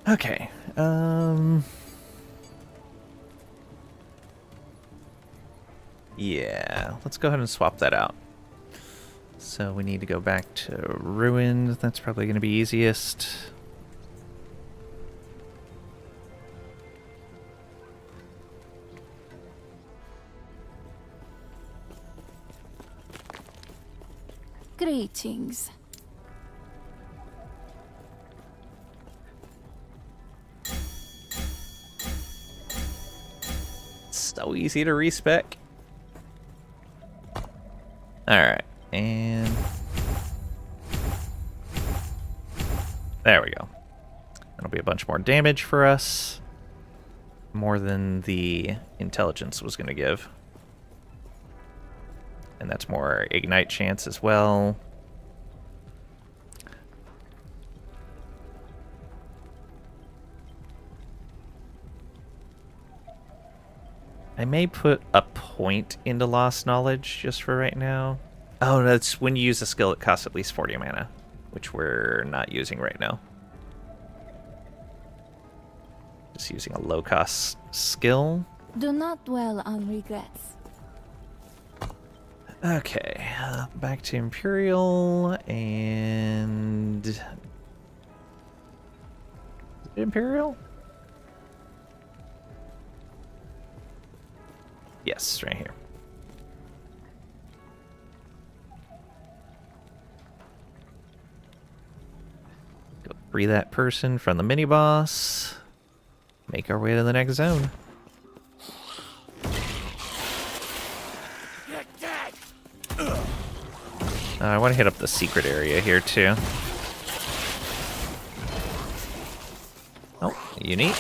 Okay. Yeah, let's go ahead and swap that out. So we need to go back to Ruined. That's probably going to be easiest. Greetings. So easy to respec. Alright, and there we go. That'll be a bunch more damage for us. More than the intelligence was going to give. And that's more ignite chance as well. I may put a point into Lost Knowledge just for right now. Oh, that's when you use a skill that costs at least 40 mana, which we're not using right now. Just using a low-cost skill. Do not dwell on regrets. Okay, back to Imperial, and... Is it Imperial? Yes, right here. Go free that person from the mini-boss. Make our way to the next zone. I want to hit up the secret area here, too. Oh, unique.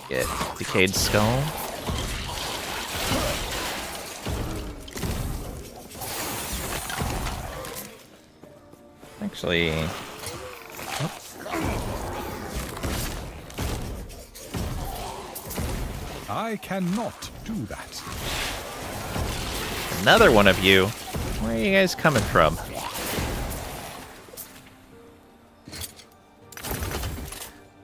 Get Decayed Skull. Actually... Oh. I cannot do that. Another one of you. Where are you guys coming from?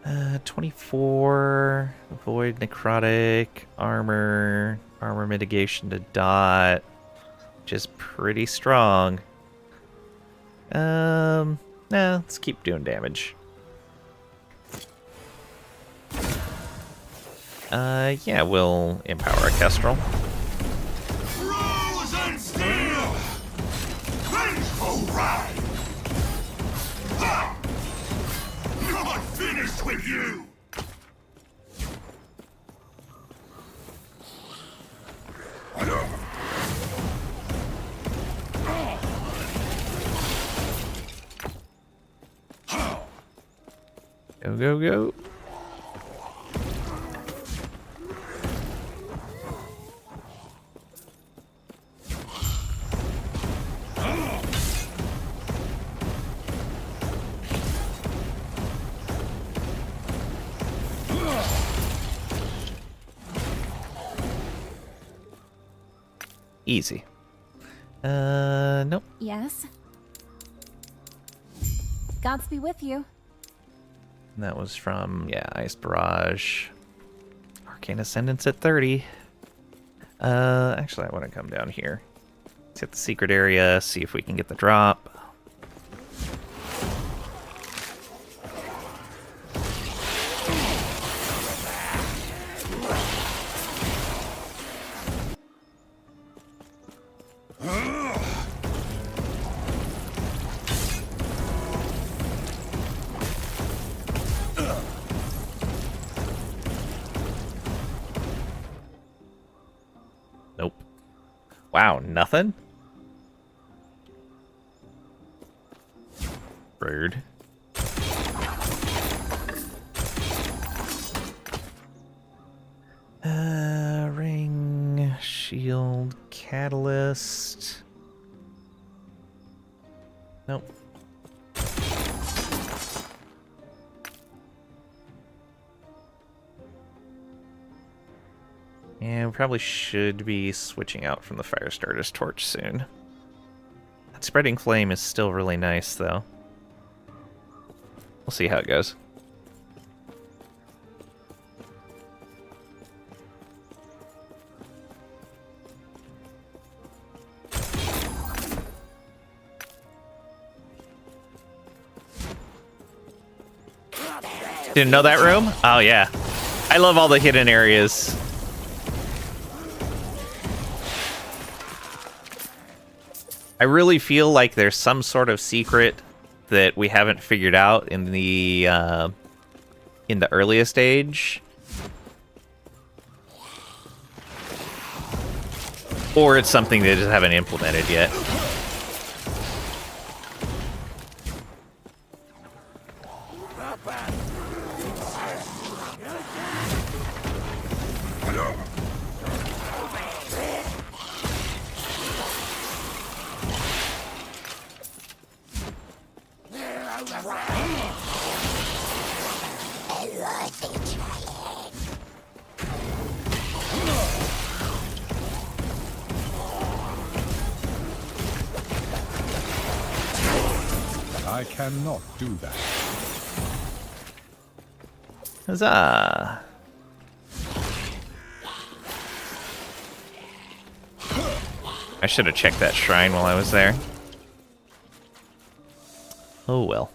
Uh, 24, avoid necrotic, armor mitigation to dot, which is pretty strong. Nah, let's keep doing damage. Yeah, we'll empower a Kestrel. Frozen steel! Vengeful ride! Not finished with you! Go, go, go. Easy. Nope. Yes. Gods be with you. That was from, yeah, Ice Barrage. Arcane Ascendance at 30. Actually, I want to come down here. Let's hit the secret area, see if we can get the drop. Nope. Wow, nothing? Rude. Ring, shield, catalyst. Nope. And we probably should be switching out from the Firestarter's Torch soon. That Spreading Flame is still really nice, though. We'll see how it goes. Didn't know that room? Oh, yeah. I love all the hidden areas. I really feel like there's some sort of secret that we haven't figured out in the earliest age. Or it's something they just haven't implemented yet. I cannot do that. Huzzah! I should have checked that shrine while I was there. Oh well.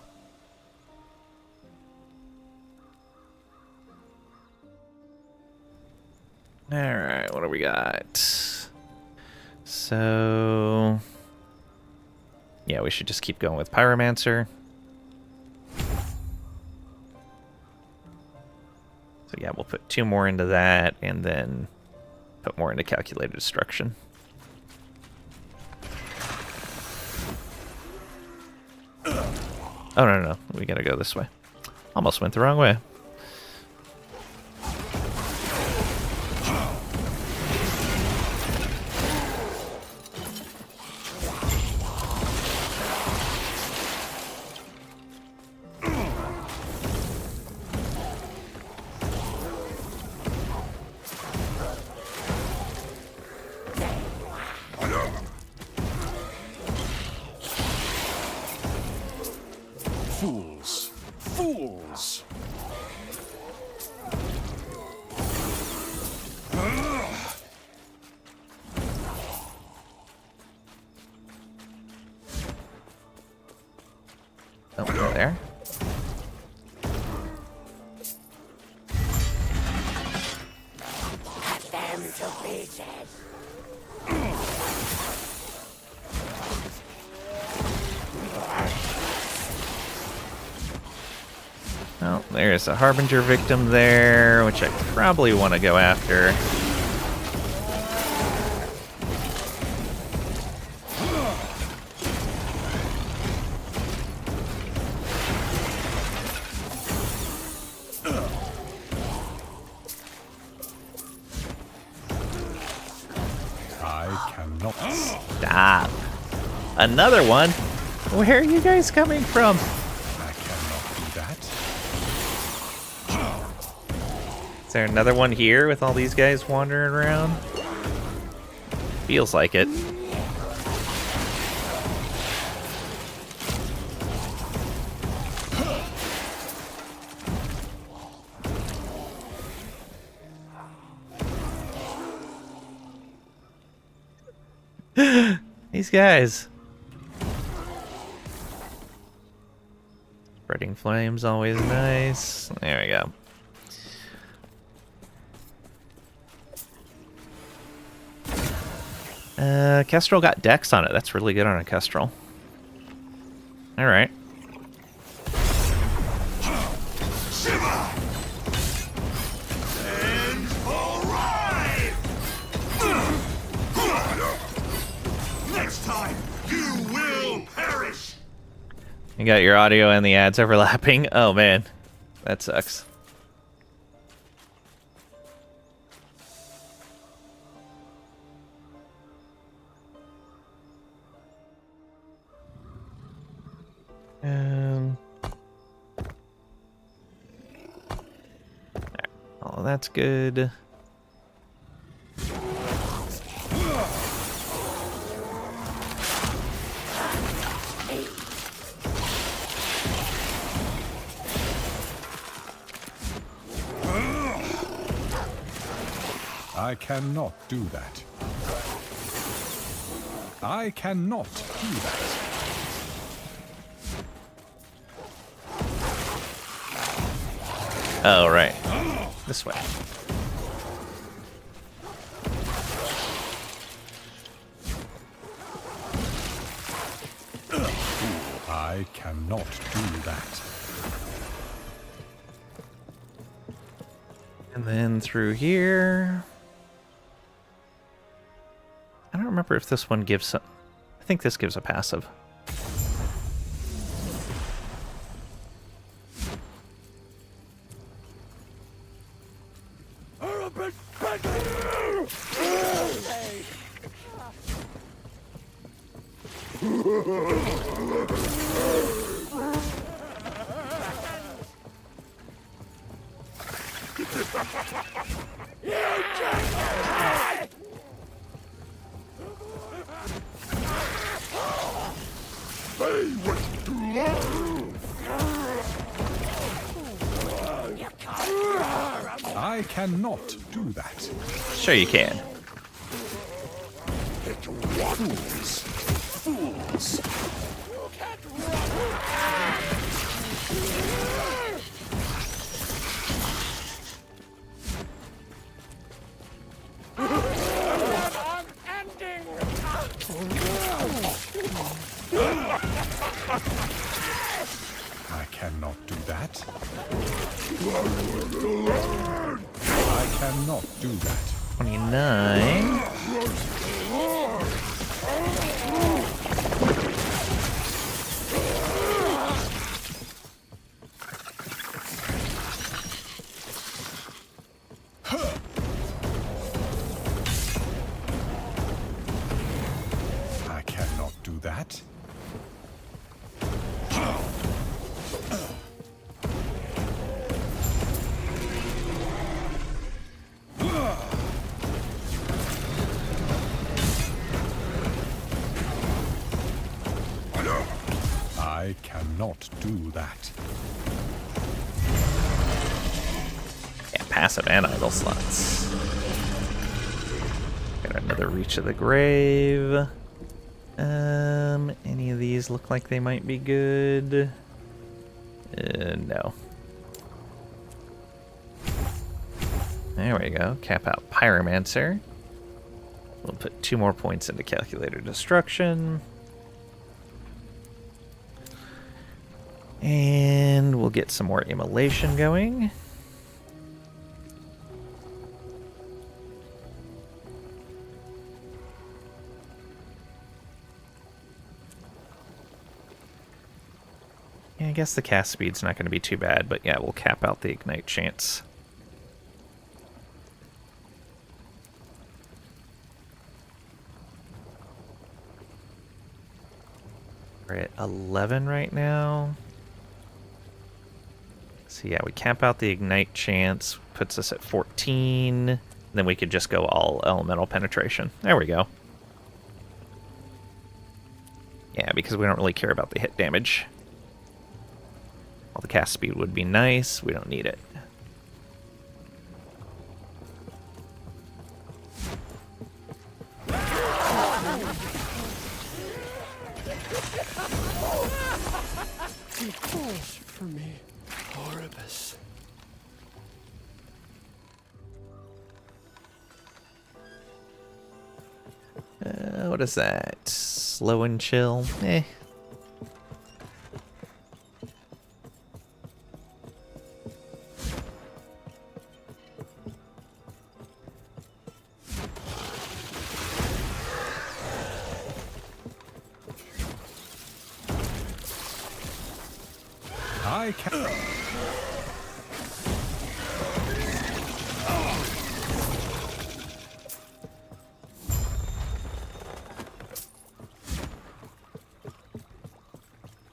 Alright, what do we got? So... yeah, we should just keep going with Pyromancer. So yeah, we'll put 2 more into that, and then put more into Calculated Destruction. Oh, no, we gotta go this way. Almost went the wrong way. Fools! Fools! Oh, go there. Cut them to pieces. Well, there's a Harbinger victim there, which I probably want to go after. I cannot. Stop. Another one? Where are you guys coming from? I cannot do that. Is there another one here with all these guys wandering around? Feels like it. These guys. Spreading flames, always nice. There we go. Kestrel got Dex on it. That's really good on a Kestrel. Alright. Next time, you will perish! You got your audio and the ads overlapping. Oh man, that sucks. Oh, that's good. I cannot do that. I cannot do that. Oh, right. This way. I cannot do that. And then through here. I don't remember if this one gives some. I think this gives a passive. I cannot do that. Sure you can. Fools. Fools. I cannot do that. I cannot do that. 29. I cannot do that. I cannot do that. Yeah, passive and idle slots. Got another Reach of the Grave. Any of these look like they might be good? No. There we go. Cap out Pyromancer. We'll put 2 more points into Calculator Destruction. And we'll get some more Immolation going. Yeah, I guess the cast speed's not going to be too bad, but yeah, we'll cap out the Ignite chance. We're at 11 right now. So yeah, we cap out the Ignite chance, puts us at 14. Then we could just go all Elemental Penetration. There we go. Yeah, because we don't really care about the hit damage. Well, the cast speed would be nice. We don't need it. He calls for me, Horibus. What is that? Slow and chill? Eh. I can.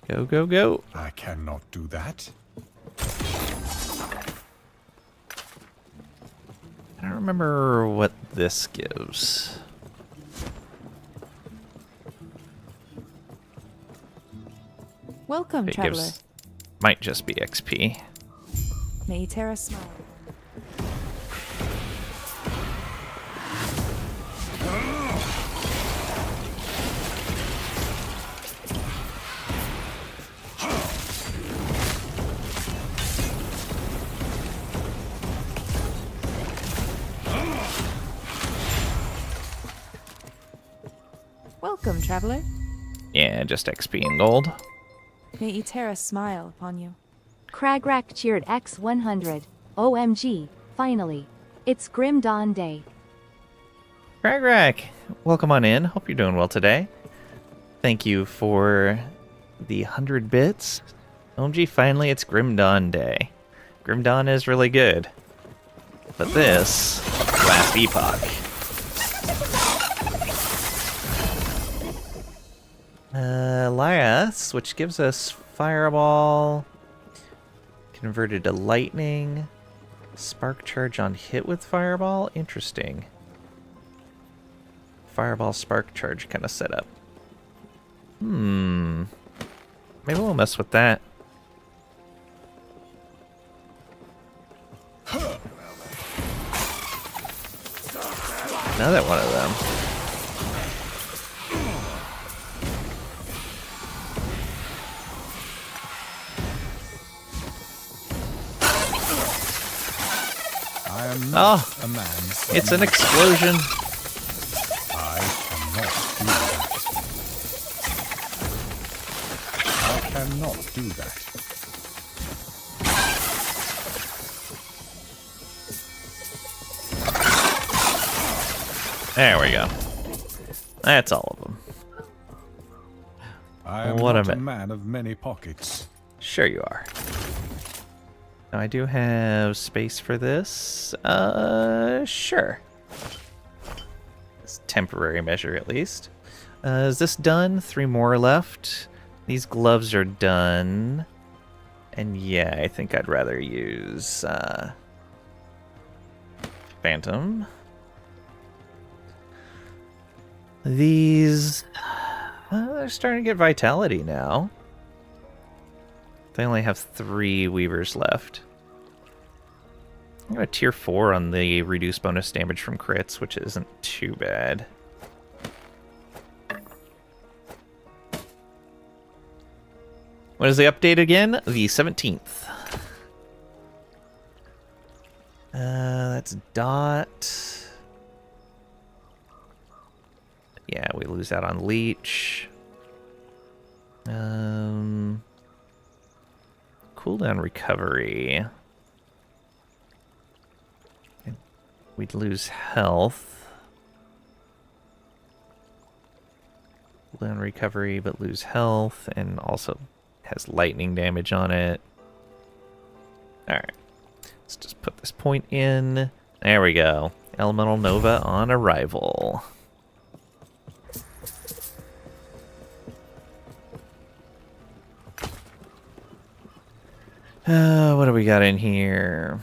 Go, go, go. I cannot do that. I don't remember what this gives. Welcome, It traveler. gives, might just be XP. May Terra smile. Welcome, traveler. Yeah, just XP and gold. May Eterra smile upon you. Cragrack cheered X100. OMG, finally. It's Grim Dawn Day. Crack, welcome on in. Hope you're doing well today. Thank you for the 100 bits. OMG, finally it's Grim Dawn Day. Grim Dawn is really good. But this, last Epoch. Elias, which gives us Fireball, converted to Lightning, Spark Charge on hit with Fireball. Interesting. Fireball Spark Charge kind of setup. Maybe we'll mess with that. Another one of them. I am not a man. It's an explosion. I cannot do that. I cannot do that. There we go. That's all of them. I am not a man of many pockets. Sure you are. Now I do have space for this. Sure. It's a temporary measure at least. Is this done? 3 more left. These gloves are done. And yeah, I think I'd rather use Phantom. These, they're starting to get vitality now. They only have 3 Weavers left. I got a tier 4 on the reduced bonus damage from crits, which isn't too bad. What is the update again? The 17th. That's Dot. Yeah, we lose out on Leech. Cooldown recovery. We'd lose health. Cooldown recovery, but lose health, and also has lightning damage on it. Alright. Let's just put this point in. There we go. Elemental Nova on arrival. What do we got in here?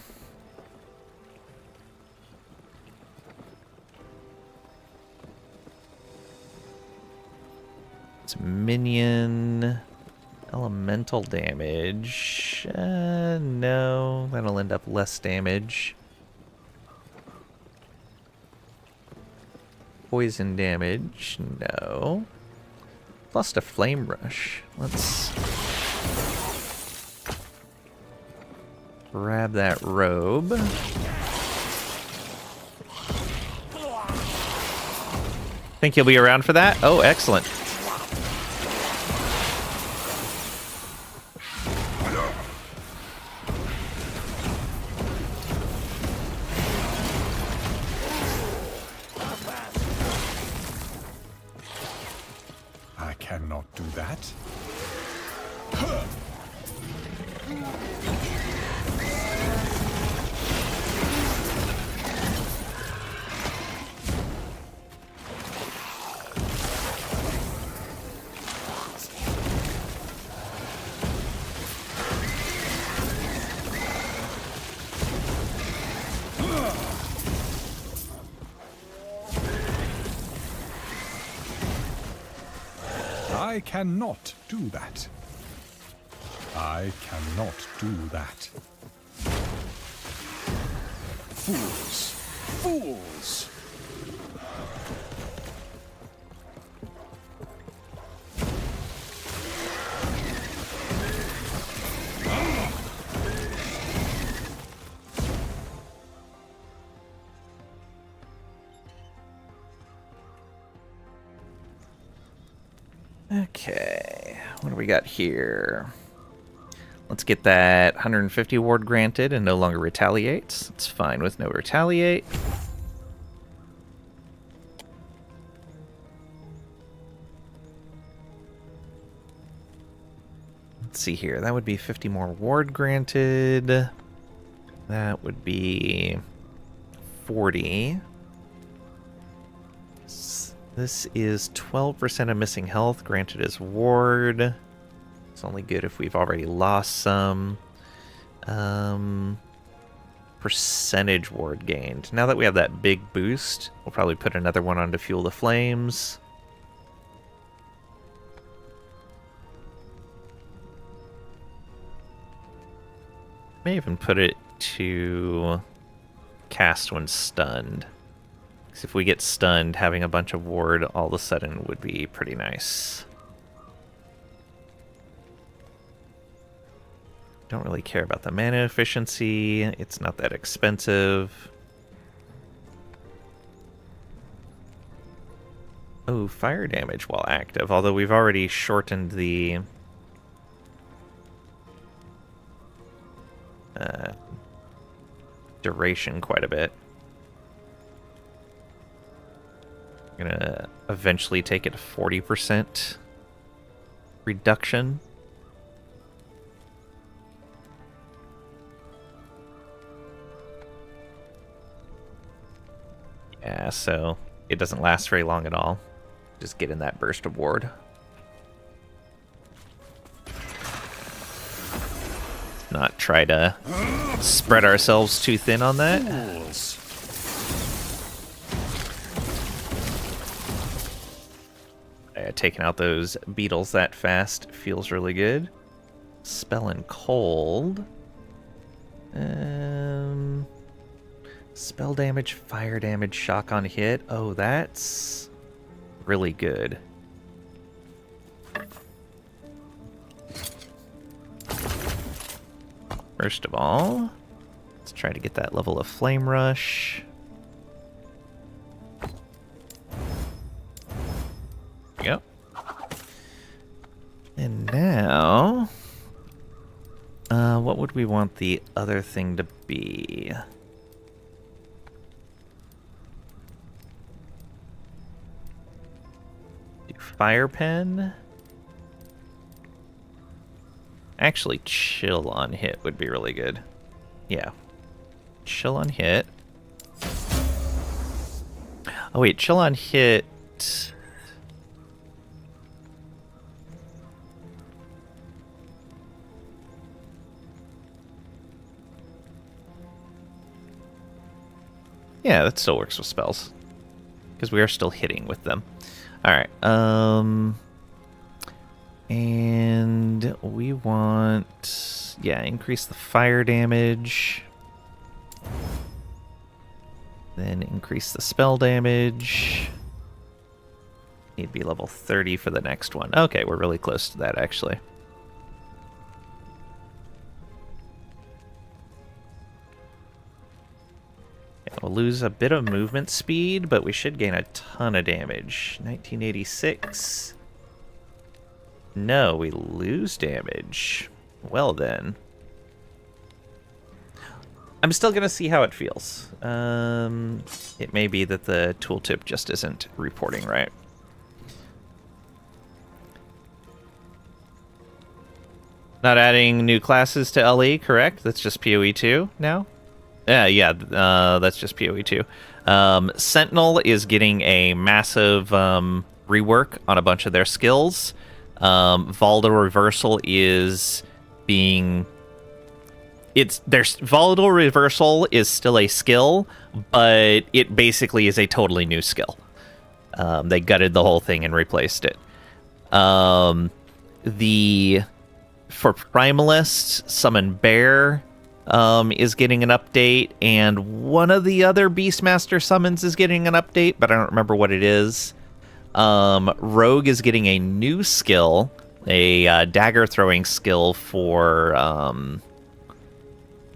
It's minion elemental damage. No, that'll end up less damage. Poison damage, no. Plus a flame rush. Let's grab that robe. Think you'll be around for that? Oh, excellent. I cannot do that. I cannot do that. I cannot do that. Fools! Fools! Okay, what do we got here? Let's get that 150 ward granted and no longer retaliates. It's fine with no retaliate. Let's see here. That would be 50 more ward granted. That would be 40. This is 12% of missing health granted as ward. It's only good if we've already lost some. Percentage ward gained. Now that we have that big boost, we'll probably put another one on to fuel the flames. May even put it to cast when stunned. Because if we get stunned, having a bunch of ward all of a sudden would be pretty nice. Don't really care about the mana efficiency. It's not that expensive. Oh, fire damage while active. Although we've already shortened the duration quite a bit. I'm gonna eventually take it to 40% reduction. Yeah, so it doesn't last very long at all. Just get in that burst of ward. Not try to spread ourselves too thin on that. Taking out those beetles that fast feels really good. Spell and cold. Spell damage, fire damage, shock on hit. Oh, that's really good. First of all, let's try to get that level of Flame Rush. There we go. And now, what would we want the other thing to be? Do Fire Pen? Actually, chill on hit would be really good. Yeah. Chill on hit. Oh wait, chill on hit. Yeah, that still works with spells. Because we are still hitting with them. Alright, and we want, yeah, increase the fire damage. Then increase the spell damage. Need to be level 30 for the next one. Okay, we're really close to that, actually. Yeah, we'll lose a bit of movement speed, but we should gain a ton of damage. 1986. No, we lose damage. Well then. I'm still going to see how it feels. It may be that the tooltip just isn't reporting right. Not adding new classes to LE, correct? That's just PoE 2 now? Yeah, that's just PoE 2. Sentinel is getting a massive rework on a bunch of their skills. Volatile Reversal is being... Volatile Reversal is still a skill, but it basically is a totally new skill. They gutted the whole thing and replaced it. For Primalist, Summon Bear is getting an update, and one of the other Beastmaster summons is getting an update, but I don't remember what it is. Rogue is getting a new skill, a dagger throwing skill for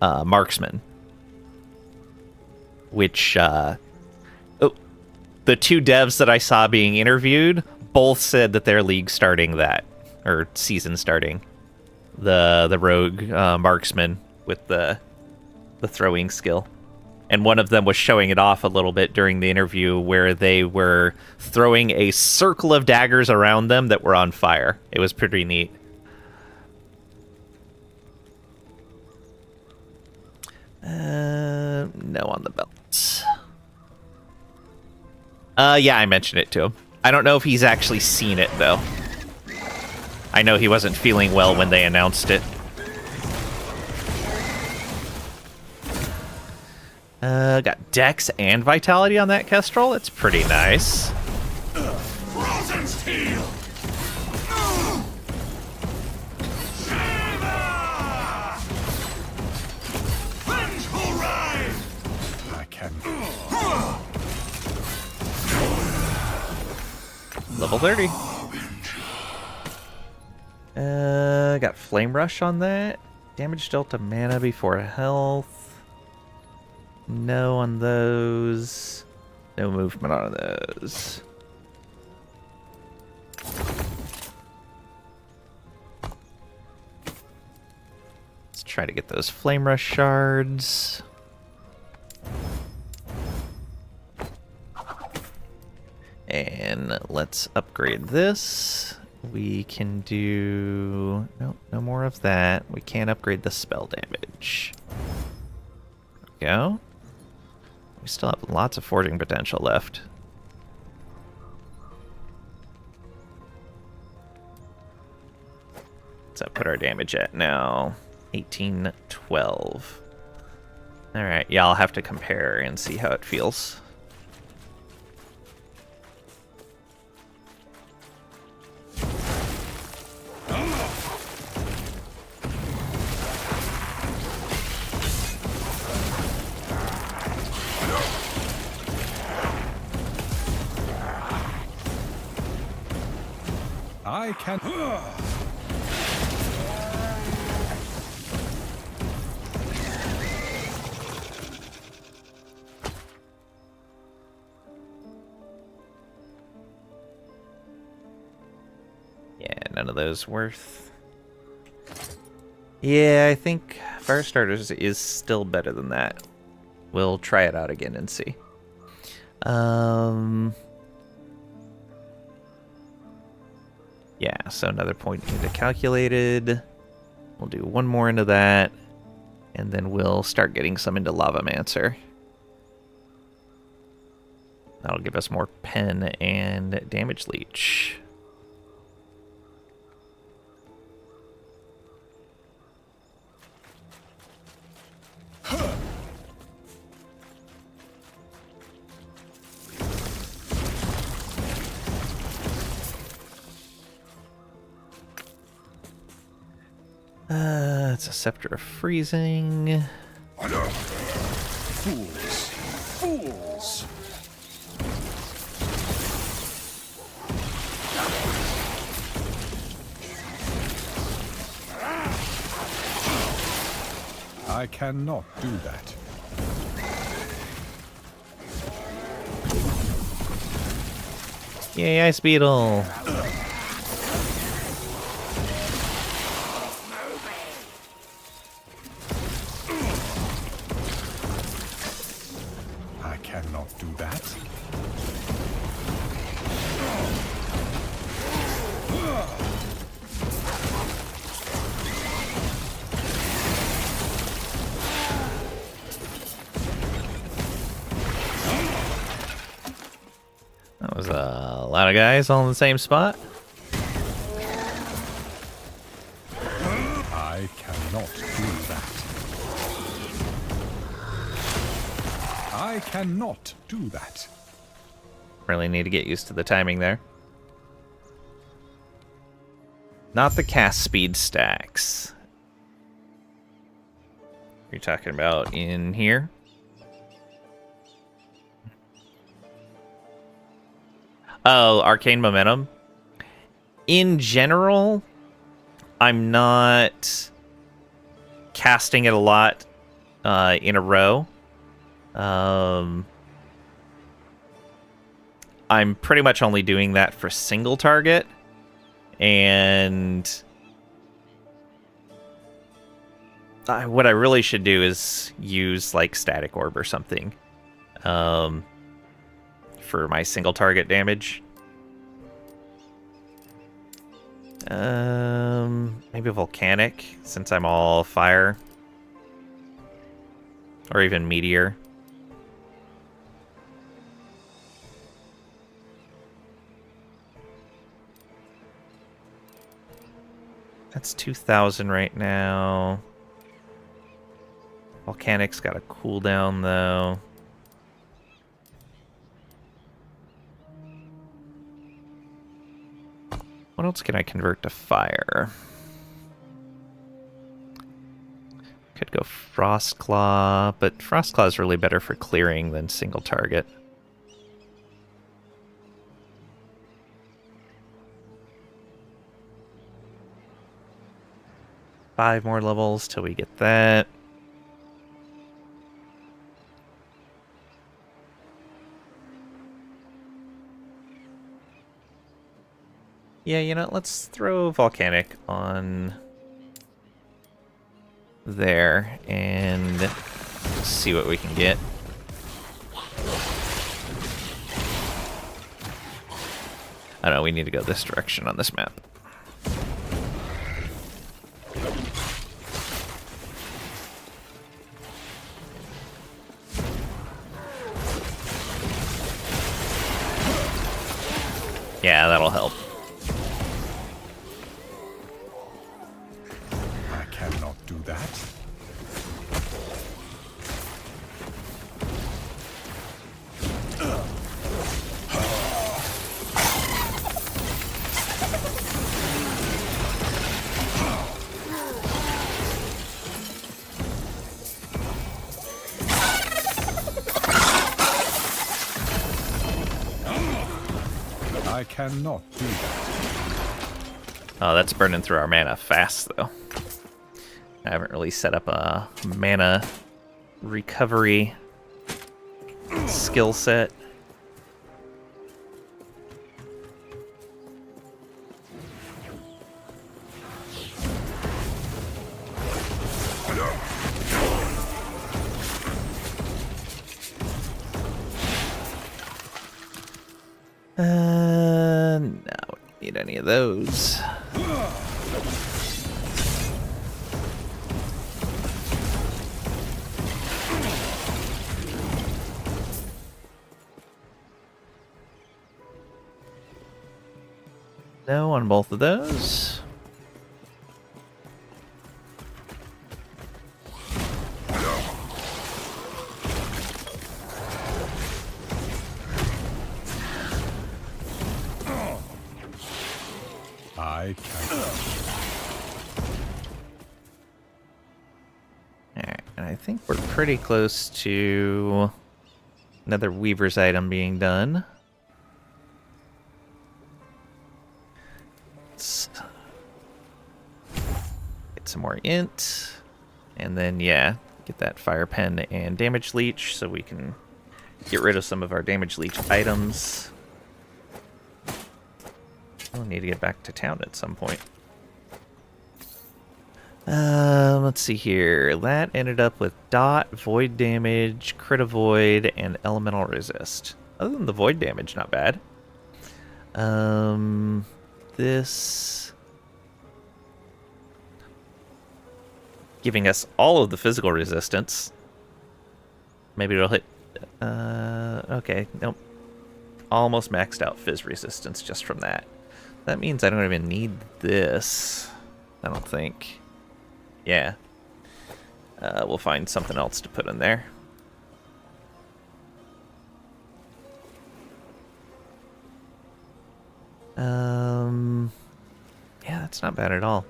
Marksman, which the two devs that I saw being interviewed both said that their league starting that, or season starting, the rogue marksman with the throwing skill. And one of them was showing it off a little bit during the interview where they were throwing a circle of daggers around them that were on fire. It was pretty neat. No on the belts. Yeah, I mentioned it to him. I don't know if he's actually seen it, though. I know he wasn't feeling well when they announced it. Got Dex and Vitality on that Kestrel. It's pretty nice. Frozen steel. Vengeful rise. I can. Level 30. Got Flame Rush on that. Damage dealt to mana before health. No on those. No movement on those. Let's try to get those Flame Rush shards. And let's upgrade this. We can do... Nope, no more of that. We can't upgrade the spell damage. There we go. We still have lots of forging potential left. What's that put our damage at now? 1812. Alright, yeah, I'll have to compare and see how it feels. I can. Yeah, none of those worth. Yeah, I think Firestarters is still better than that. We'll try it out again and see. Yeah, so another point into calculated. We'll do one more into that, and then we'll start getting some into Lavamancer. That'll give us more pen and damage leech. It's a Scepter of Freezing. Fools! Fools! I cannot do that. Yay, Ice Beetle! I cannot do that. That was a lot of guys all in the same spot. I cannot do that. I cannot do that. Really need to get used to the timing there. Not the cast speed stacks. You're talking about in here? Oh, Arcane Momentum. In general, I'm not casting it a lot in a row. I'm pretty much only doing that for single target. And what I really should do is use like static orb or something for my single target damage. Maybe volcanic, since I'm all fire. Or even meteor. That's 2,000 right now. Volcanic's got a cooldown though. What else can I convert to fire? Could go Frostclaw, but Frostclaw is really better for clearing than single target. Five more levels till we get that. Yeah, you know, let's throw Volcanic on there and see what we can get. I know, we need to go this direction on this map. Yeah, that'll help. I cannot do that. I cannot do that. Oh, that's burning through our mana fast, though. I haven't really set up a mana recovery skill set. No, we don't need any of those. No on both of those. I cannot. Alright, and I think we're pretty close to another Weaver's item being done. Let's get some more int. And then, yeah, get that fire pen and damage leech so we can get rid of some of our damage leech items. I'll need to get back to town at some point. Let's see here. That ended up with dot, void damage, crit avoid, and elemental resist. Other than the void damage, not bad. This giving us all of the physical resistance. Maybe it'll hit. Okay, nope. Almost maxed out phys resistance just from that. That means I don't even need this. I don't think. Yeah. We'll find something else to put in there. Yeah, that's not bad at all.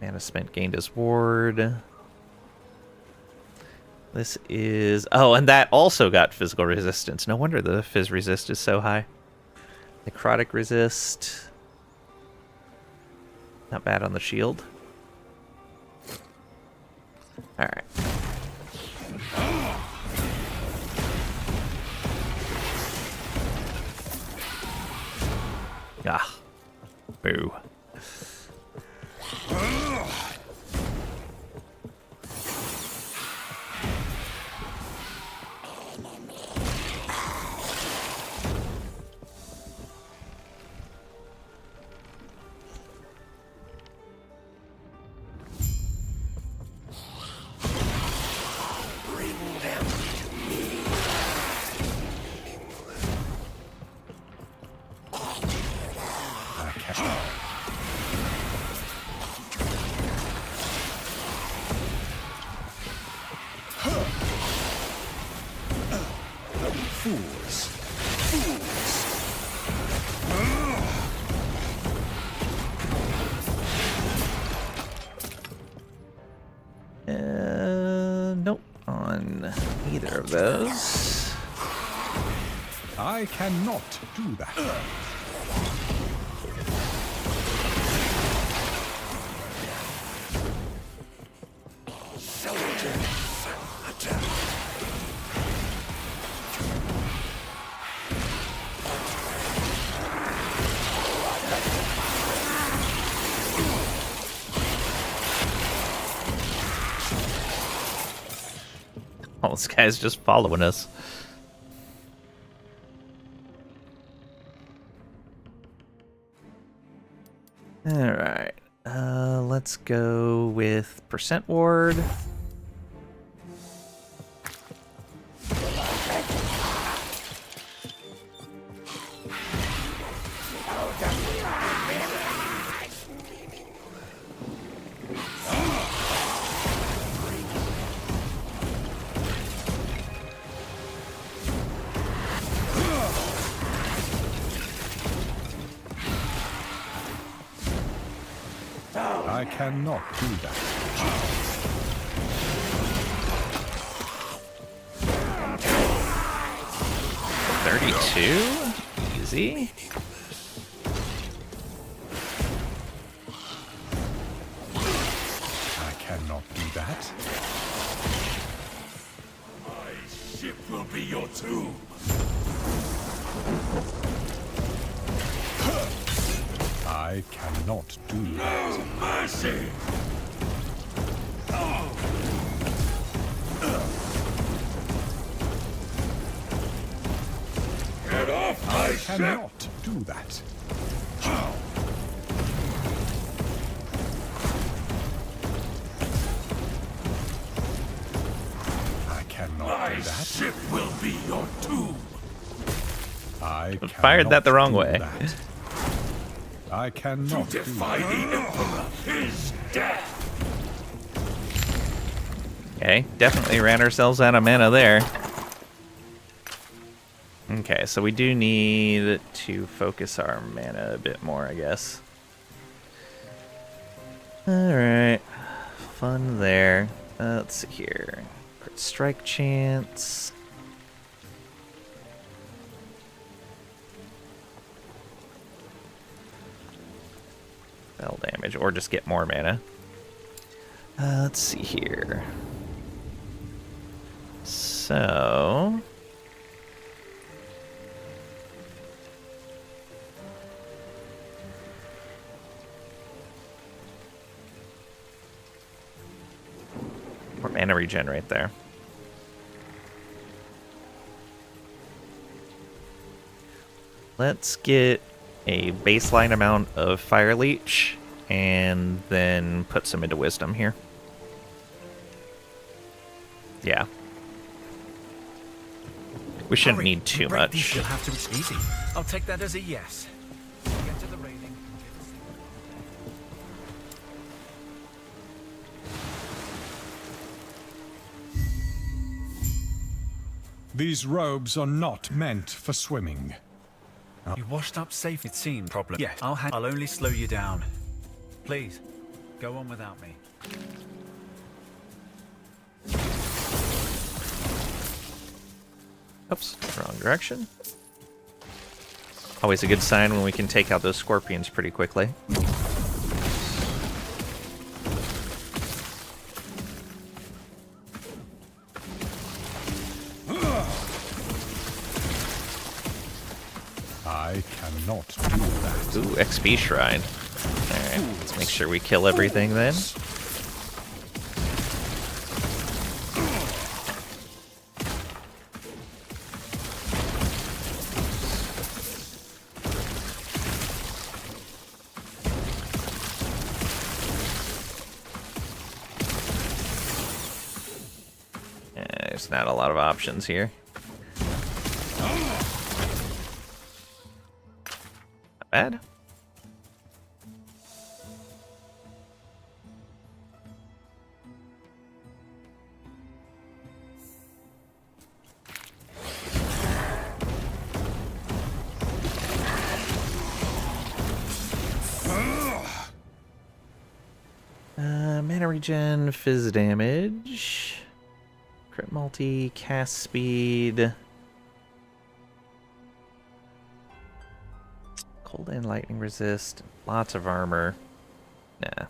Mana spent gained as ward. This is... Oh, and that also got physical resistance. No wonder the phys resist is so high. Necrotic resist. Not bad on the shield. Alright. Ah. Boo. Fools. Nope. On either of those. I cannot do that. Oh, this guy's just following us. Alright. Let's go with percent ward. I cannot do that. 32? Easy. I cannot do that. My ship will be your tomb. I cannot do that. Mercy! Get off my I ship! cannot do that. I cannot My do that. ship will be your tomb. I Fired that the wrong cannot do way. that. I cannot To do defy that. the Emperor is death. Okay, definitely ran ourselves out of mana there. Okay, so we do need to focus our mana a bit more, I guess. Alright, fun there. Let's see here. Crit strike chance. Spell damage, or just get more mana. Let's see here. So... or mana regen right there. Let's get a baseline amount of Fire Leech and then put some into Wisdom here. Yeah. We shouldn't need too much. You'll have to be easy. I'll take that as a yes. Get to the railing. These robes are not meant for swimming. You washed up safe, it seemed. Problem. Yes, I'll only slow you down. Please, go on without me. Oops, wrong direction. Always a good sign when we can take out those scorpions pretty quickly. I cannot Ooh, XP shrine. Alright, let's make sure we kill everything then. There's not a lot of options here. Not bad. Mana regen, fizz damage, crit multi, cast speed, cold and lightning resist, lots of armor. Nah.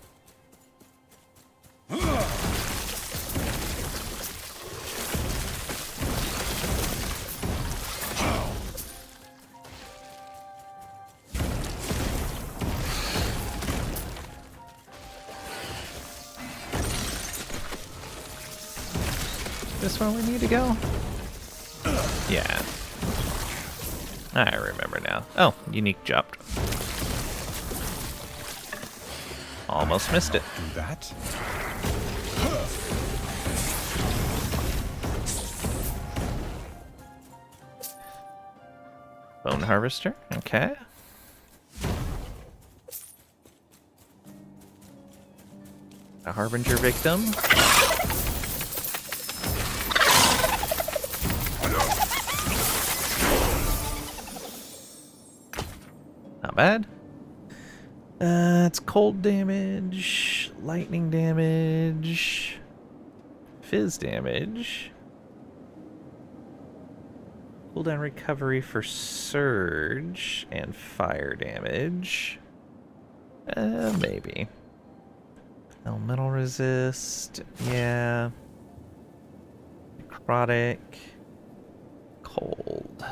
This one we need to go? Yeah. I remember now. Oh, unique jumped. Almost missed it. Do that. Bone harvester. Okay. A harbinger victim. Not bad. It's cold damage, lightning damage, fizz damage, cooldown recovery for surge, and fire damage. Maybe. Elemental resist, yeah. Necrotic, cold.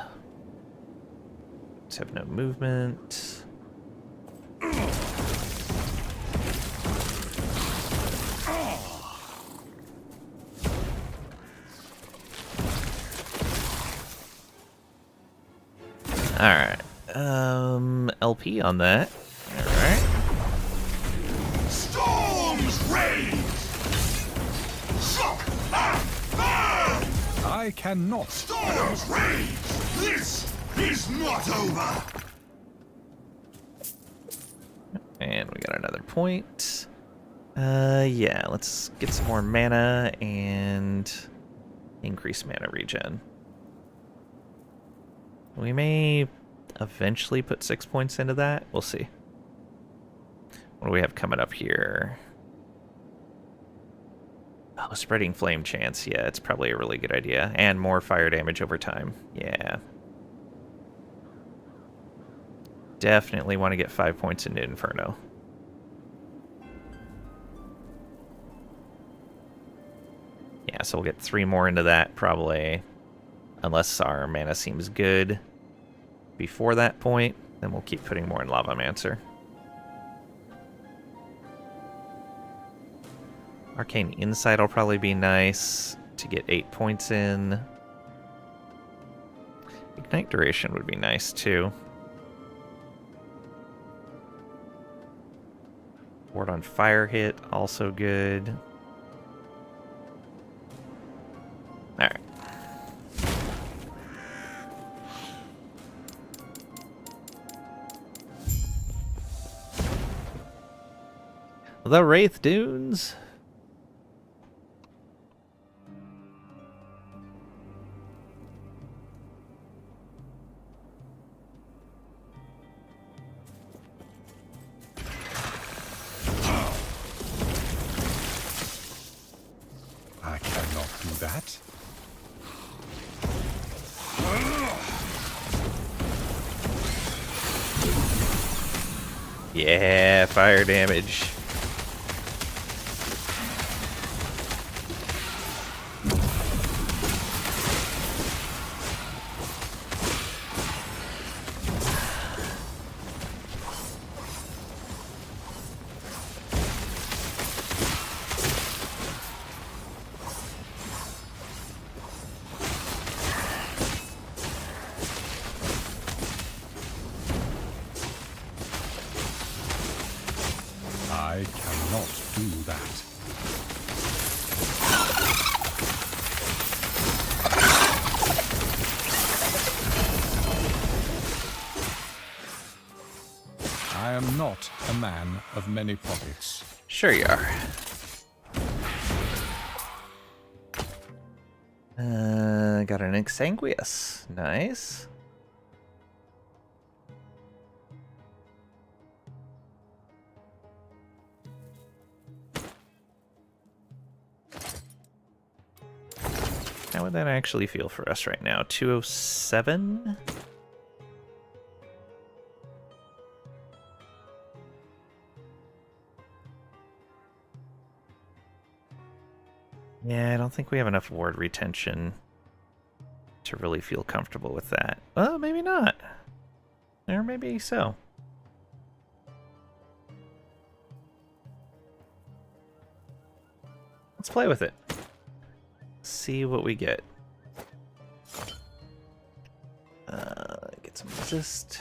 Have no movement. Alright. LP on that. Alright. Storms rage! I cannot. Storms rage! This is not over! And we got another point. Yeah, let's get some more mana and increase mana regen. We may eventually put 6 points into that. We'll see. What do we have coming up here? Oh, spreading flame chance. Yeah, it's probably a really good idea. And more fire damage over time. Yeah. Definitely want to get 5 points into Inferno. Yeah, so we'll get 3 more into that probably. Unless our mana seems good before that point, then we'll keep putting more in Lavamancer. Arcane Insight will probably be nice to get 8 points in. Ignite Duration would be nice too. Ward on Fire hit, also good. Alright. The Wraith Dunes. I cannot do that. Yeah, fire damage. I cannot do that. I am not a man of many pockets. Sure you are. Got an Exsanguious. Nice. How would that actually feel for us right now? 207? Yeah, I don't think we have enough ward retention to really feel comfortable with that. Well, maybe not. Or maybe so. Let's play with it. See what we get. Get some resist.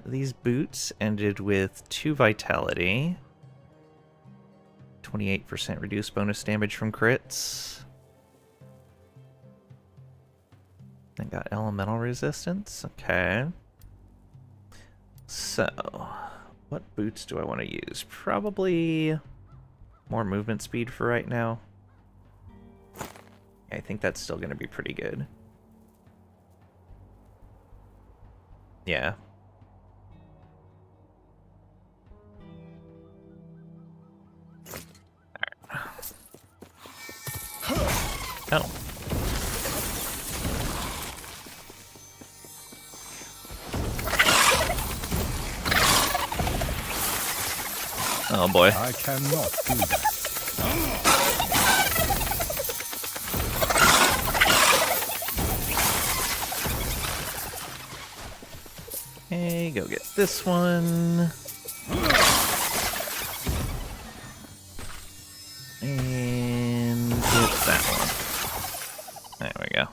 These boots ended with 2 vitality, 28% reduced bonus damage from crits. I got elemental resistance. Okay. So, what boots do I want to use? Probably more movement speed for right now. I think that's still going to be pretty good. Yeah. Oh. Oh boy. I cannot do that. Okay, go get this one. And get that one. There we go.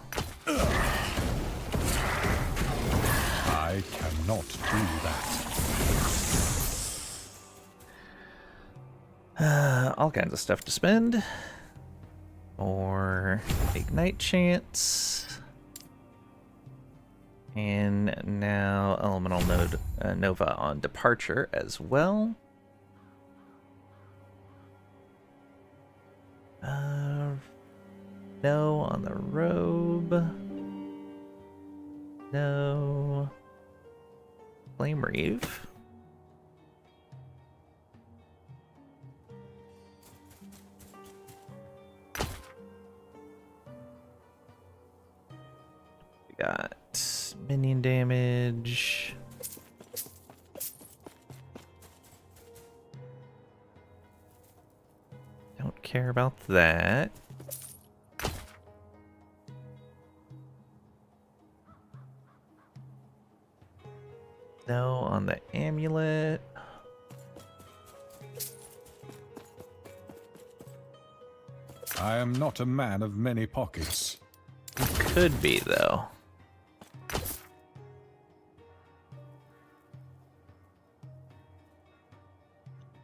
I cannot do that. All kinds of stuff to spend. Or Ignite Chance. And now Elemental Nova on Departure as well. No on the Robe. No. Flame Reeve. We got minion damage. Don't care about that. No on the amulet. I am not a man of many pockets. Could be, though.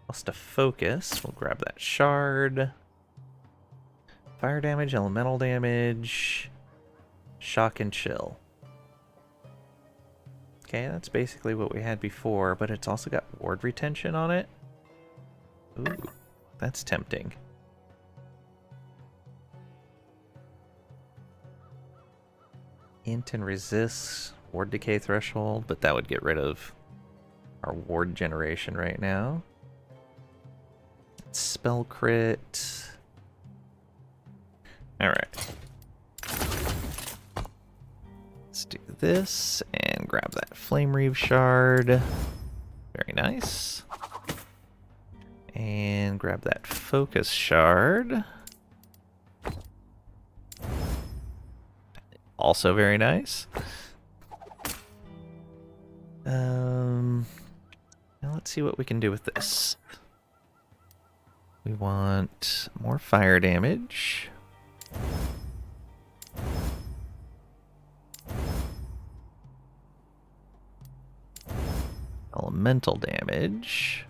Lost a focus. We'll grab that shard. Fire damage, elemental damage, shock and chill. Okay, that's basically what we had before, but it's also got ward retention on it. Ooh, that's tempting. Int and resist, ward decay threshold, but that would get rid of our ward generation right now. Spell crit. Alright. Let's do this and grab that Flame Reeve shard. Very nice. And grab that Focus shard. Also very nice. Now let's see what we can do with this. We want more fire damage. elemental damage.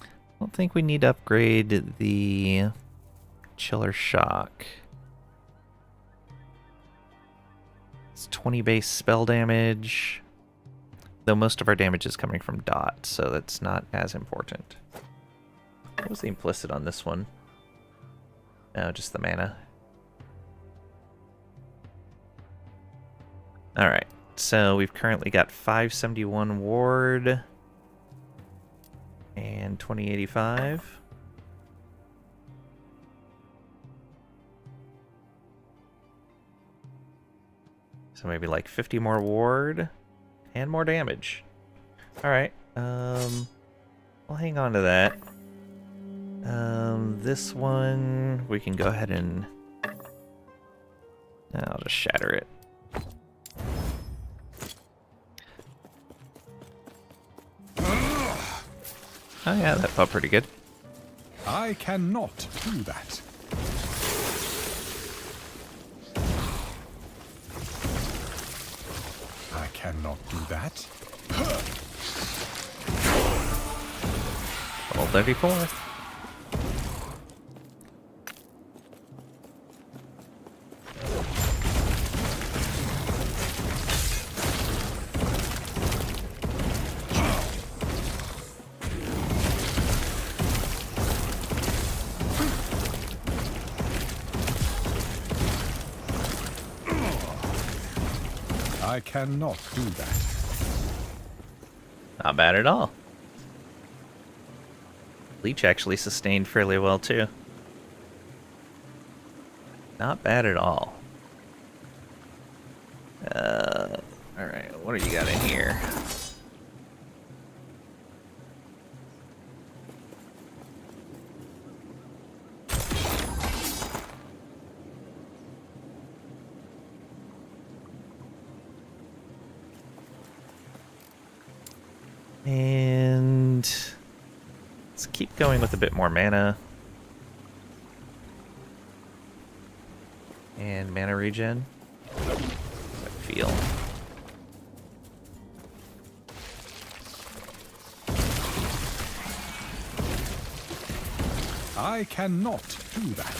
I don't think we need to upgrade the Chiller Shock. It's 20 base spell damage, though most of our damage is coming from dot, so that's not as important. What was the implicit on this one? No, just the mana. Alright, so we've currently got 571 ward and 2085. So maybe like 50 more ward and more damage. Alright, we'll hang on to that. This one, we can go ahead and... I'll just shatter it. Oh yeah, that felt pretty good. I cannot do that. I cannot do that. Level 34. I cannot do that. Not bad at all. Leech actually sustained fairly well too. Not bad at all. Alright, what do you got in here? And let's keep going with a bit more mana. And mana regen. How does that feel? I cannot do that.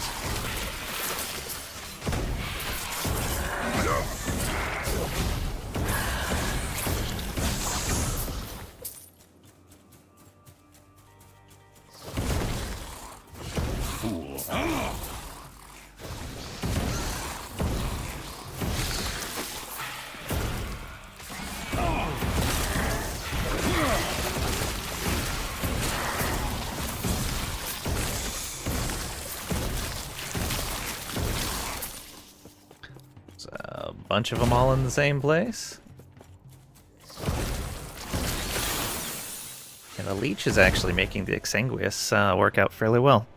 Bunch of them all in the same place. And the leech is actually making the Exsanguous work out fairly well.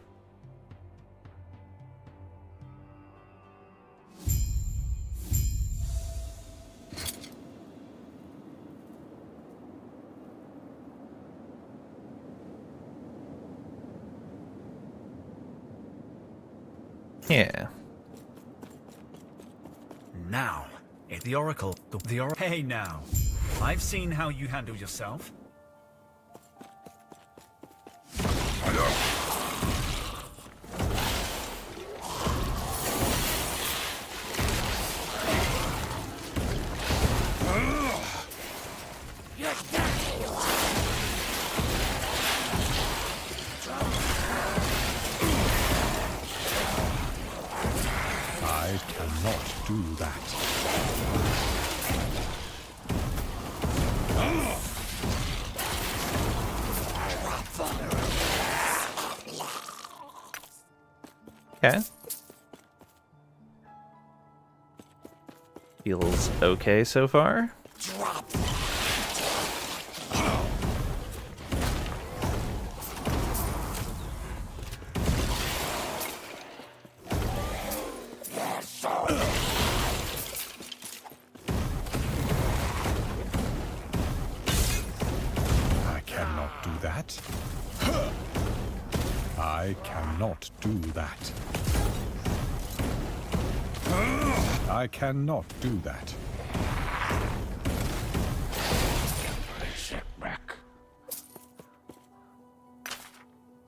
Yeah. Now, it's the Oracle. The Oracle. Hey now, I've seen how you handle yourself. I cannot do that. Okay. Feels okay so far. I cannot do that. I cannot do that. I cannot do that.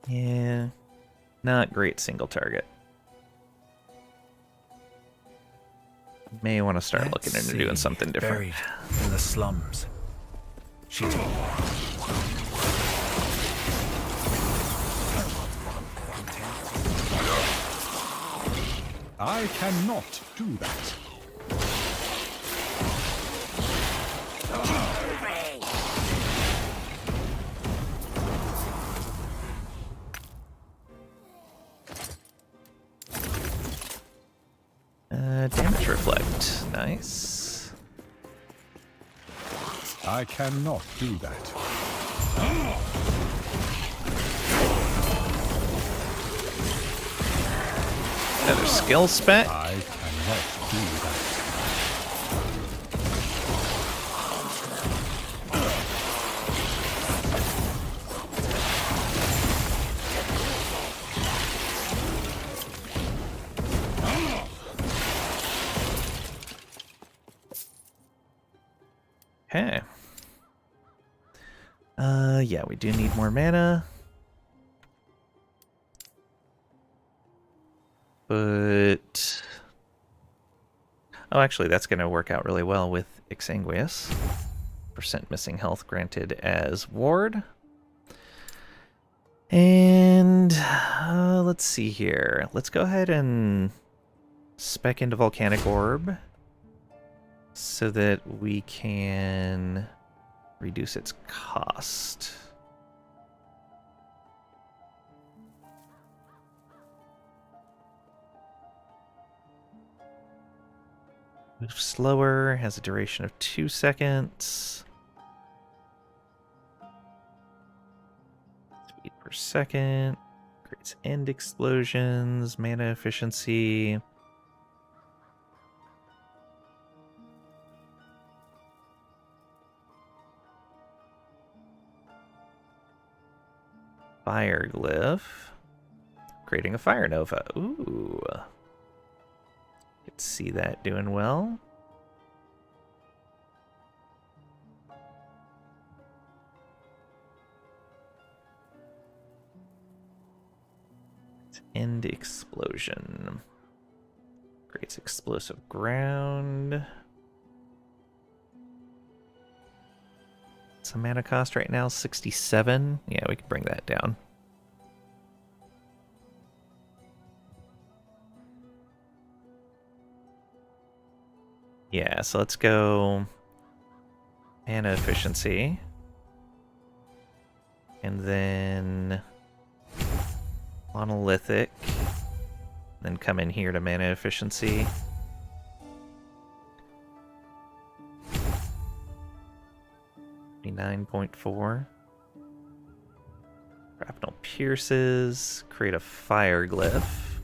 Yeah, not great single target. May want to start looking into doing something different. Buried in the slums. She told me. I cannot do that. Damage reflect. Nice. I cannot do that. Another skill spec. I cannot do that. Okay. Yeah, we do need more mana. But... oh, actually, that's going to work out really well with Exsanguious. % missing health granted as ward. And let's see here. Let's go ahead and spec into Volcanic Orb so that we can reduce its cost. Move slower, has a duration of 2 seconds. Speed per second. Creates end explosions, mana efficiency. Fire Glyph. Creating a Fire Nova. Ooh. Could see that doing well. End explosion. Creates explosive ground. Some mana cost right now, 67. Yeah, we can bring that down. Yeah, so let's go mana efficiency. And then monolithic. Then come in here to mana efficiency. $9.4. Grapnel pierces. Create a fire glyph.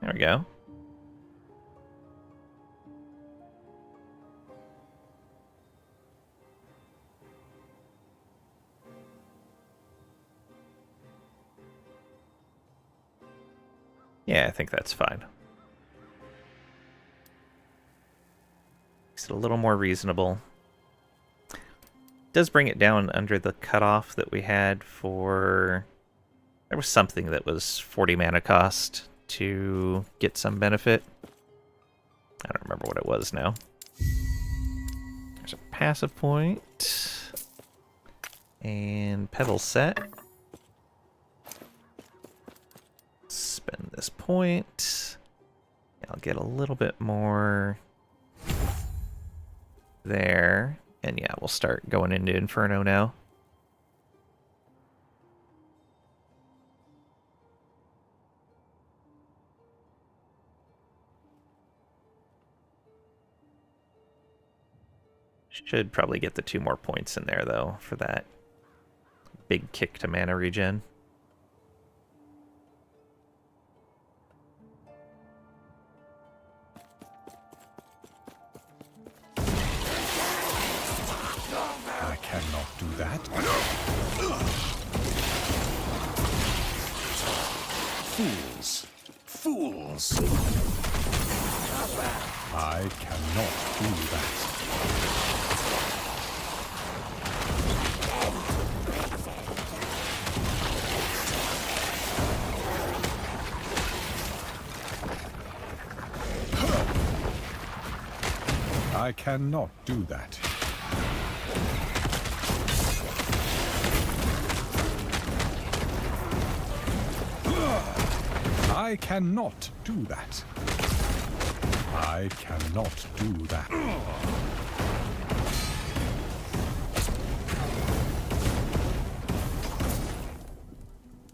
There we go. Yeah, I think that's fine. Makes it a little more reasonable. Does bring it down under the cutoff that we had for... there was something that was 40 mana cost to get some benefit. I don't remember what it was now. There's a passive point. And pedal set. Spend this point. I'll get a little bit more there. And yeah, we'll start going into Inferno now. Should probably get the 2 more points in there, though, for that big kick to mana regen. I cannot do that. Fools! Fools! I cannot do that. I cannot do that. I cannot do that. I cannot do that.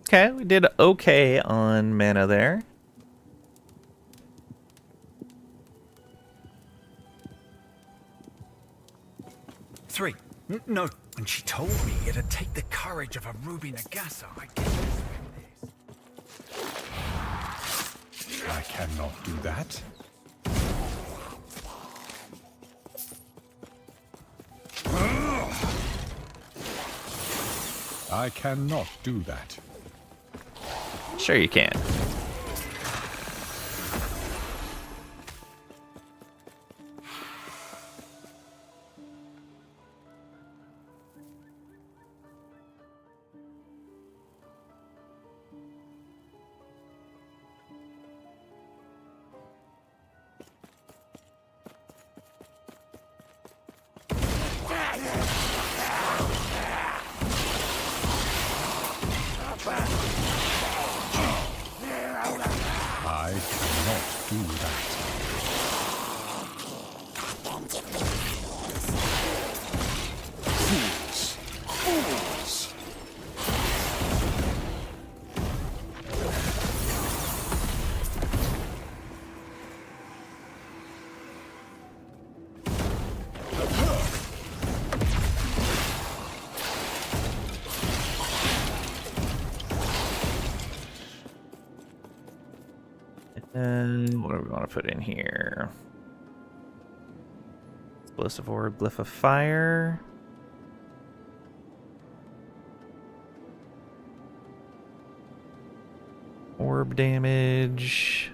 Okay, we did okay on mana there. Three. No. When she told me it'd take the courage of a Ruby Nagasa, I guess. I cannot do that. I cannot do that. Sure you can. I cannot do that. Fools! Fools! And what do we want to put in here? Explosive orb, glyph of fire. Orb damage.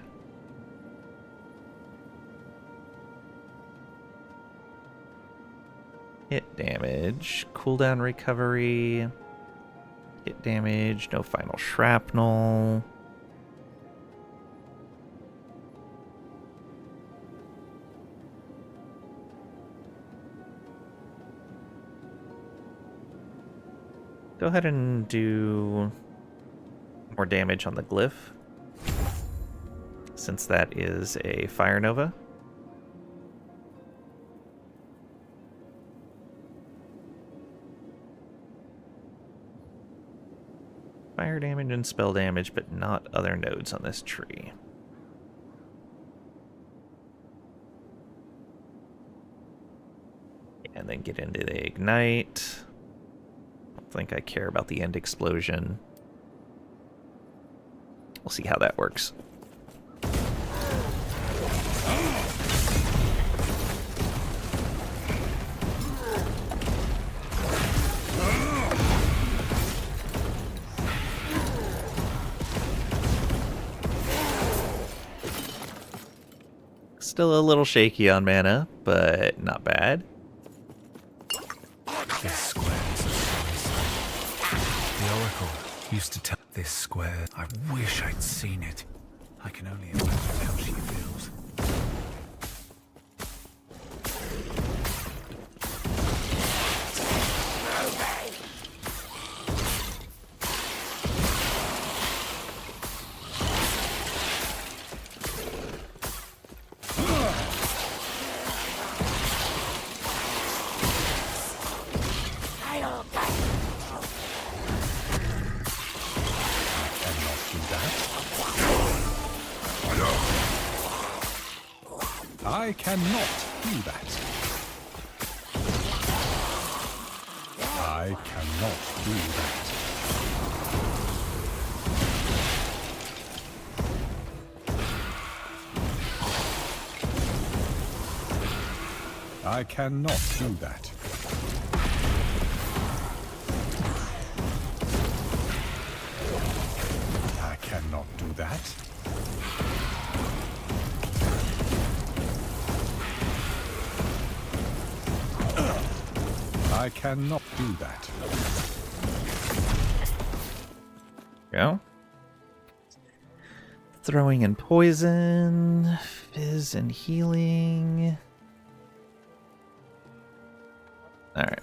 Hit damage. Cooldown recovery. Hit damage. No final shrapnel. Go ahead and do more damage on the glyph, since that is a fire nova. Fire damage and spell damage, but not other nodes on this tree. And then get into the ignite. Think I care about the end explosion. We'll see how that works. Still a little shaky on mana, but not bad. This square is a sorry sight. The Oracle used to tell this square. I wish I'd seen it. I can only imagine how she feels. I cannot do that. I cannot do that. I cannot do that. I cannot do that. I cannot do that. Go. Throwing in poison, fizz and healing. Alright.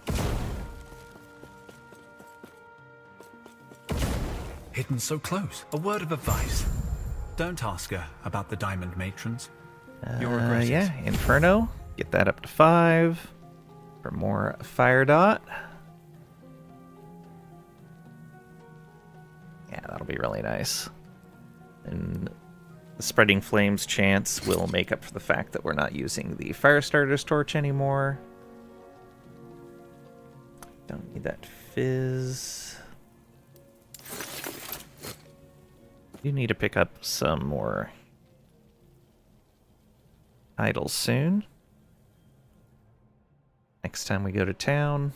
Hidden so close. A word of advice. Don't ask her about the diamond matrons. You'll regret it. Yeah, Inferno. Get that up to 5 for more fire dot. Yeah, that'll be really nice. And the Spreading Flames chance will make up for the fact that we're not using the Firestarter's torch anymore. Don't need that fizz. You need to pick up some more idols soon. Next time we go to town.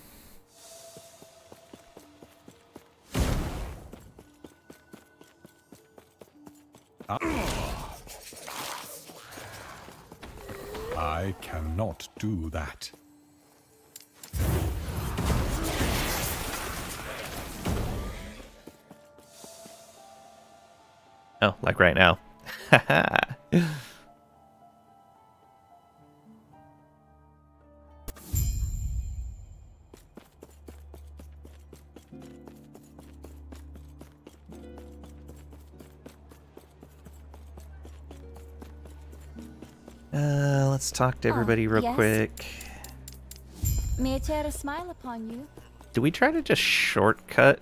I cannot do that. Oh, like right now. Let's talk to everybody real yes? quick. May I tear a smile upon you? Do we try to just shortcut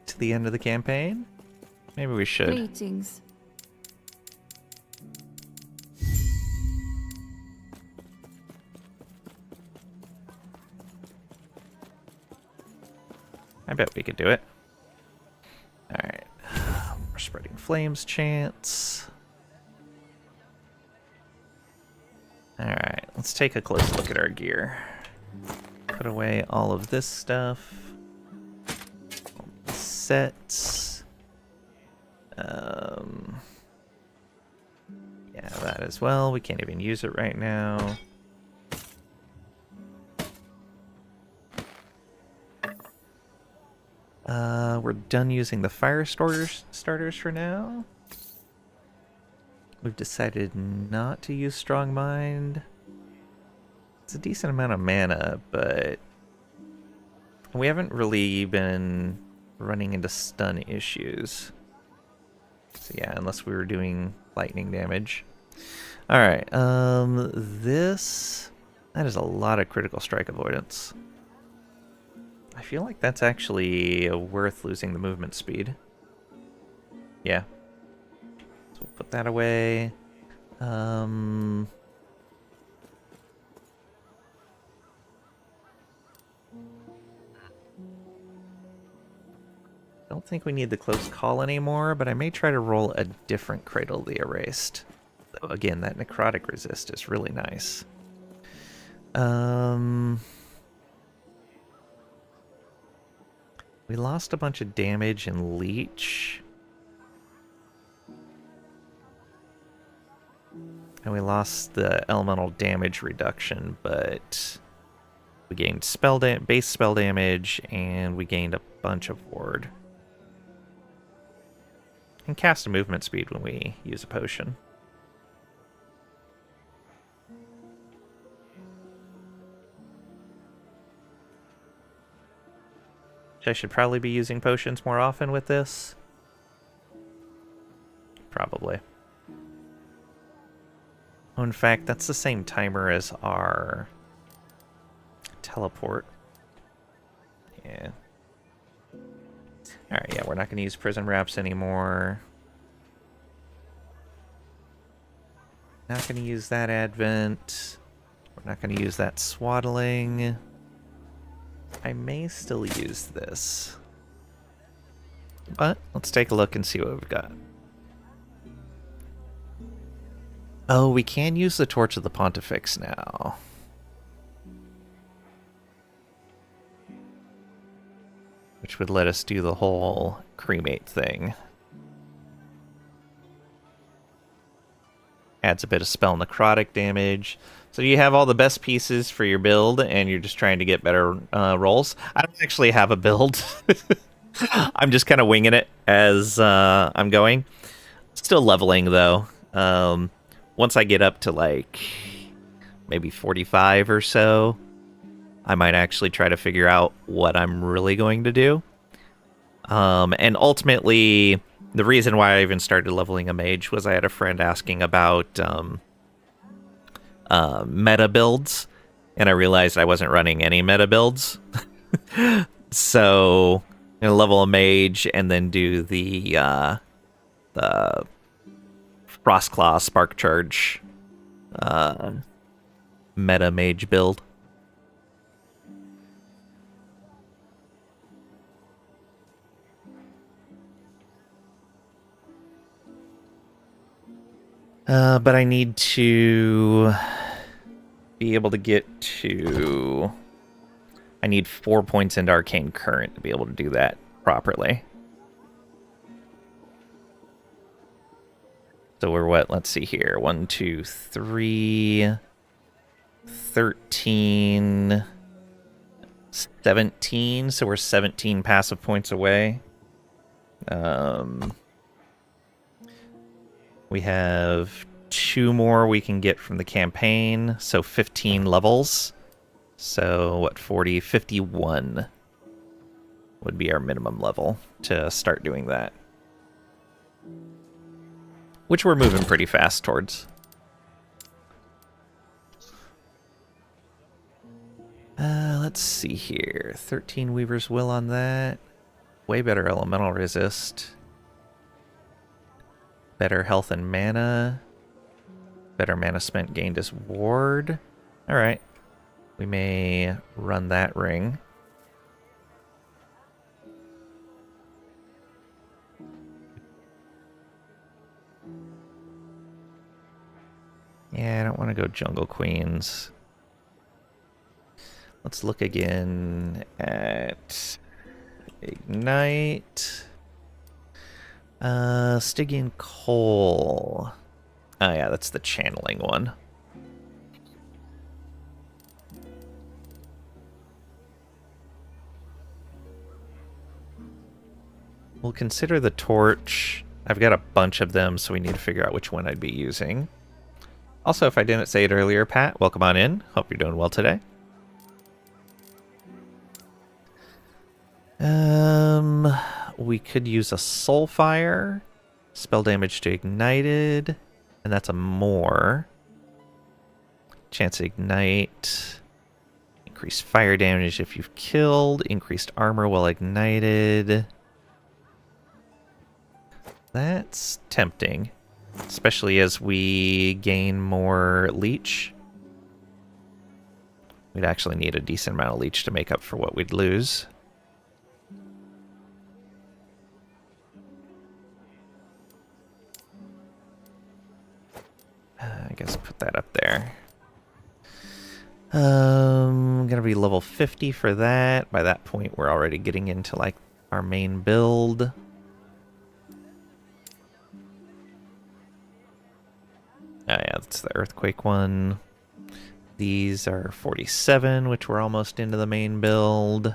to the end of the campaign? Maybe we should. Greetings. I bet we could do it. Alright. We're Spreading Flames chance. Alright, let's take a close look at our gear. Put away all of this stuff. Sets. Yeah, that as well. We can't even use it right now. We're done using the fire starters for now. We've decided not to use Strong Mind. It's a decent amount of mana, but we haven't really been running into stun issues. So yeah, unless we were doing lightning damage. Alright, that is a lot of critical strike avoidance. I feel like that's actually worth losing the movement speed. Yeah. So we'll put that away. Don't think we need the close call anymore, but I may try to roll a different Cradle of the Erased. Though again, that necrotic resist is really nice. We lost a bunch of damage in Leech. And we lost the elemental damage reduction, but we gained base spell damage, and we gained a bunch of ward. And cast a movement speed when we use a potion. I should probably be using potions more often with this. Probably. Oh, in fact, that's the same timer as our teleport. Yeah. Alright, yeah, we're not going to use prison wraps anymore. Not going to use that advent. We're not going to use that swaddling. I may still use this. But let's take a look and see what we've got. Oh, we can use the Torch of the Pontifex now. Which would let us do the whole cremate thing. Adds a bit of spell necrotic damage. So you have all the best pieces for your build, and you're just trying to get better rolls. I don't actually have a build. I'm just kind of winging it as I'm going. Still leveling, though. Once I get up to, like, maybe 45 or so, I might actually try to figure out what I'm really going to do. And ultimately, the reason why I even started leveling a mage was I had a friend asking about meta builds, and I realized I wasn't running any meta builds. So I'm gonna level a mage and then do the Frostclaw Spark Charge meta mage build. But I need to be able to get to... I need 4 points into Arcane Current to be able to do that properly. So we're what? Let's see here. 1, 2, 3... 13... 17, so we're 17 passive points away. We have 2 more we can get from the campaign, so 15 levels. So, what, 40, 51 would be our minimum level to start doing that. Which we're moving pretty fast towards. Let's see here. 13 Weaver's Will on that. Way better elemental resist. Better health and mana. Better mana spent gained as ward. Alright. We may run that ring. Yeah, I don't want to go Jungle Queens. Let's look again at Ignite. Stygian Coal. Oh yeah, that's the channeling one. We'll consider the torch. I've got a bunch of them, so we need to figure out which one I'd be using. Also, if I didn't say it earlier, Pat, welcome on in. Hope you're doing well today. We could use a Soulfire. Spell damage to ignited. And that's a more. Chance to ignite. Increased fire damage if you've killed. Increased armor while ignited. That's tempting. Especially as we gain more leech. We'd actually need a decent amount of leech to make up for what we'd lose. I guess put that up there. Gonna be level 50 for that. By that point, we're already getting into like our main build. Oh yeah, that's the earthquake one. These are 47, which we're almost into the main build.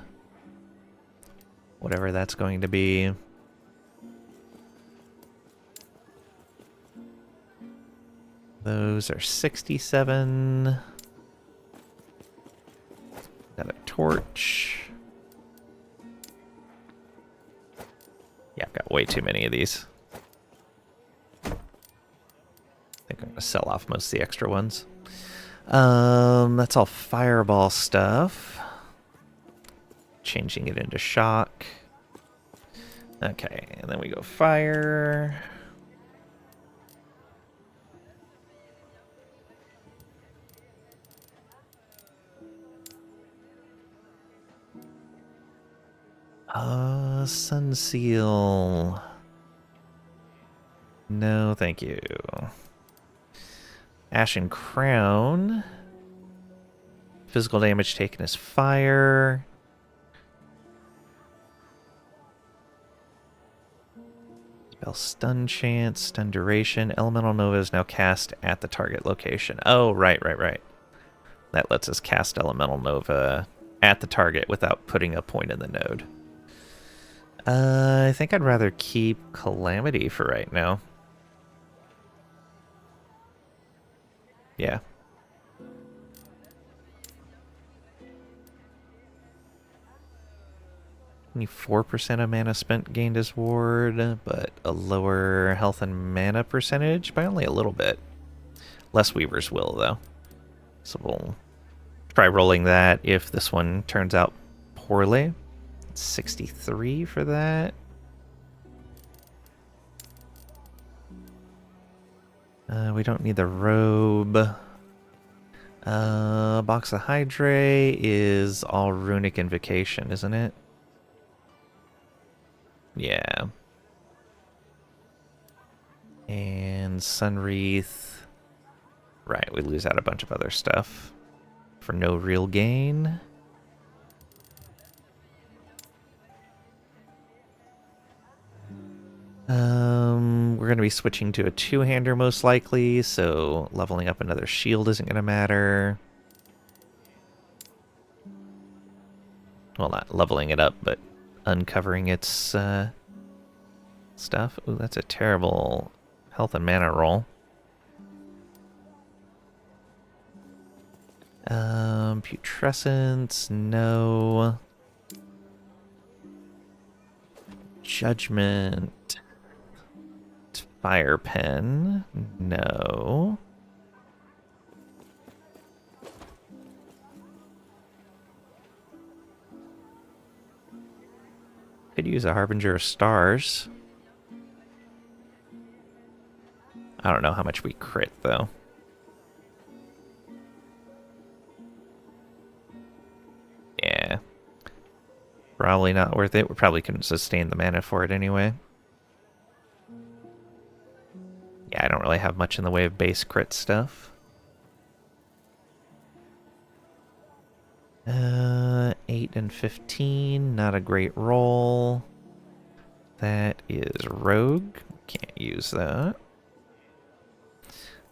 Whatever that's going to be. Those are 67. Got a torch. Yeah, I've got way too many of these. I think I'm going to sell off most of the extra ones. That's all fireball stuff. Changing it into shock. Okay, and then we go fire. Sun Seal. No, thank you. Ashen Crown. Physical damage taken is fire. Spell stun chance, stun duration. Elemental Nova is now cast at the target location. Oh, right. That lets us cast Elemental Nova at the target without putting a point in the node. I think I'd rather keep Calamity for right now. Yeah. Only 4% of mana spent gained as ward, but a lower health and mana percentage by only a little bit. Less Weaver's Will, though. So we'll try rolling that if this one turns out poorly. 63 for that. We don't need the robe. Box of Hydrae is all Runic Invocation, isn't it? Yeah. And Sunwreath. Right, we lose out a bunch of other stuff for no real gain. We're going to be switching to a two-hander most likely, so leveling up another shield isn't going to matter. Well, not leveling it up, but uncovering its stuff. Ooh, that's a terrible health and mana roll. Putrescence, no. Judgment. Fire Pen, no. Could use a Harbinger of Stars. I don't know how much we crit, though. Yeah. Probably not worth it. We probably couldn't sustain the mana for it anyway. Yeah, I don't really have much in the way of base crit stuff. 8 and 15, not a great roll. That is Rogue. Can't use that.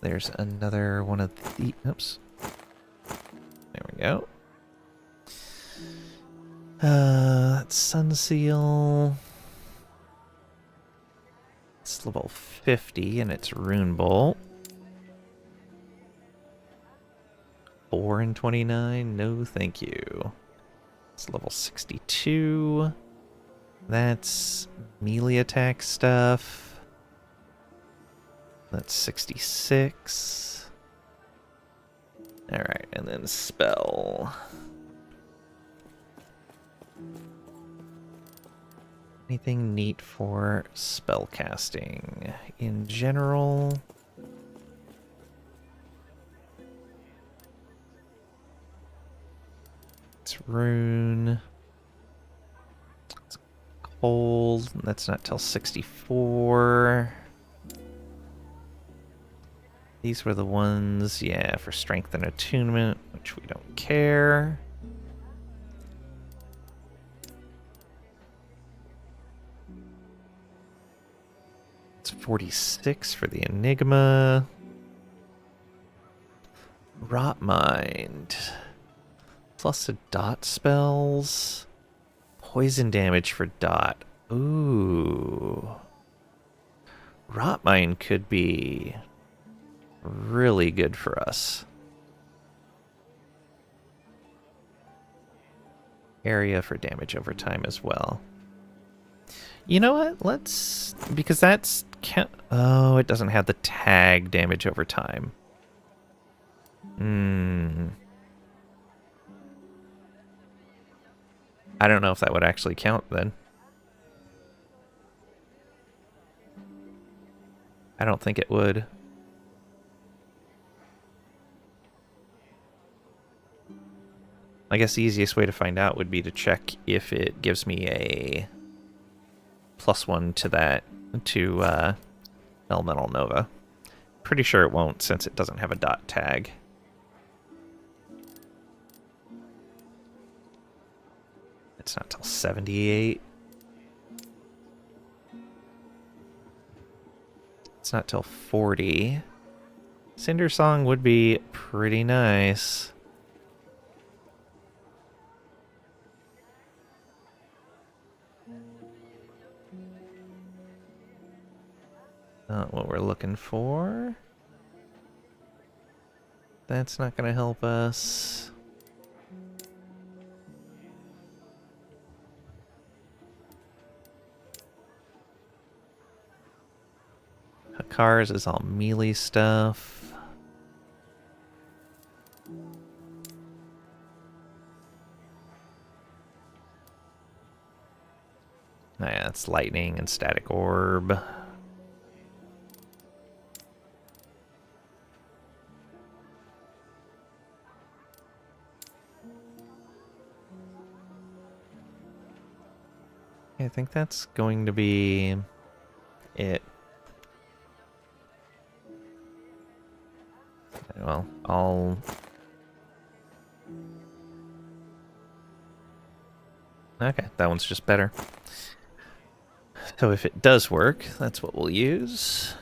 There's another one of the... Oops. There we go. That's Sunseal. It's level 50 and it's Rune Bolt. 4 and 29, no thank you. It's level 62. That's melee attack stuff. That's 66. Alright, and then spell. Anything neat for spell casting? In general... It's rune. It's cold. That's not till 64. These were the ones, yeah, for strength and attunement, which we don't care. It's 46 for the Enigma. Rot Mind. Plus a dot spells. Poison damage for dot. Ooh. Rot Mind could be really good for us. Area for damage over time as well. You know what? Let's... Because that's... Oh, it doesn't have the tag damage over time. I don't know if that would actually count then. I don't think it would. I guess the easiest way to find out would be to check if it gives me a +1 to that, to Elemental Nova. Pretty sure it won't since it doesn't have a dot tag. It's not till 78. It's not till 40. Cinder Song would be pretty nice. Not what we're looking for. That's not going to help us. Cars is all melee stuff. Yeah, it's lightning and static orb. I think that's going to be it. Well, okay, that one's just better. So if it does work, that's what we'll use.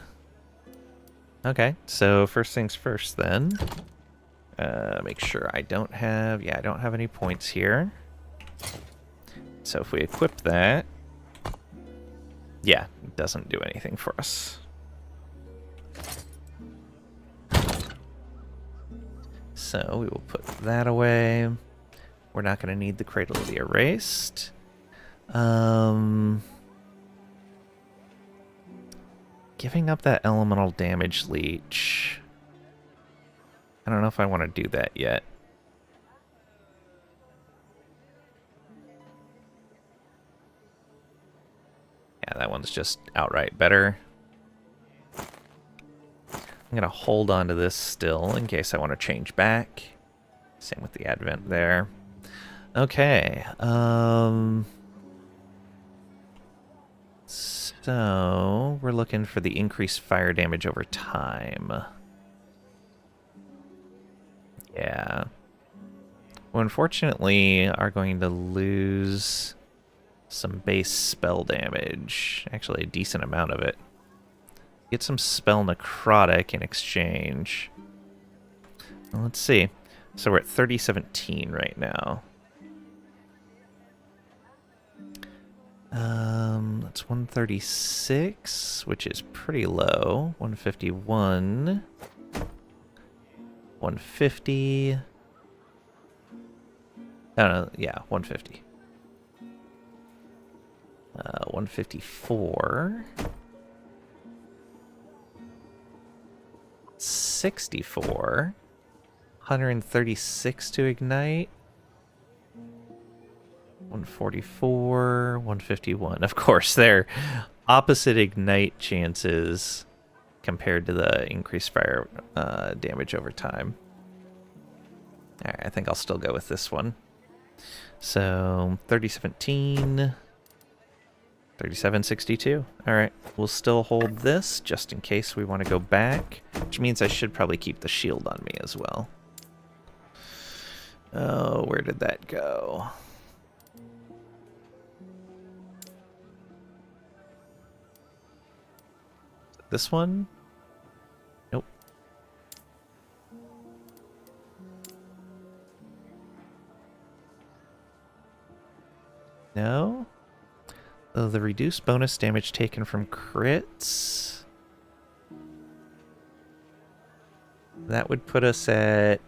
Okay, so first things first then. Make sure I don't have... Yeah, I don't have any points here. So if we equip that... Yeah, it doesn't do anything for us. So we will put that away. We're not going to need the Cradle of the Erased. Giving up that elemental damage leech. I don't know if I want to do that yet. Yeah, that one's just outright better. I'm going to hold on to this still in case I want to change back. Same with the Advent there. Okay. So we're looking for the increased fire damage over time. Yeah. We unfortunately are going to lose some base spell damage. Actually, a decent amount of it. Get some spell necrotic in exchange. Well, let's see. So we're at 3017 right now. That's 136, which is pretty low. 151. 150. No, yeah, 150. 154. 64. 136 to ignite. 144, 151. Of course, they're opposite ignite chances compared to the increased fire damage over time. Alright, I think I'll still go with this one. So, 3017, 3762. Alright, we'll still hold this just in case we want to go back, which means I should probably keep the shield on me as well. Oh, where did that go? This one? Nope. No? Oh, the reduced bonus damage taken from crits. That would put us at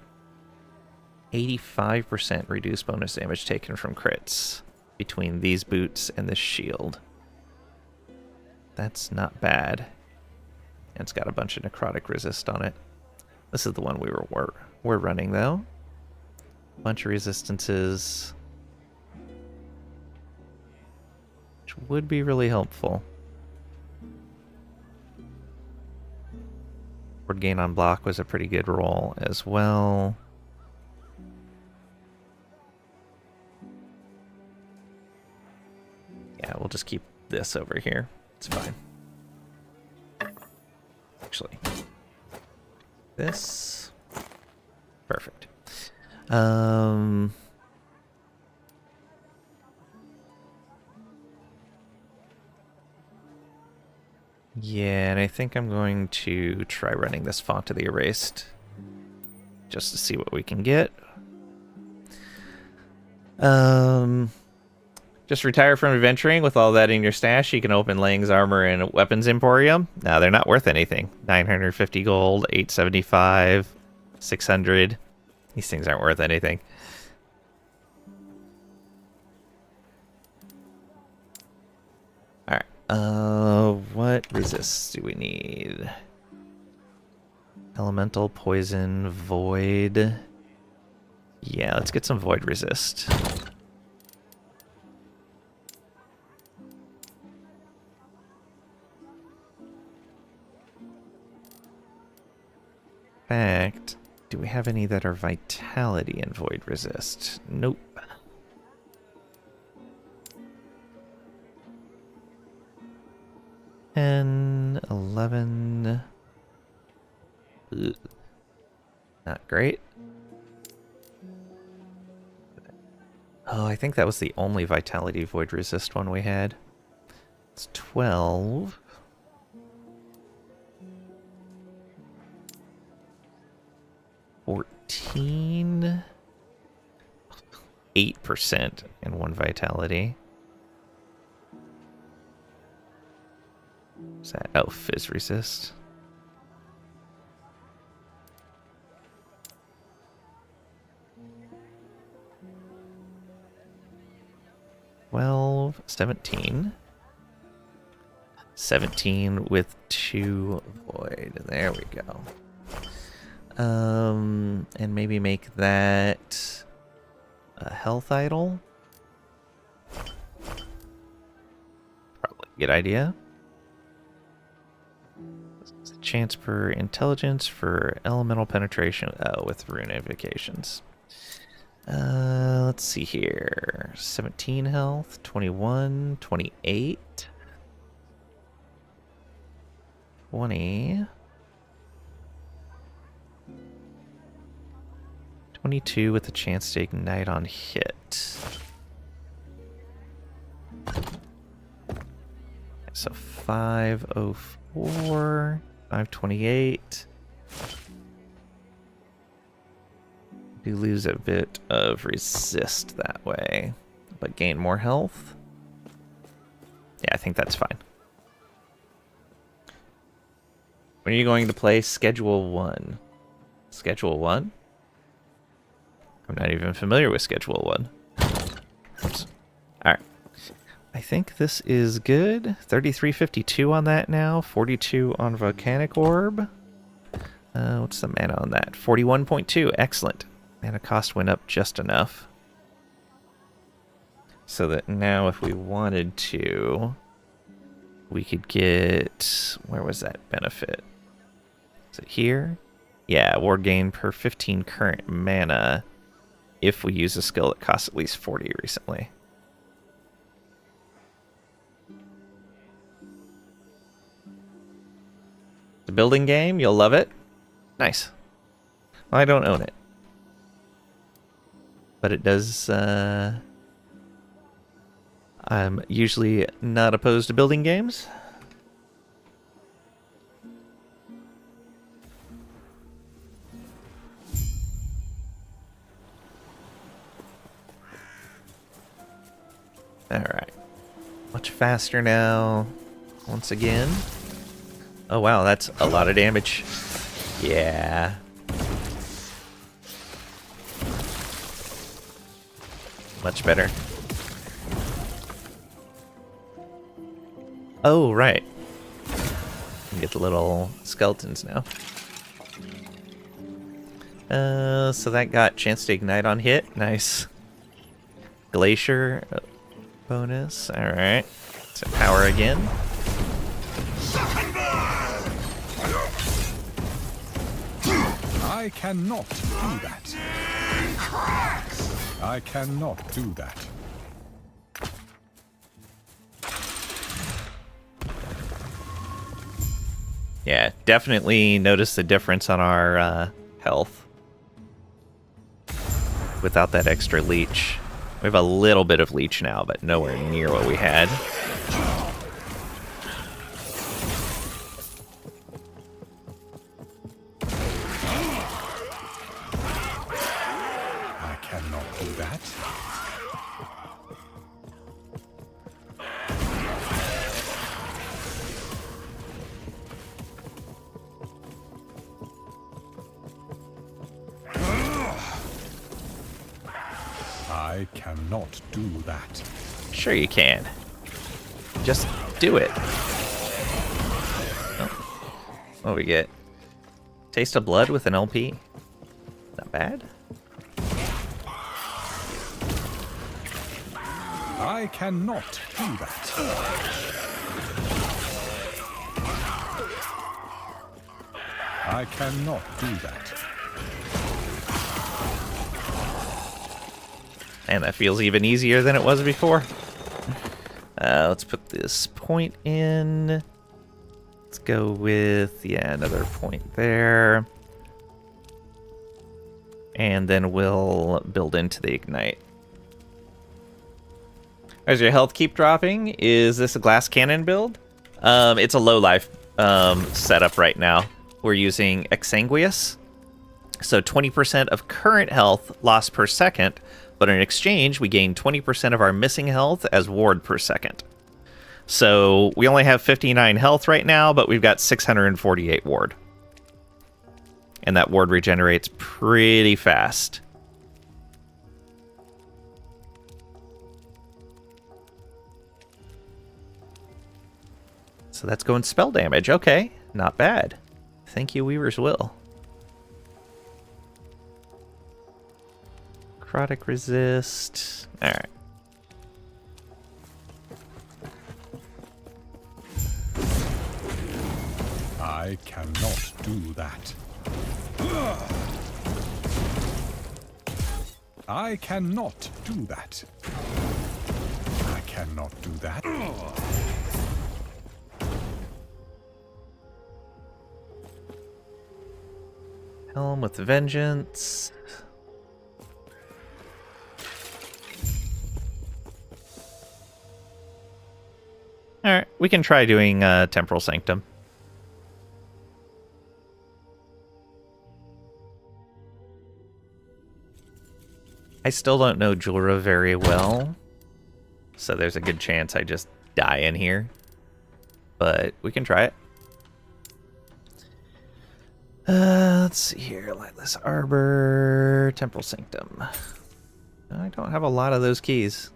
85% reduced bonus damage taken from crits between these boots and this shield. That's not bad. And it's got a bunch of necrotic resist on it. This is the one we're running though. Bunch of resistances, which would be really helpful. Ward gain on block was a pretty good roll as well. Yeah, we'll just keep this over here. It's fine. Actually, this perfect. Yeah, and I think I'm going to try running this Font of the Erased just to see what we can get. Just retire from adventuring with all that in your stash. You can open Lang's Armor and Weapons Emporium. No, they're not worth anything. 950 gold, 875, 600. These things aren't worth anything. Alright. What What resists do we need? Elemental, poison, void. Yeah, let's get some void resist. In fact, do we have any that are vitality and void resist? Nope. And 11. Ugh. Not great. Oh, I think that was the only vitality void resist one we had. It's 12. $14. 8% and 1 vitality. What's that? Oh, fizz resist. Well, 17. 17 with 2 void. There we go. And maybe make that a health idol. Probably a good idea. It's a chance per intelligence for elemental penetration. Oh, with rune invocations. Let's see here. 17 health, 21, 28, 20, 22 with a chance to ignite on hit. So 504, 528. You lose a bit of resist that way, but gain more health. Yeah, I think that's fine. When are you going to play Schedule 1? Schedule 1? I'm not even familiar with Schedule 1. Oops. Alright. I think this is good. 3352 on that now. 42 on Volcanic Orb. What's the mana on that? 41.2. Excellent. Mana cost went up just enough. So that now if we wanted to, we could get... Where was that benefit? Is it here? Yeah, ward gain per 15 current mana if we use a skill that costs at least 40 recently. The building game, you'll love it. Nice. Well, I don't own it. But it does, I'm usually not opposed to building games. Alright. Much faster now. Once again. Oh wow, that's a lot of damage. Yeah. Much better. Oh, right. You get the little skeletons now. So that got chance to ignite on hit. Nice. Glacier bonus. Alright. So power again. I cannot do that. I cannot do that. Yeah, definitely notice the difference on our health. Without that extra leech. We have a little bit of leech now, but nowhere near what we had. I cannot do that. I cannot do that. Sure you can. Just do it. What do we get? Taste of Blood with an LP. Not bad. I cannot do that. I cannot do that. And that feels even easier than it was before. Let's put this point in. Let's go with, yeah, another point there. And then we'll build into the Ignite. As your health keep dropping, is this a glass cannon build? It's a low life setup right now. We're using Exsanguious. So 20% of current health lost per second, but in exchange, we gain 20% of our missing health as ward per second. So we only have 59 health right now, but we've got 648 ward. And that ward regenerates pretty fast. So that's going spell damage. Okay, not bad. Thank you, Weaver's Will. Necrotic resist. Alright. I cannot do that. I cannot do that. I cannot do that. Helm with Vengeance. Alright, we can try doing Temporal Sanctum. I still don't know Jorah very well, so there's a good chance I just die in here. But we can try it. Let's see here. Lightless Arbor, Temporal Sanctum. I don't have a lot of those keys.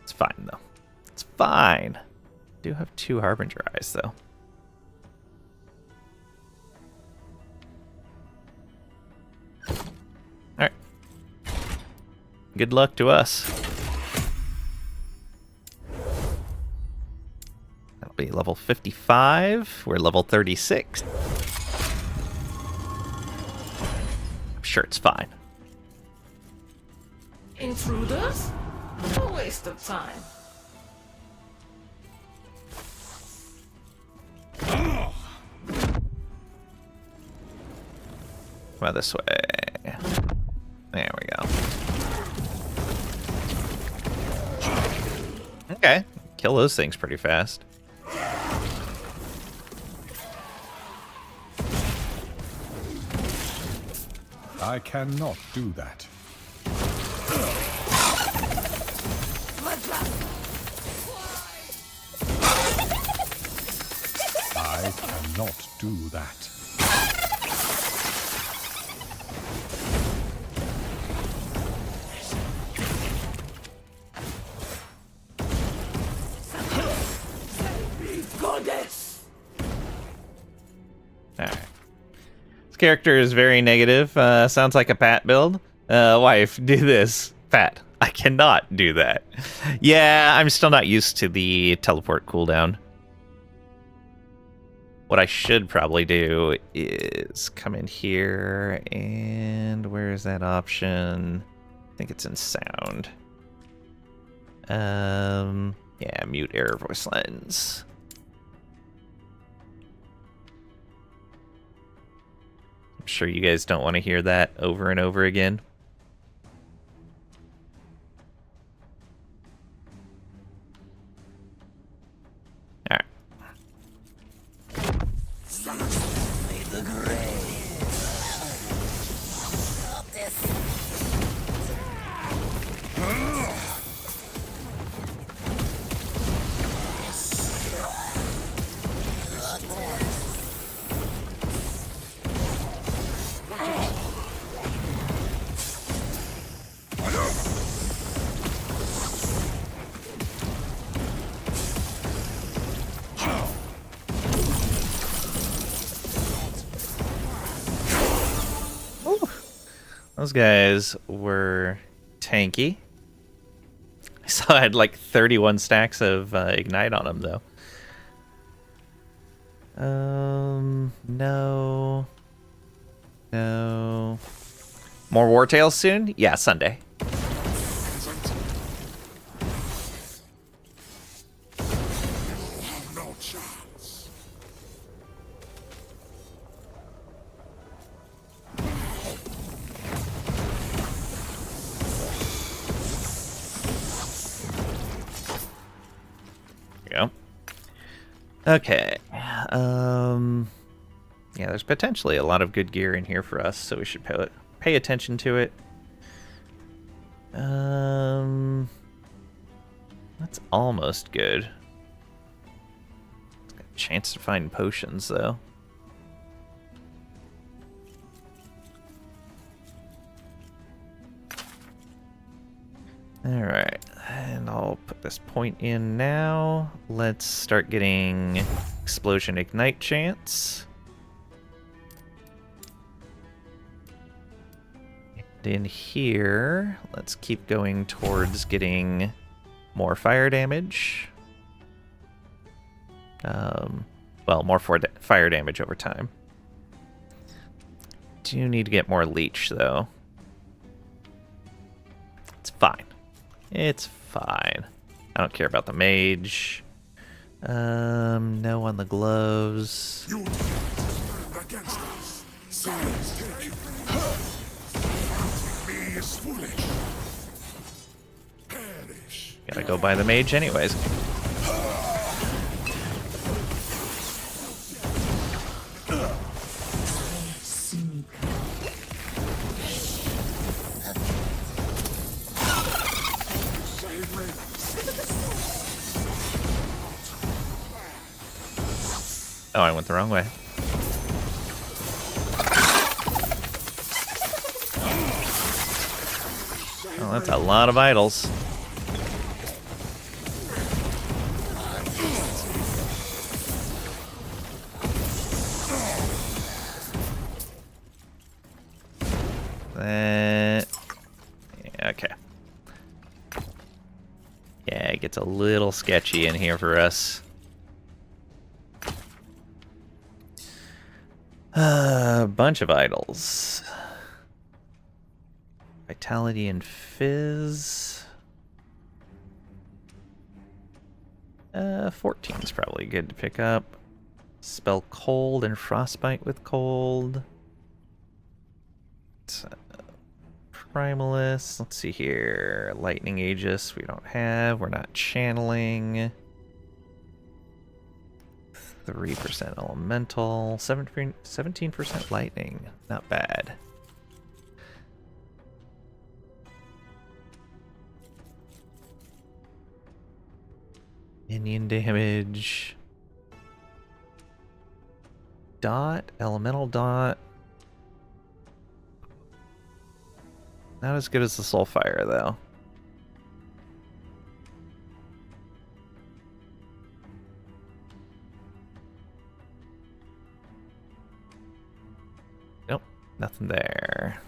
It's fine, though. It's fine. I do have 2 Harbinger Eyes, though. Alright. Good luck to us. That'll be level 55. We're level 36. I'm sure it's fine. Intruders? A waste of time. Come on this way. There we go. Okay. Kill those things pretty fast. I cannot do that. I cannot do that. Alright. This character is very negative. Sounds like a Pat build. Wife, do this. Pat, I cannot do that. Yeah, I'm still not used to the teleport cooldown. What I should probably do is come in here, and where is that option? I think it's in sound. Yeah, mute error voice lens. I'm sure you guys don't want to hear that over and over again. Alright. Those guys were tanky. I saw I had like 31 stacks of Ignite on them, though. No. No. More War Tales soon? Yeah, Sunday. No chance. There we go. Okay. Yeah, there's potentially a lot of good gear in here for us, so we should pay attention to it. That's almost good. Got a chance to find potions, though. Alright, and I'll put this point in now. Let's start getting Explosion Ignite chance. And in here, let's keep going towards getting more fire damage. Well, more fire damage over time. Do need to get more leech, though. It's fine. It's fine. I don't care about the mage. No on the gloves. You stand against us. Silence take you. Me is foolish. Perish. Gotta go by the mage anyways. Oh, I went the wrong way. Oh, that's a lot of idols. Yeah, okay. Yeah, it gets a little sketchy in here for us. A bunch of idols. Vitality and Fizz. 14 is probably good to pick up. Spell Cold and Frostbite with Cold. Primalist. Let's see here. Lightning Aegis we don't have. We're not channeling. 3% elemental, 17% lightning. Not bad. Minion damage. Dot, elemental dot. Not as good as the Soulfire, though. Nope, nothing there.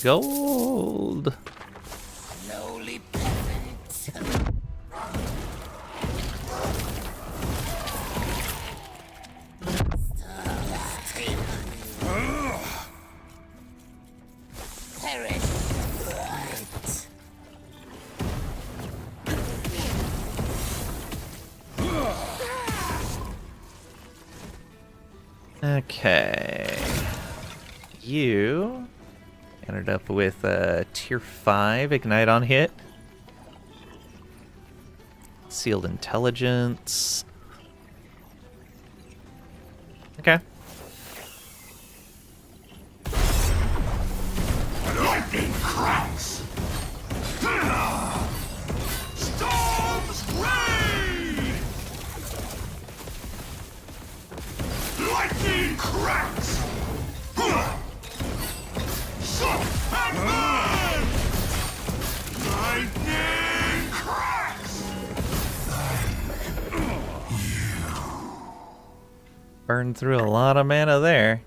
Gold. Lowly peasants. Okay. You ended up with a tier 5 ignite on hit. Sealed intelligence. Okay. Lightning cracks. Storm's rain. Lightning cracks. And burn. Lightning cracks. Burned through a lot of mana there.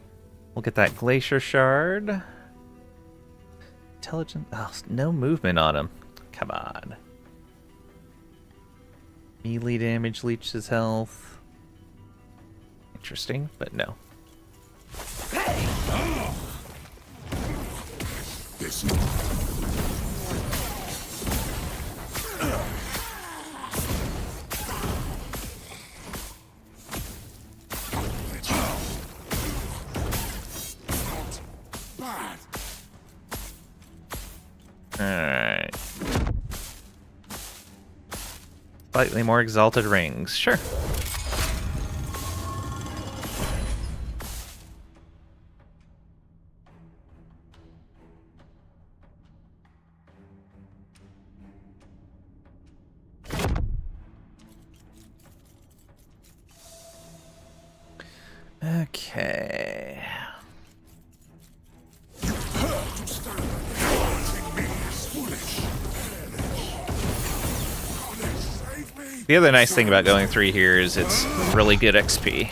We'll get that Glacier Shard. Intelligent. Oh, no movement on him. Come on. Melee damage leeches health. Interesting, but no. This Alright. Slightly more exalted rings. Sure. Okay. The other nice thing about going 3 here is it's really good XP.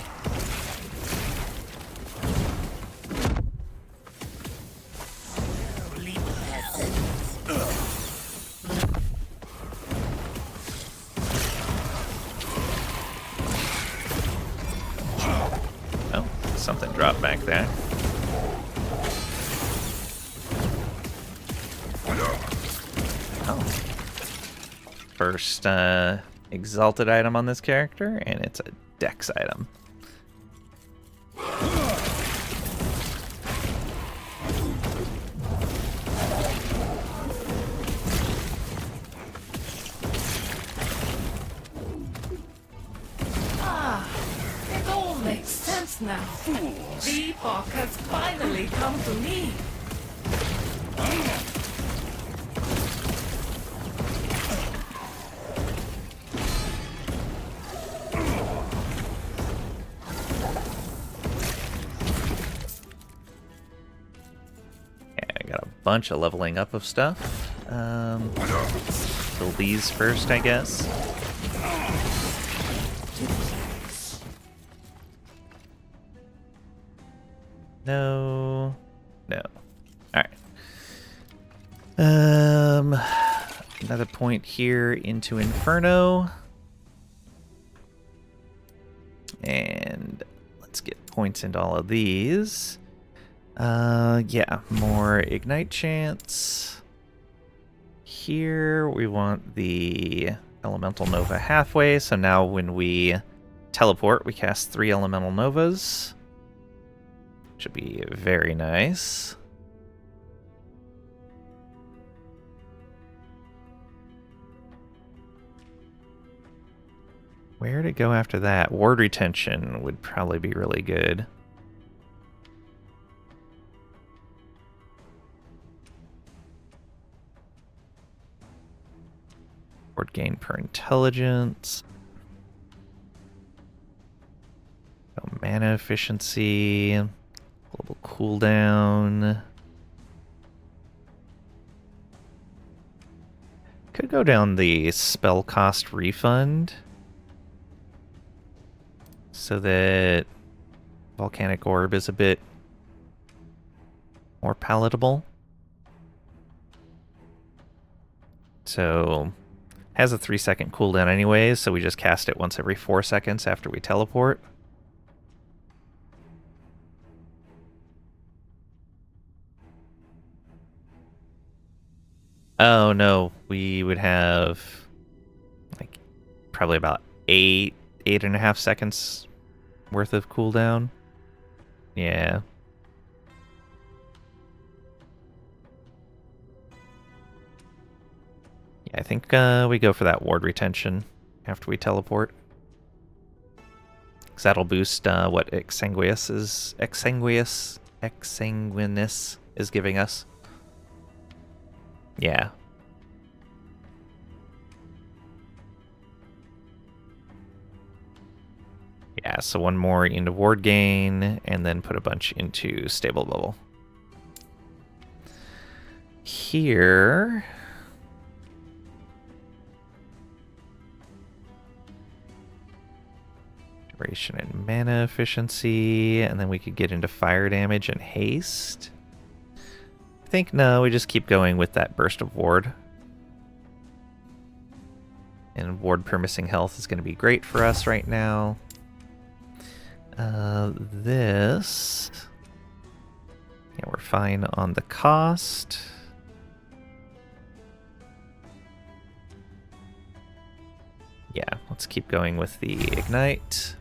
Oh, something dropped back there. Oh. First, exalted item on this character, and it's a dex item. It all makes sense now. The Epoch has finally come to me. Bunch of leveling up of stuff. Kill these first, I guess. No. No. Alright. Another point here into Inferno. And let's get points into all of these. Yeah, more ignite chance. Here we want the elemental nova halfway, so now when we teleport, we cast 3 elemental novas. Should be very nice. Where to go after that? Ward retention would probably be really good. Ward gain per intelligence. Mana efficiency. Global cooldown. Could go down the spell cost refund. So that Volcanic Orb is a bit more palatable. So has a 3-second cooldown anyways, so we just cast it once every 4 seconds after we teleport. Oh no, we would have like probably about 8.5 seconds worth of cooldown. Yeah. I think we go for that ward retention after we teleport. Because that'll boost what Exsanguinous is giving us. Yeah. Yeah, so one more into ward gain, and then put a bunch into stable bubble. Here... Duration and mana efficiency, and then we could get into fire damage and haste. I think no, we just keep going with that burst of ward. And ward per missing health is going to be great for us right now. This... yeah, we're fine on the cost. Yeah, let's keep going with the ignite.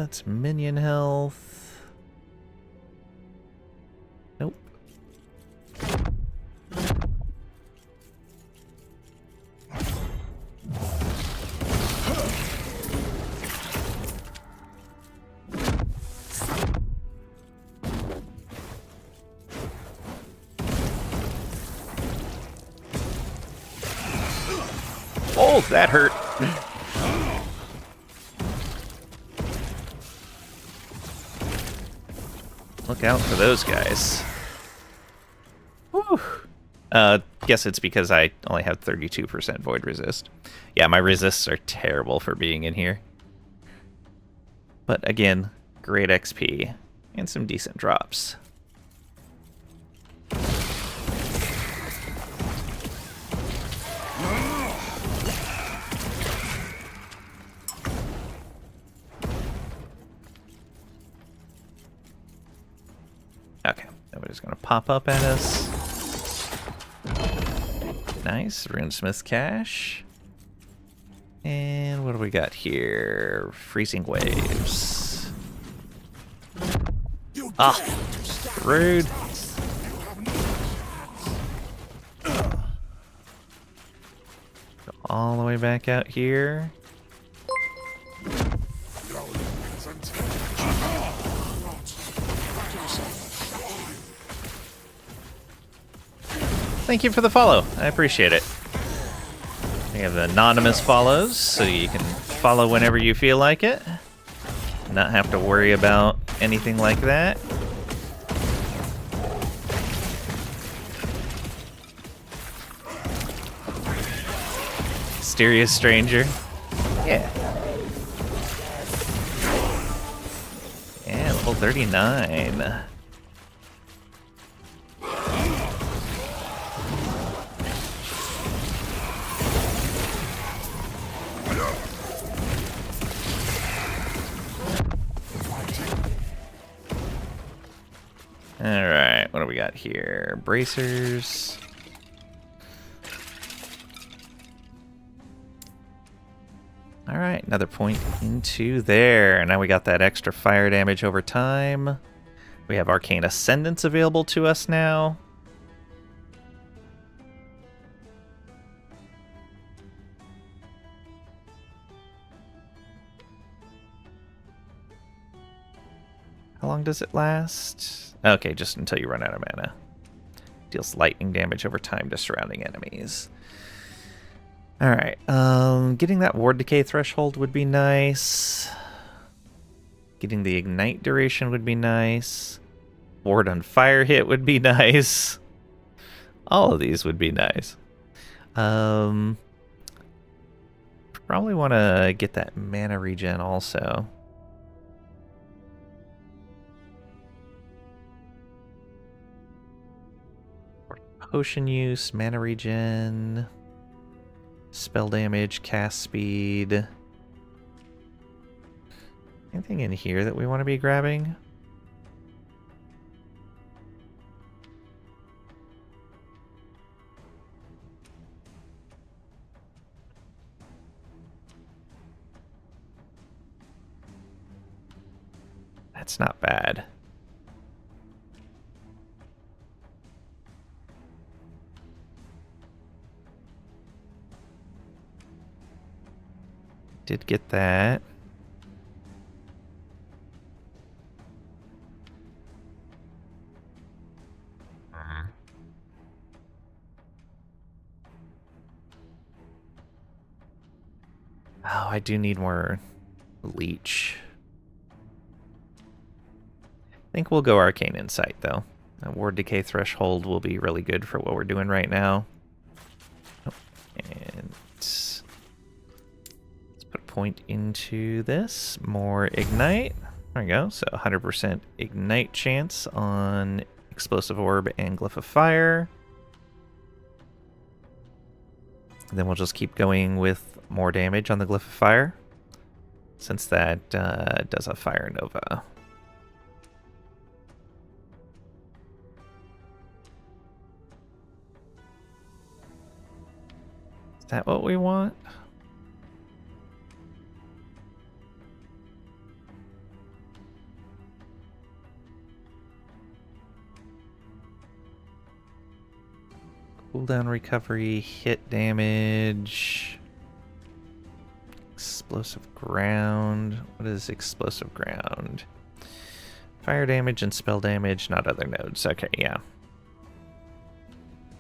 It's minion health. Nope. Oh, that hurt. Look out for those guys. Whew. Guess it's because I only have 32% void resist. Yeah, my resists are terrible for being in here. But again, great XP and some decent drops. Okay, nobody's gonna pop up at us. Nice, Runesmith Cache. And what do we got here? Freezing Waves. Ah, rude. Go all the way back out here. Thank you for the follow. I appreciate it. We have anonymous follows, so you can follow whenever you feel like it. Not have to worry about anything like that. Mysterious stranger. Yeah. Yeah, level 39. Alright, what do we got here? Bracers. Alright, another point into there. Now we got that extra fire damage over time. We have Arcane Ascendance available to us now. How long does it last? Okay, just until you run out of mana. Deals lightning damage over time to surrounding enemies. Alright, getting that ward decay threshold would be nice. Getting the ignite duration would be nice. Ward on fire hit would be nice. All of these would be nice. Probably want to get that mana regen also. Potion use, mana regen, spell damage, cast speed. Anything in here that we want to be grabbing? That's not bad. Did get that. Oh, I do need more leech. I think we'll go Arcane Insight, though. Ward Decay Threshold will be really good for what we're doing right now. Oh, and let's put a point into this. More Ignite. There we go. So 100% Ignite chance on Explosive Orb and Glyph of Fire. And then we'll just keep going with more damage on the Glyph of Fire, since that does a Fire Nova. Is that what we want? Cooldown recovery, hit damage, explosive ground. What is explosive ground? Fire damage and spell damage, not other nodes. Okay, yeah.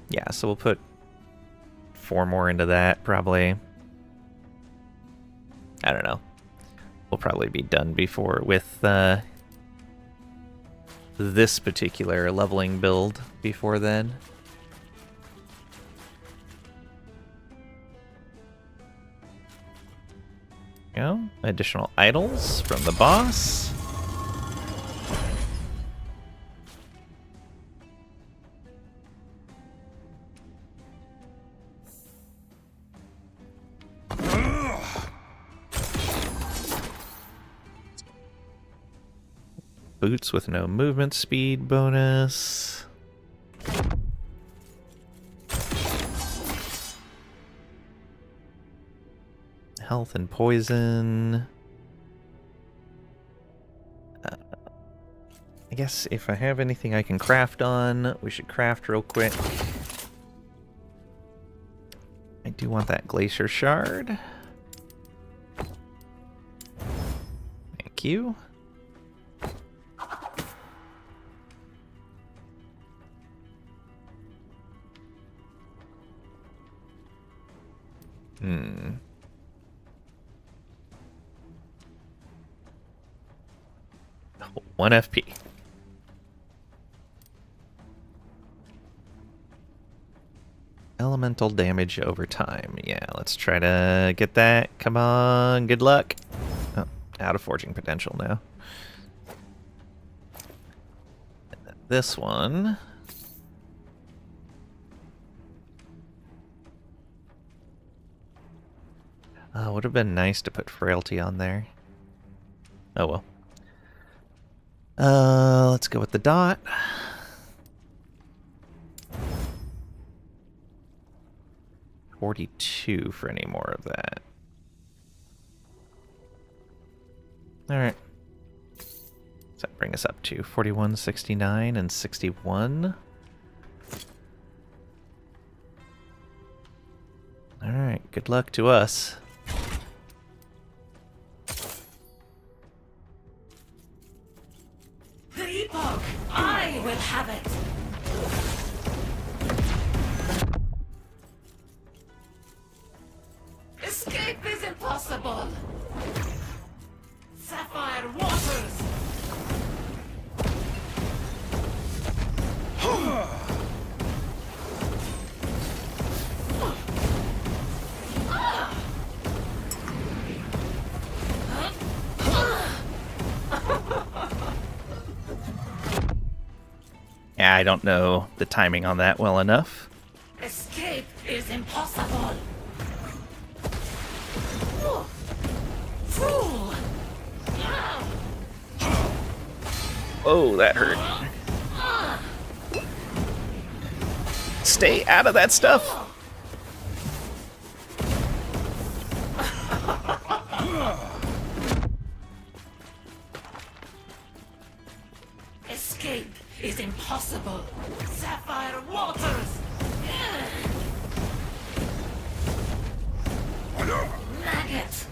Yeah, so we'll put 4 more into that, probably. I don't know. We'll probably be done before with this particular leveling build before then. Go. Additional idols from the boss. Boots with no movement speed bonus. Health and poison. I guess if I have anything I can craft on, we should craft real quick. I do want that glacier shard. Thank you. Hmm. Oh, 1 FP. Elemental damage over time. Yeah, let's try to get that. Come on, good luck. Oh, out of forging potential now. And then this one. Would have been nice to put frailty on there. Oh well. Let's go with the dot. $42 for any more of that. Alright. Does that bring us up to 41, 69, and 61? Alright, good luck to us. The Epoch! I will have it! Escape is impossible! Sapphire waters! Yeah, I don't know the timing on that well enough. Escape is impossible! Fool! Oh, that hurt. Stay out of that stuff. Escape is impossible! Sapphire waters! Maggot!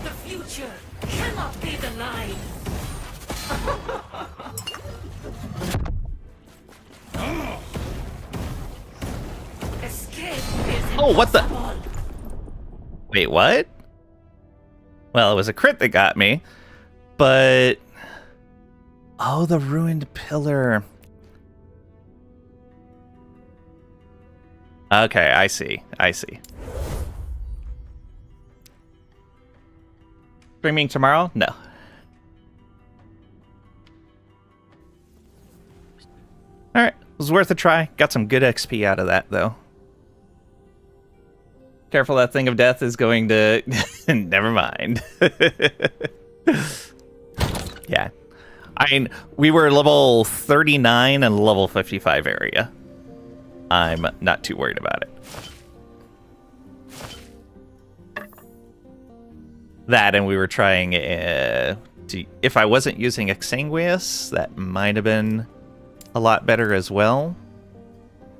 The future cannot be denied! Oh, what the? Wait, what? Well, it was a crit that got me, but... Oh, the ruined pillar. Okay, I see. I see. Streaming tomorrow? No. Alright, it was worth a try. Got some good XP out of that, though. Careful, that thing of death is going to... Never mind. Yeah. I mean, we were level 39 and level 55 area. I'm not too worried about it. That, and we were trying... if I wasn't using Exsanguious, that might have been a lot better as well.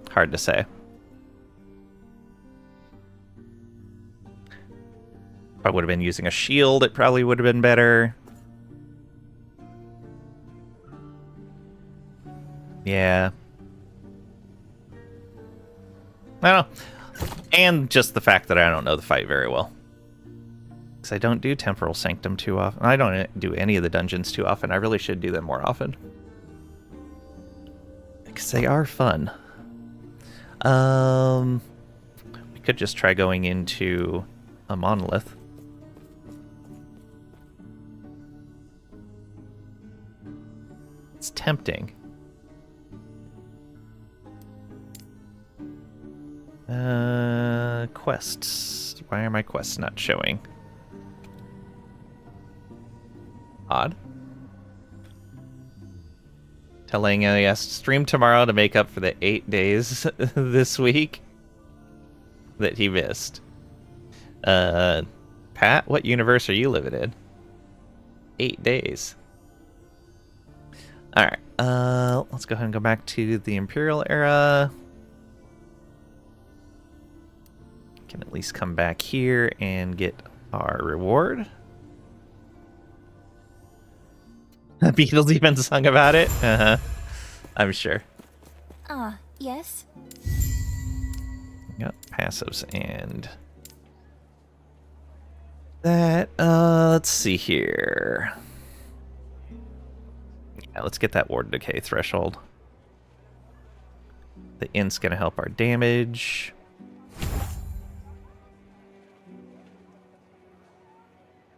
Hard to say. If I would have been using a shield, it probably would have been better. Yeah. I don't know. And just the fact that I don't know the fight very well. Because I don't do Temporal Sanctum too often. I don't do any of the dungeons too often. I really should do them more often. Because they are fun. We could just try going into a monolith. It's tempting. Quests. Why are my quests not showing? Odd. Telling yes, stream tomorrow to make up for the 8 days this week that he missed. Pat, what universe are you living in? 8 days. Alright, let's go ahead and go back to the Imperial era. Can at least come back here and get our reward. The Beatles even sung about it? Uh-huh. I'm sure. Ah, yes. Got passives and... that, let's see here. Yeah, let's get that Ward Decay threshold. The Int's gonna help our damage.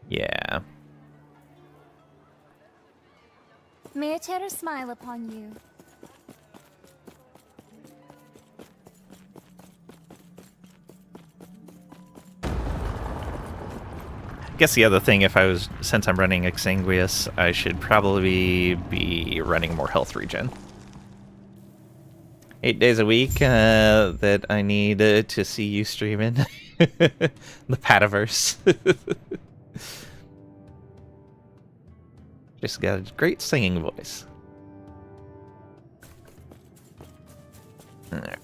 Yeah. May a terror smile upon you. I guess the other thing, since I'm running Exsanguious, I should probably be running more health regen. 8 days a week that I need to see you streaming. The Pataverse. Just got a great singing voice. Alright.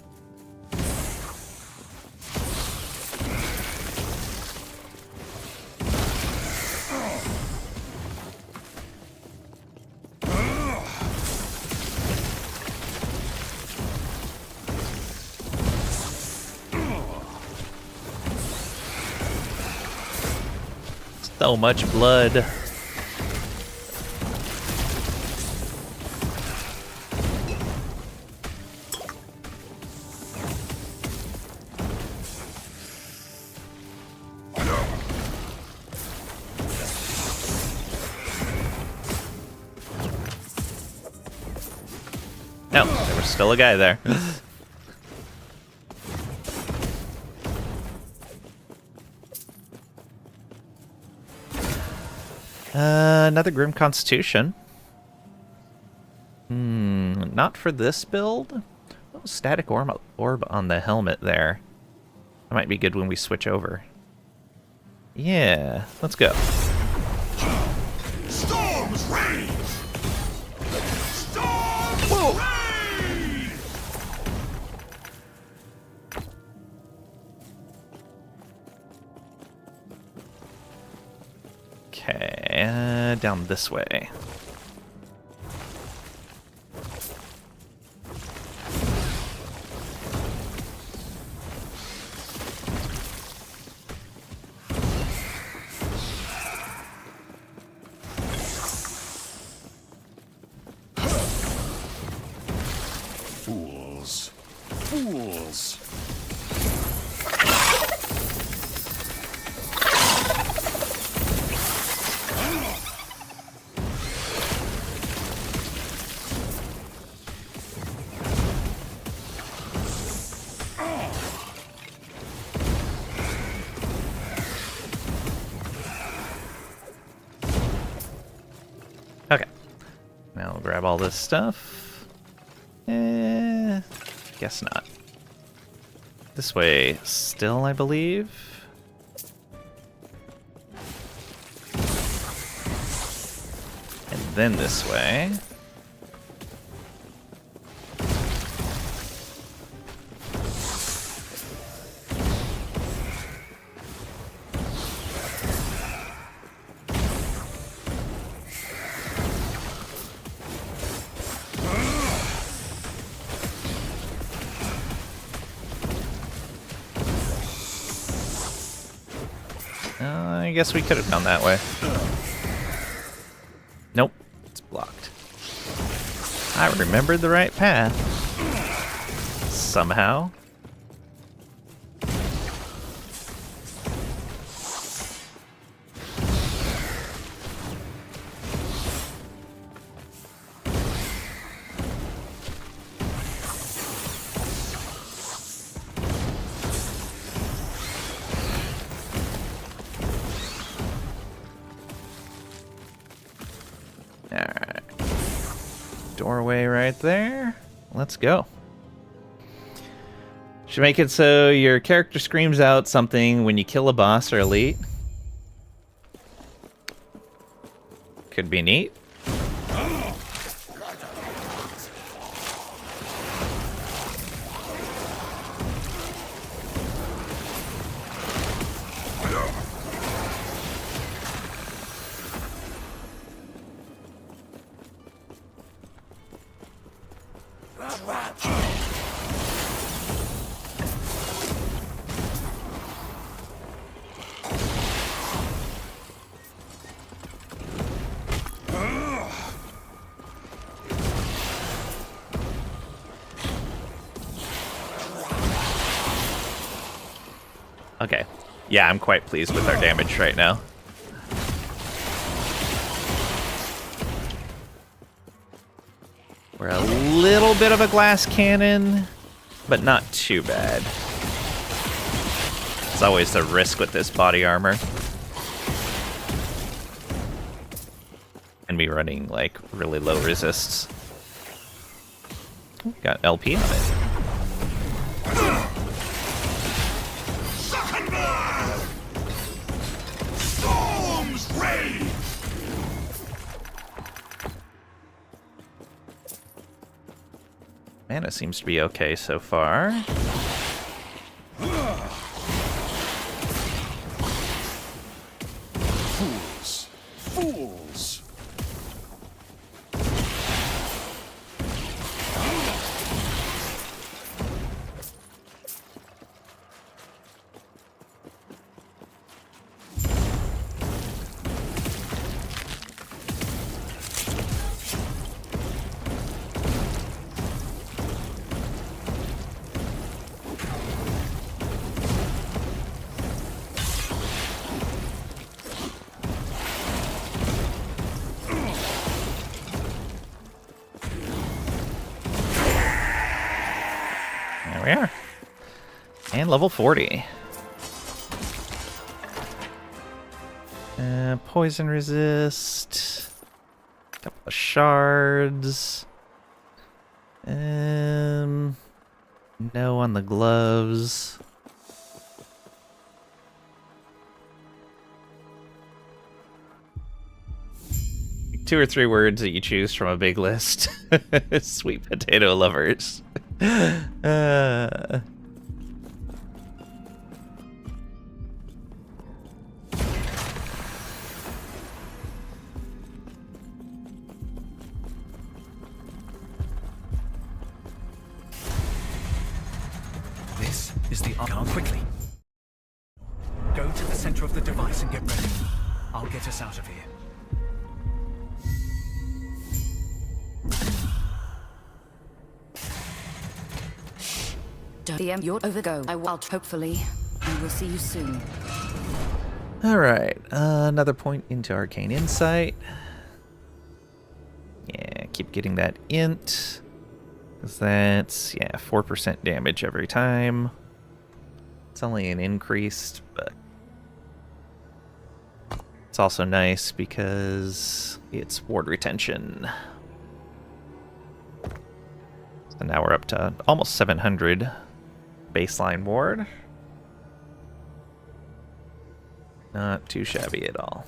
So much blood. No, there was still a guy there. Another Grim Constitution. Not for this build. Oh, static orb on the helmet there. That might be good when we switch over. Yeah, let's go. Storms rage! Storms rage! Okay, down this way. grab all this stuff. Guess not. This way still, I believe. And then this way. I guess we could have gone that way. Nope, it's blocked. I remembered the right path. Somehow. Alright. Doorway right there. Let's go. Should make it so your character screams out something when you kill a boss or elite. Could be neat. Okay. Yeah, I'm quite pleased with our damage right now. We're a little bit of a glass cannon, but not too bad. It's always the risk with this body armor. And me running, like, really low resists. Got LP on it. Mana seems to be okay so far. Fools! Fools! There we are. And level 40. Poison resist. Couple of shards. No on the gloves. Two or three words that you choose from a big list. Sweet potato lovers. This is the arc. Quickly. Go to the center of the device and get ready. I'll get us out of here. DM, you're overgo. I will hopefully. I will see you soon. Alright, another point into Arcane Insight. Yeah, keep getting that int. Because that's, yeah, 4% damage every time. It's only an increased, but it's also nice because it's ward retention. And now we're up to almost 700 baseline ward. Not too shabby at all.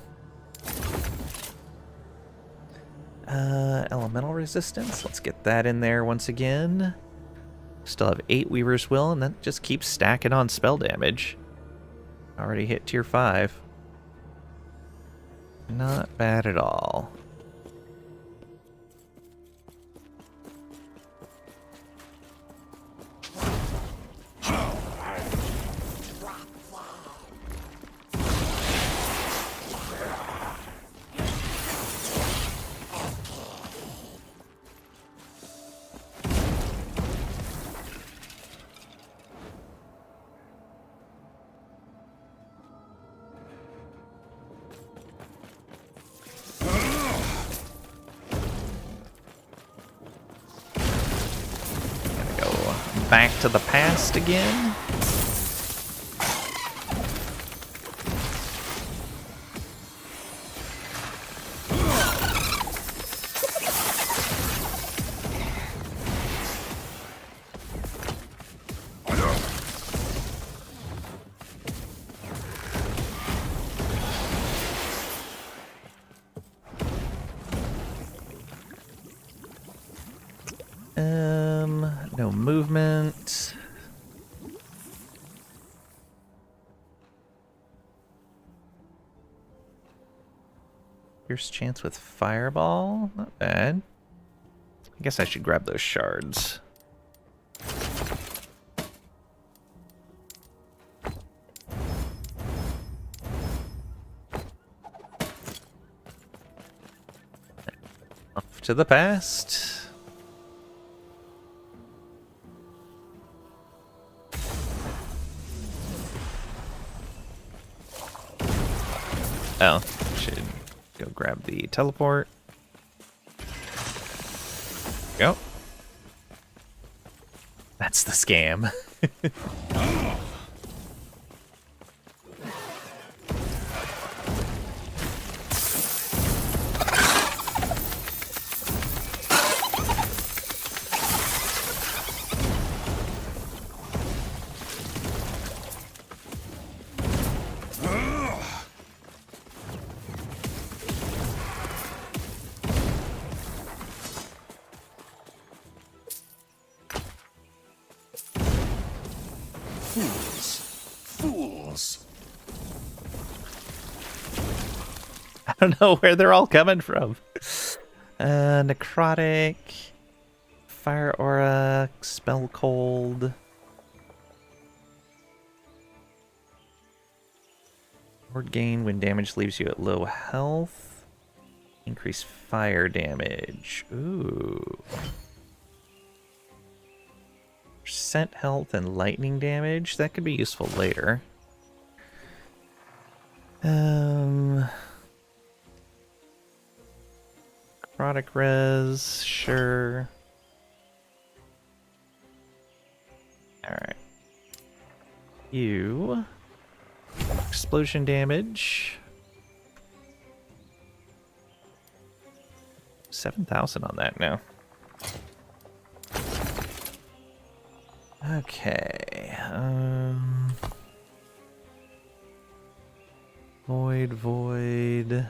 Elemental resistance. Let's get that in there once again. Still have 8 Weaver's Will, and that just keeps stacking on spell damage. Already hit tier 5. Not bad at all. Back to the past again. No movement. Pierce chance with fireball. Not bad. I guess I should grab those shards. Off to the past. Oh, should go grab the teleport. Go. That's the scam. Fools. I don't know where they're all coming from. Necrotic, Fire Aura, Spell Cold. Ward gain when damage leaves you at low health. Increase fire damage. Ooh. Percent health and lightning damage. That could be useful later. Necrotic res, sure. Alright. You. Explosion damage. 7,000 on that now. Okay. Void.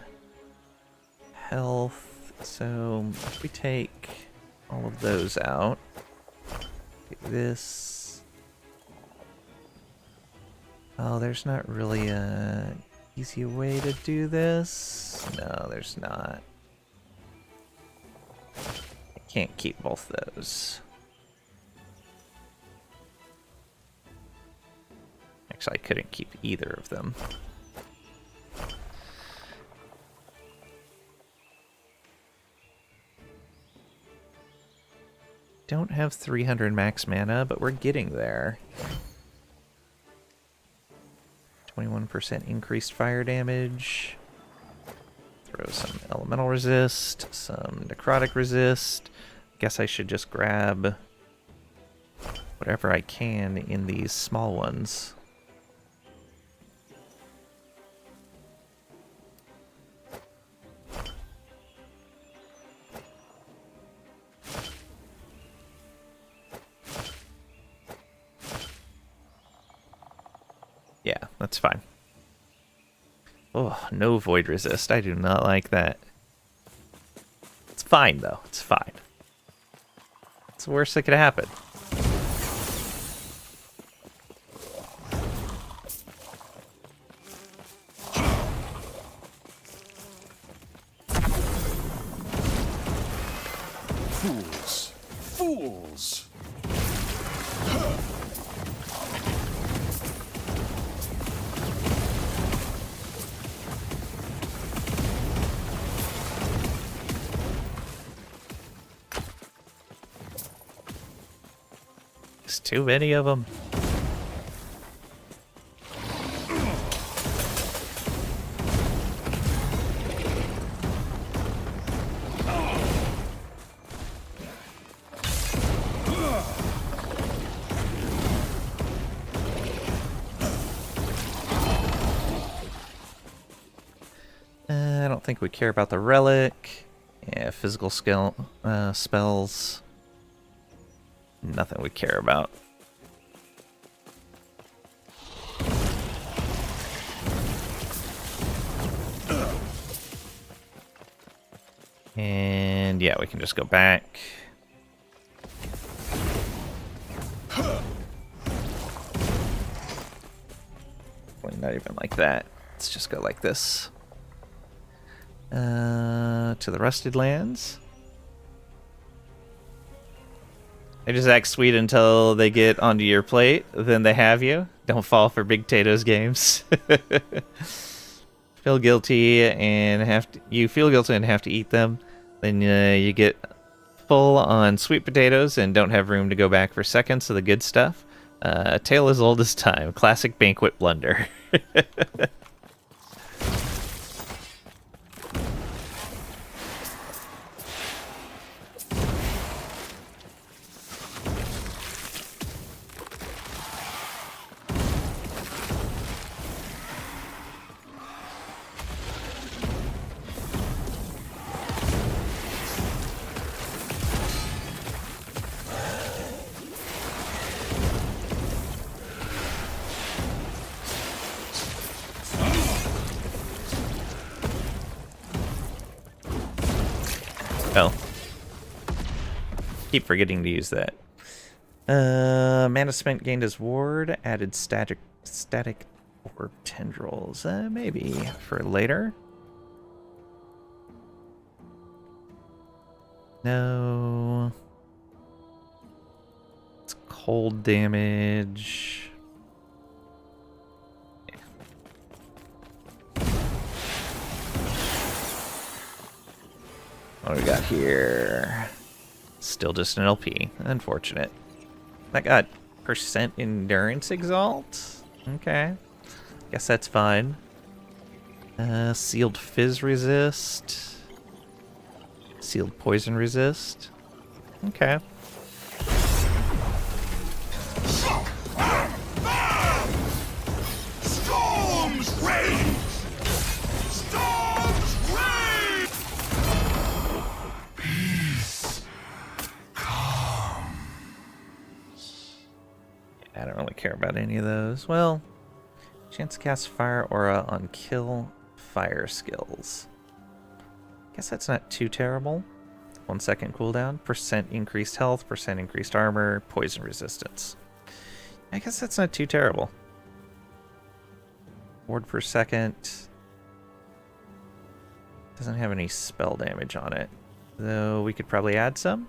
Health. So if we take all of those out. Take this. Oh, there's not really a easy way to do this. No, there's not. I can't keep both those. Actually, I couldn't keep either of them. Don't have 300 max mana, but we're getting there. 21% increased fire damage. Throw some elemental resist, some necrotic resist. Guess I should just grab whatever I can in these small ones. Yeah, that's fine. Oh, no void resist. I do not like that. It's fine, though. It's fine. It's the worst that could happen. Fools! Fools! There's too many of them. I don't think we care about the relic. Yeah, physical skill spells. Nothing we care about. And yeah, we can just go back. Well, not even like that. Let's just go like this. To the Rusted Lands. They just act sweet until they get onto your plate, then they have you. Don't fall for Big Tato's games. Feel guilty and have to eat them. Then you get full on sweet potatoes and don't have room to go back for seconds of the good stuff. A tale as old as time. Classic banquet blunder. Oh. Keep forgetting to use that. Mana spent gained as ward, added static orb tendrils. Maybe for later. No. It's cold damage. What do we got here? Still just an LP. Unfortunate. That got percent endurance exalt? Okay. Guess that's fine. Sealed fizz resist. Sealed poison resist. Okay. Storms rage! Storms rage! Peace. Calm. I don't really care about any of those. Well, chance to cast fire aura on kill fire skills. Guess that's not too terrible. 1 second cooldown, percent increased health, percent increased armor, poison resistance. I guess that's not too terrible. Ward per second. Doesn't have any spell damage on it, though we could probably add some.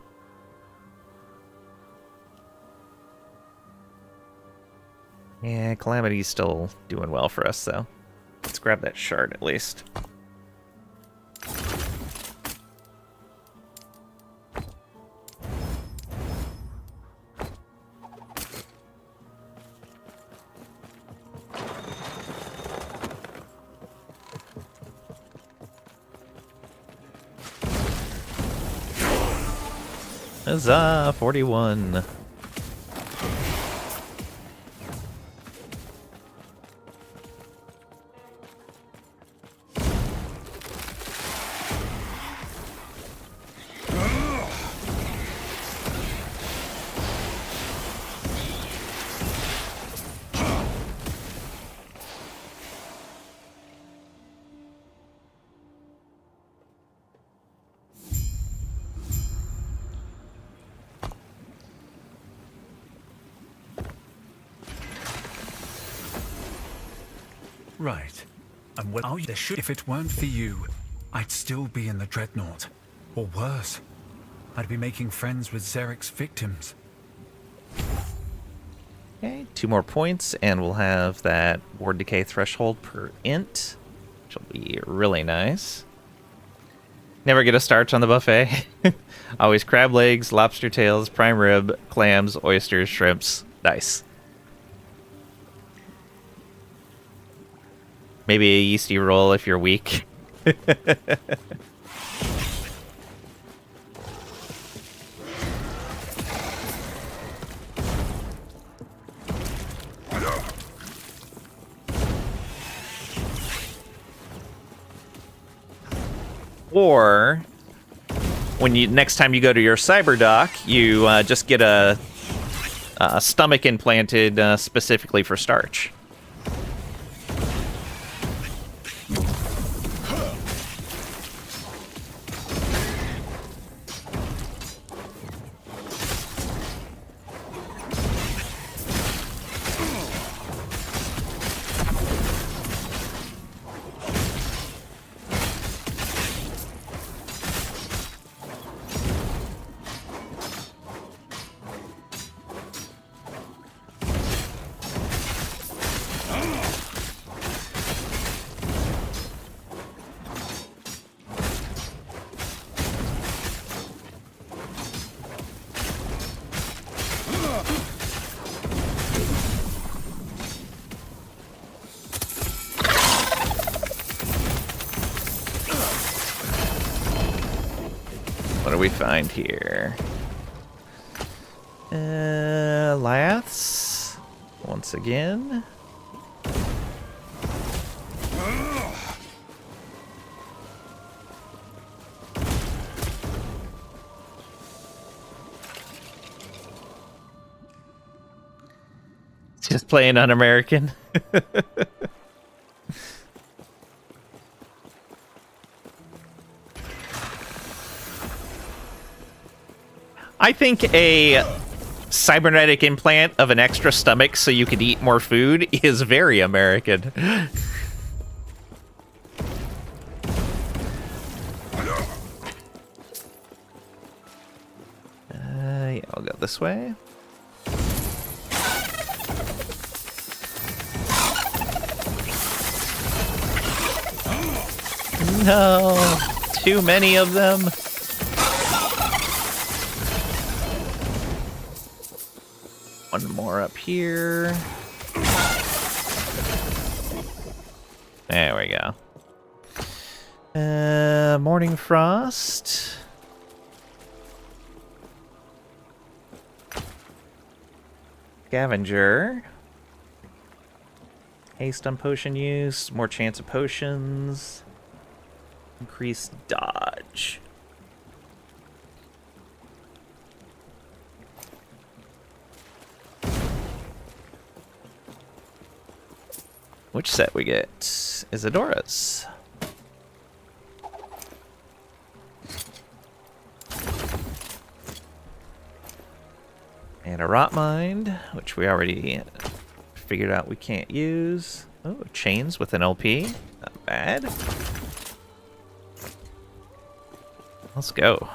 Yeah, Calamity's still doing well for us, though. Let's grab that shard at least. Huzzah! 41. Right. And what are you? There should. If it weren't for you, I'd still be in the Dreadnought. Or worse, I'd be making friends with Zarek's victims. Okay, 2 more points, and we'll have that ward decay threshold per int, which will be really nice. Never get a starch on the buffet. Always crab legs, lobster tails, prime rib, clams, oysters, shrimps. Nice. Maybe a yeasty roll if you're weak. Or when you next time you go to your cyber dock, you just get a stomach implanted specifically for starch. What do we find here? Laths. Once again. Just playing un-American. I think a cybernetic implant of an extra stomach so you could eat more food is very American. Yeah, I'll go this way. No, too many of them. One more up here. There we go. Morning Frost. Scavenger. Haste on potion use. More chance of potions. Increased dodge. Which set we get? Isadora's. And a Rot Mind, which we already figured out we can't use. Oh, chains with an LP. Not bad. Let's go.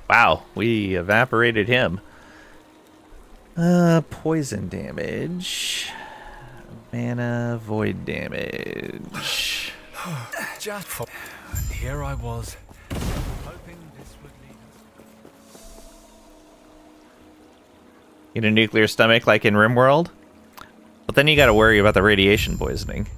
Wow, we evaporated him. Poison damage. Mana, void damage. Just for... Here I was, hoping this would lead us. In a nuclear stomach like in RimWorld. But then you gotta worry about the radiation poisoning.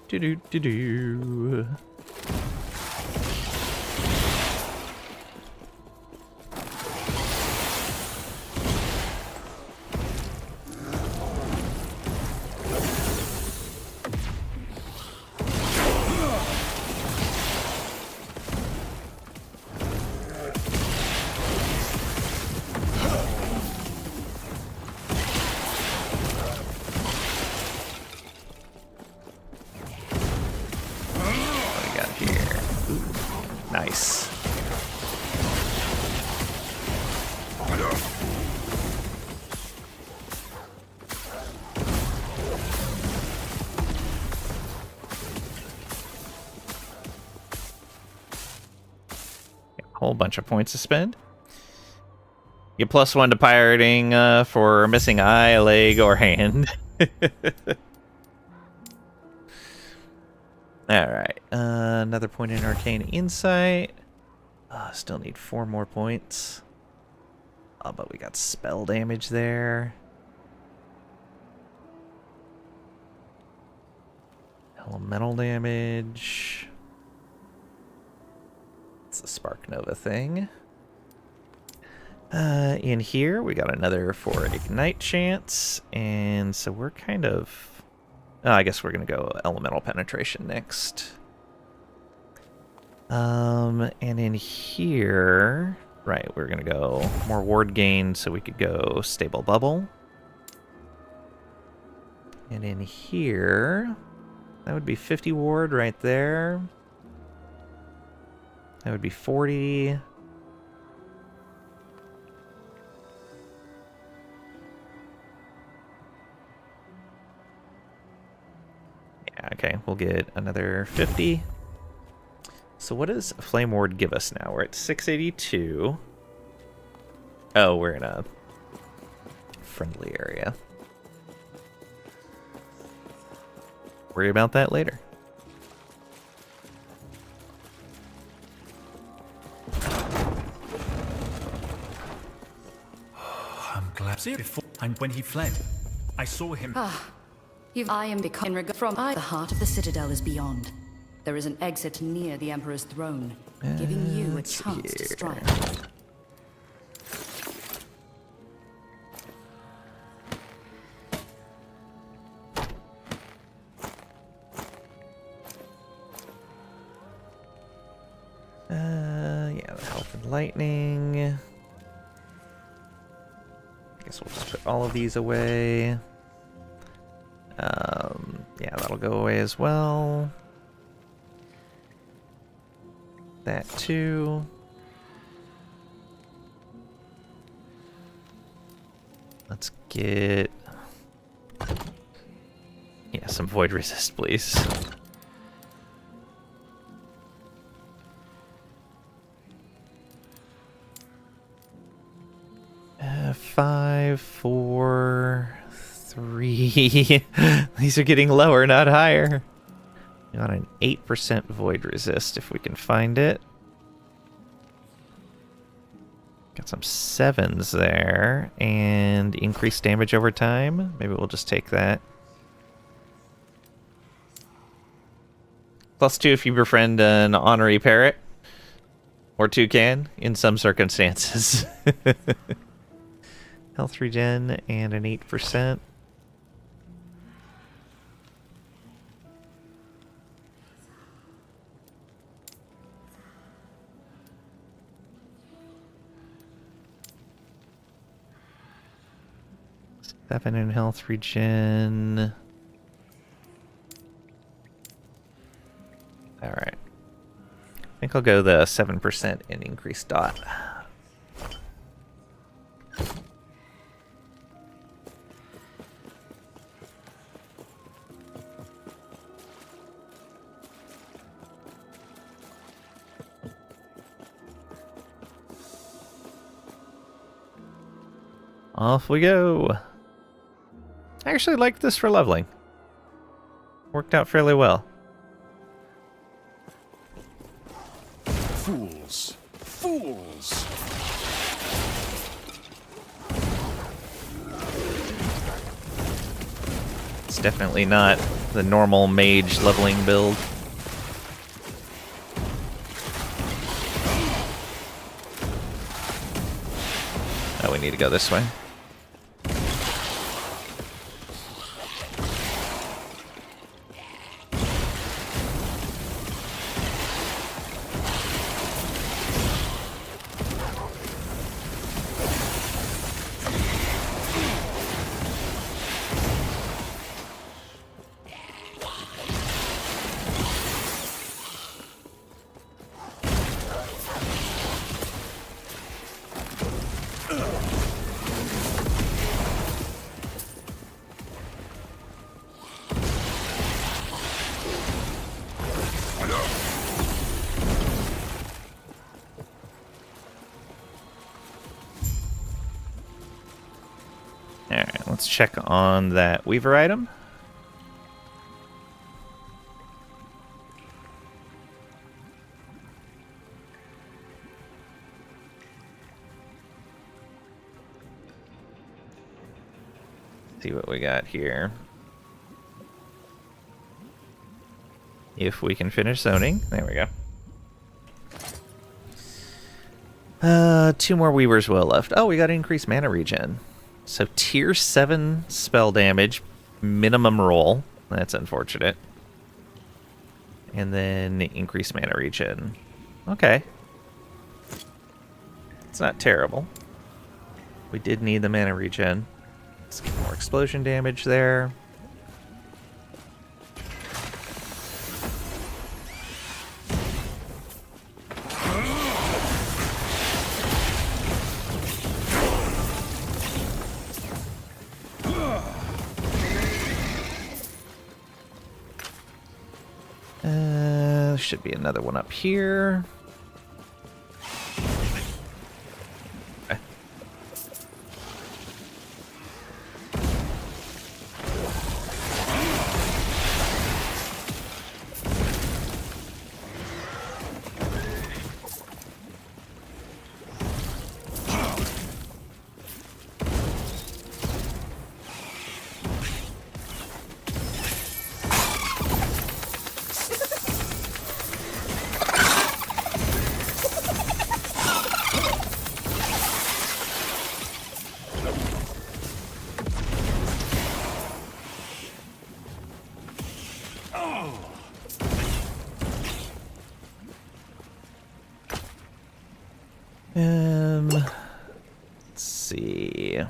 Do. Nice. A whole bunch of points to spend. Get +1 to pirating for a missing eye, leg, or hand. Alright, another point in Arcane Insight. Still need 4 more points. Oh, but we got spell damage there. Elemental damage. It's the Spark Nova thing. In here, we got another for Ignite chance. And so we're kind of... I guess we're going to go Elemental Penetration next. And in here... Right, we're going to go more ward gain, so we could go Stable Bubble. And in here... That would be 50 ward right there. That would be 40. Yeah, okay, we'll get another 50. So what does Flame Ward give us now? We're at 682. Oh, we're in a friendly area. Worry about that later. I'm glad. See, before and when he fled, I saw him. I am becoming from the heart of the citadel is beyond. There is an exit near the Emperor's throne, giving you a chance to strike. Yeah, the health and lightning. I guess we'll just put all of these away. Yeah, that'll go away as well. That too. Let's get... Yeah, some void resist, please. Five, 4, 3. These are getting lower, not higher. We got an 8% void resist if we can find it. Got some 7s there, and increased damage over time. Maybe we'll just take that. +2 if you befriend an honorary parrot. Or toucan, in some circumstances. Health regen and an 8%. Seven in health regen. Alright. I think I'll go the 7% and increase dot. Off we go. I actually liked this for leveling. Worked out fairly well. Fools! Fools! It's definitely not the normal mage leveling build. Oh, we need to go this way. Alright, let's check on that Weaver item. See what we got here. If we can finish zoning. There we go. 2 more Weaver's Will left. Oh, we got increased mana regen. So tier 7 spell damage, minimum roll. That's unfortunate. And then increased mana regen. Okay. It's not terrible. We did need the mana regen. Let's get more explosion damage there. Should be another one up here. Okay. Let's see.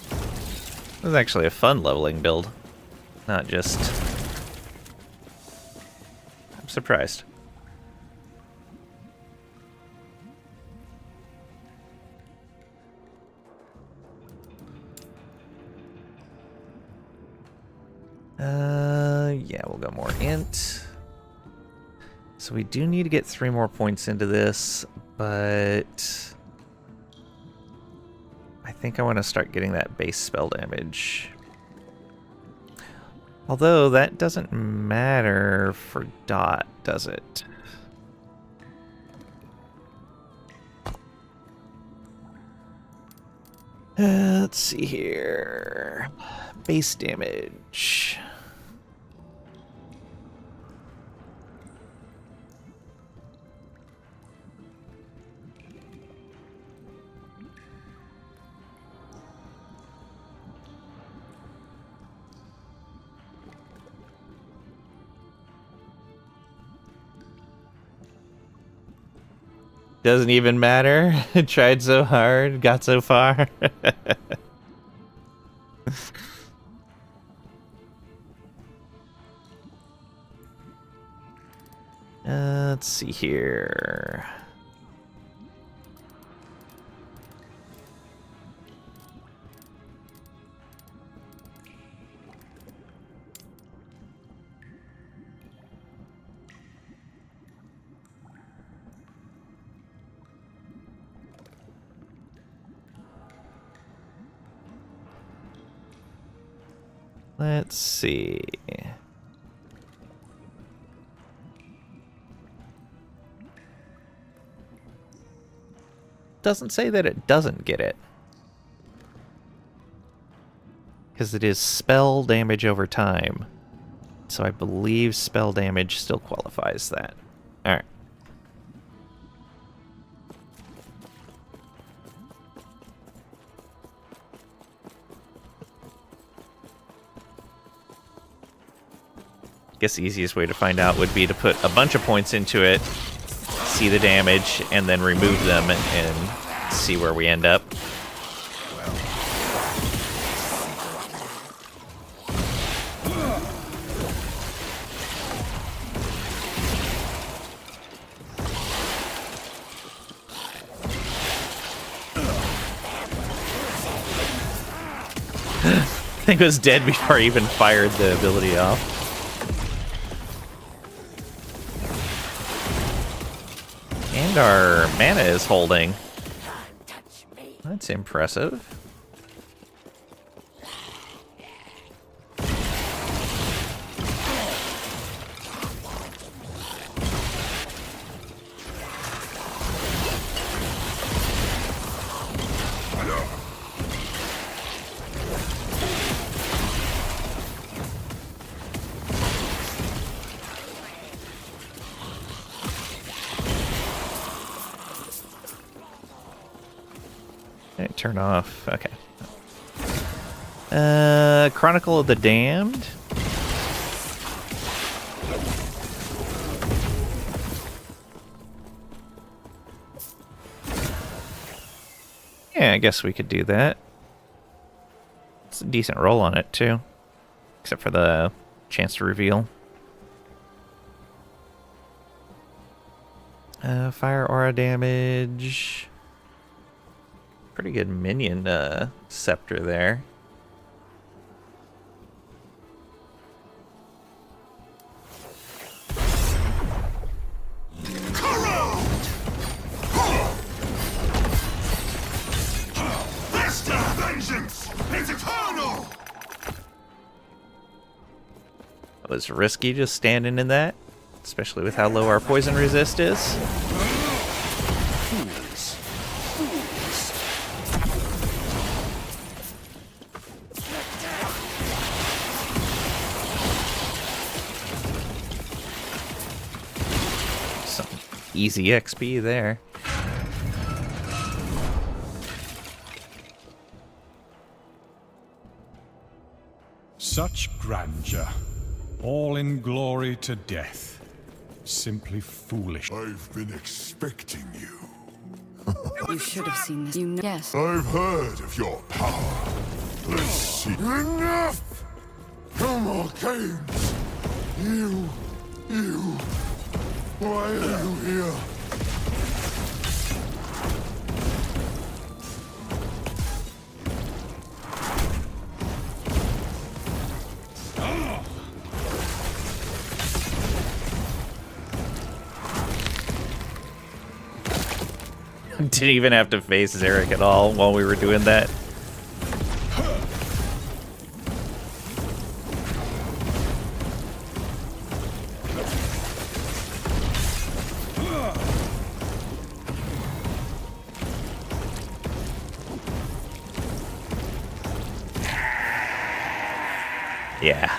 This is actually a fun leveling build. Not just... I'm surprised. Yeah, we'll go more int. So we do need to get 3 more points into this, but I think I want to start getting that base spell damage. Although that doesn't matter for dot, does it? Let's see here. Base damage. Doesn't even matter. Tried so hard, got so far. Let's see here. Let's see. Doesn't say that it doesn't get it. Because it is spell damage over time. So I believe spell damage still qualifies that. Alright. Guess the easiest way to find out would be to put a bunch of points into it, see the damage, and then remove them and see where we end up. I think it was dead before I even fired the ability off. And our mana is holding. That's impressive. Turn off. Okay. Chronicle of the Damned. Yeah, I guess we could do that. It's a decent roll on it, too. Except for the chance to reveal. Fire aura damage. Pretty good minion scepter there. Vengeance is eternal. It was risky just standing in that, especially with how low our poison resist is. Easy XP there. Such grandeur, all in glory to death. Simply foolish. I've been expecting you. You should have seen this. Yes. I've heard of your power. Let's see. Enough! No more games. You. Why are you here? Didn't even have to face Zarek at all while we were doing that. Yeah.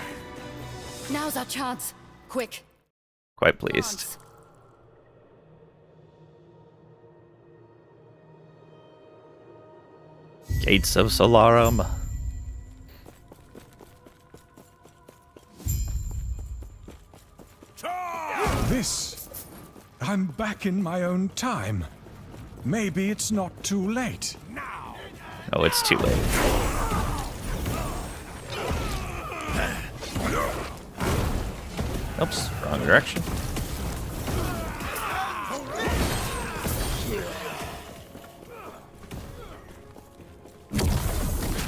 Now's our chance. Quick. Quite pleased. Gates of Solarum. This! I'm back in my own time. Maybe it's not too late. Oh, it's too late. Oops, wrong direction.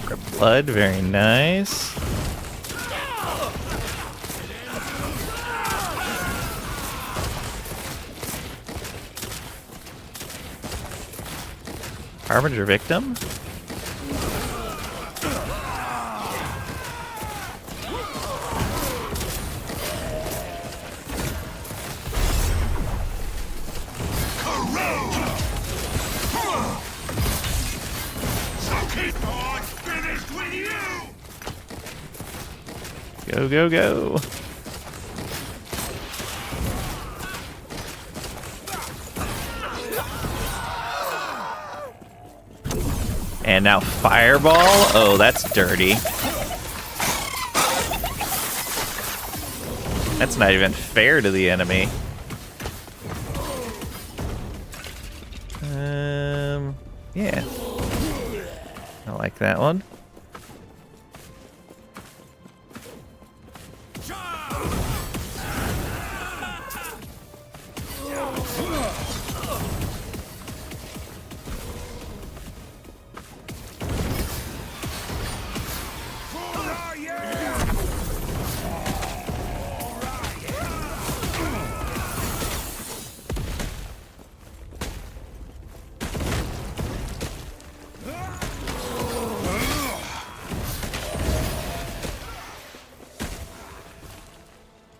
Grab blood, very nice. Harbinger victim. Go, go, go. And now fireball. Oh, that's dirty. That's not even fair to the enemy. Yeah. I like that one.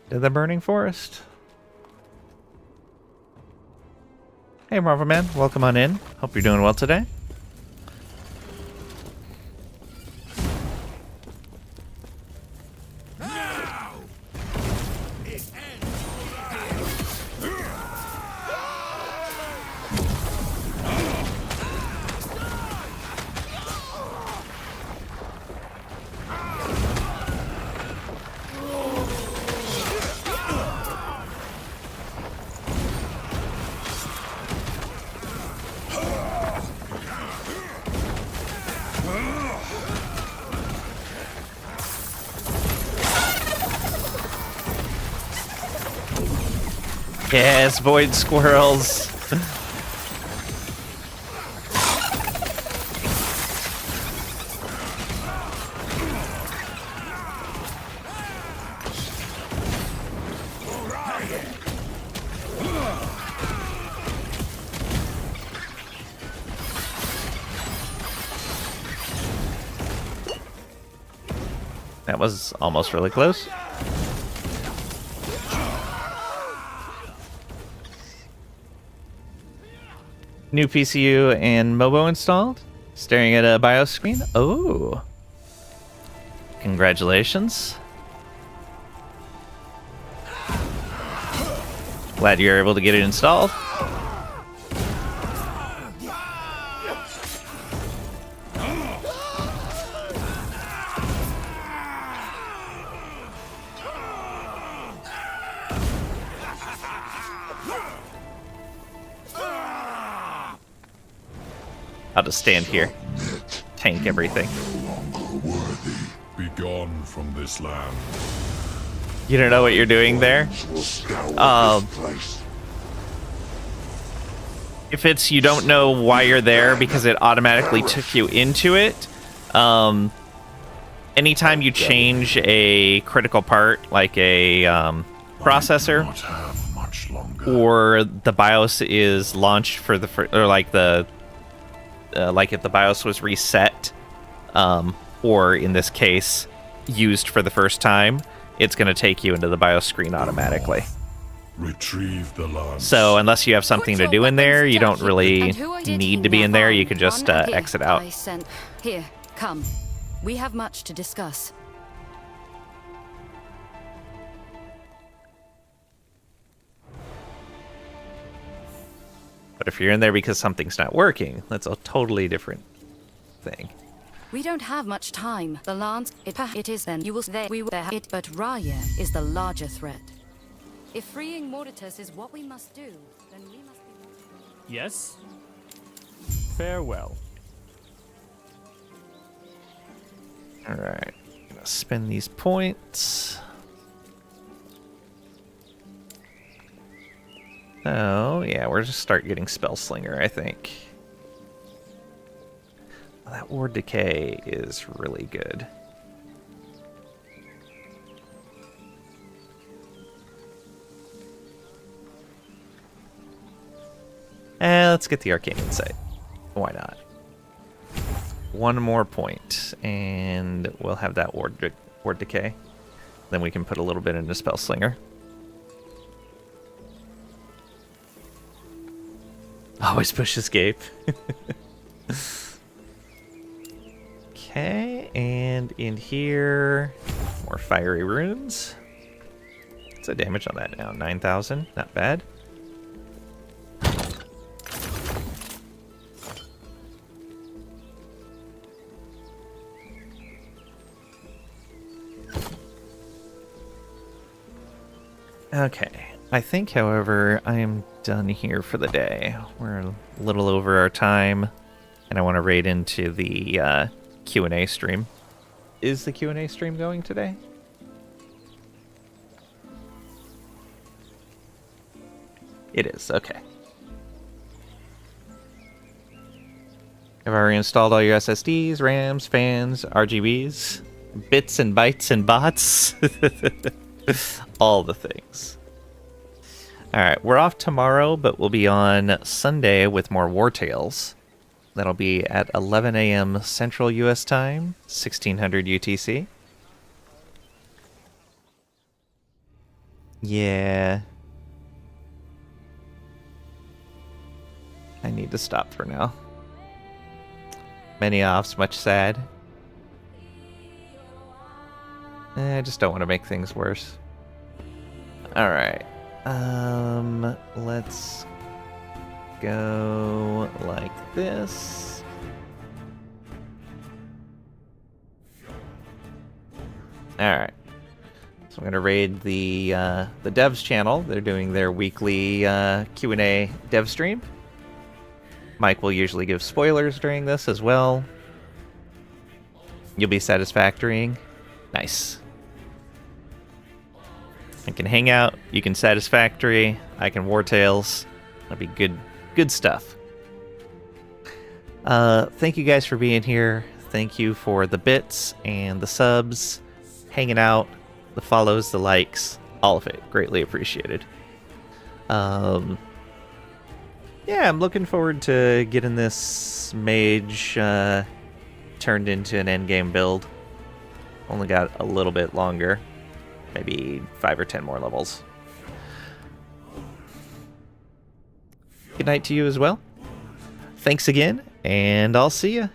To the burning forest. Hey, Marvel Man, welcome on in. Hope you're doing well today. Yes, void squirrels. That was almost really close. New PCU and MOBO installed. Staring at a BIOS screen. Oh. Congratulations. Glad you're able to get it installed. I'll just stand here, tank everything. Be gone from this land. You don't know what you're doing there? If it's you don't know why you're there because it automatically took you into it, anytime you change a critical part, like a processor, or the BIOS is launched for the or like the like if the BIOS was reset, or in this case, used for the first time, it's going to take you into the BIOS screen automatically. Retrieve the lance. So unless you have something to do in there, you don't really need to be in there. You could just exit out. Here, come. We have much to discuss. But if you're in there because something's not working, that's a totally different thing. We don't have much time. The lance, it is then. You will there. We will there. It, but Raya is the larger threat. If freeing Mortitus is what we must do, then we must be. Yes? Farewell. Alright. Gonna spend these points. Oh, yeah, we're just start getting Spellslinger, I think. That Ward Decay is really good. Let's get the Arcane Insight. Why not? One more point, and we'll have that Ward Decay. Then we can put a little bit into Spellslinger. Always push escape. Okay, and in here, more fiery runes. What's the damage on that now? 9,000? Not bad. Okay, I think, however, I am done here for the day. We're a little over our time, and I want to raid into the Q&A stream. Is the Q&A stream going today? It is, okay. Have I reinstalled all your SSDs, RAMs, fans, RGBs, bits and bytes and bots? All the things. Alright, we're off tomorrow, but we'll be on Sunday with more War Tales. That'll be at 11 a.m. Central U.S. Time, 1600 UTC. Yeah. I need to stop for now. Many offs, much sad. I just don't want to make things worse. Alright. Let's go like this. Alright. So I'm gonna raid the devs channel. They're doing their weekly Q&A dev stream. Mike will usually give spoilers during this as well. You'll be satisfactorying. Nice. I can hang out, you can satisfactory, I can War Tales. That'll be good stuff. Thank you guys for being here. Thank you for the bits and the subs, hanging out, the follows, the likes, all of it. Greatly appreciated. Yeah, I'm looking forward to getting this mage turned into an endgame build. Only got a little bit longer. Maybe 5 or 10 more levels. Good night to you as well. Thanks again, and I'll see you.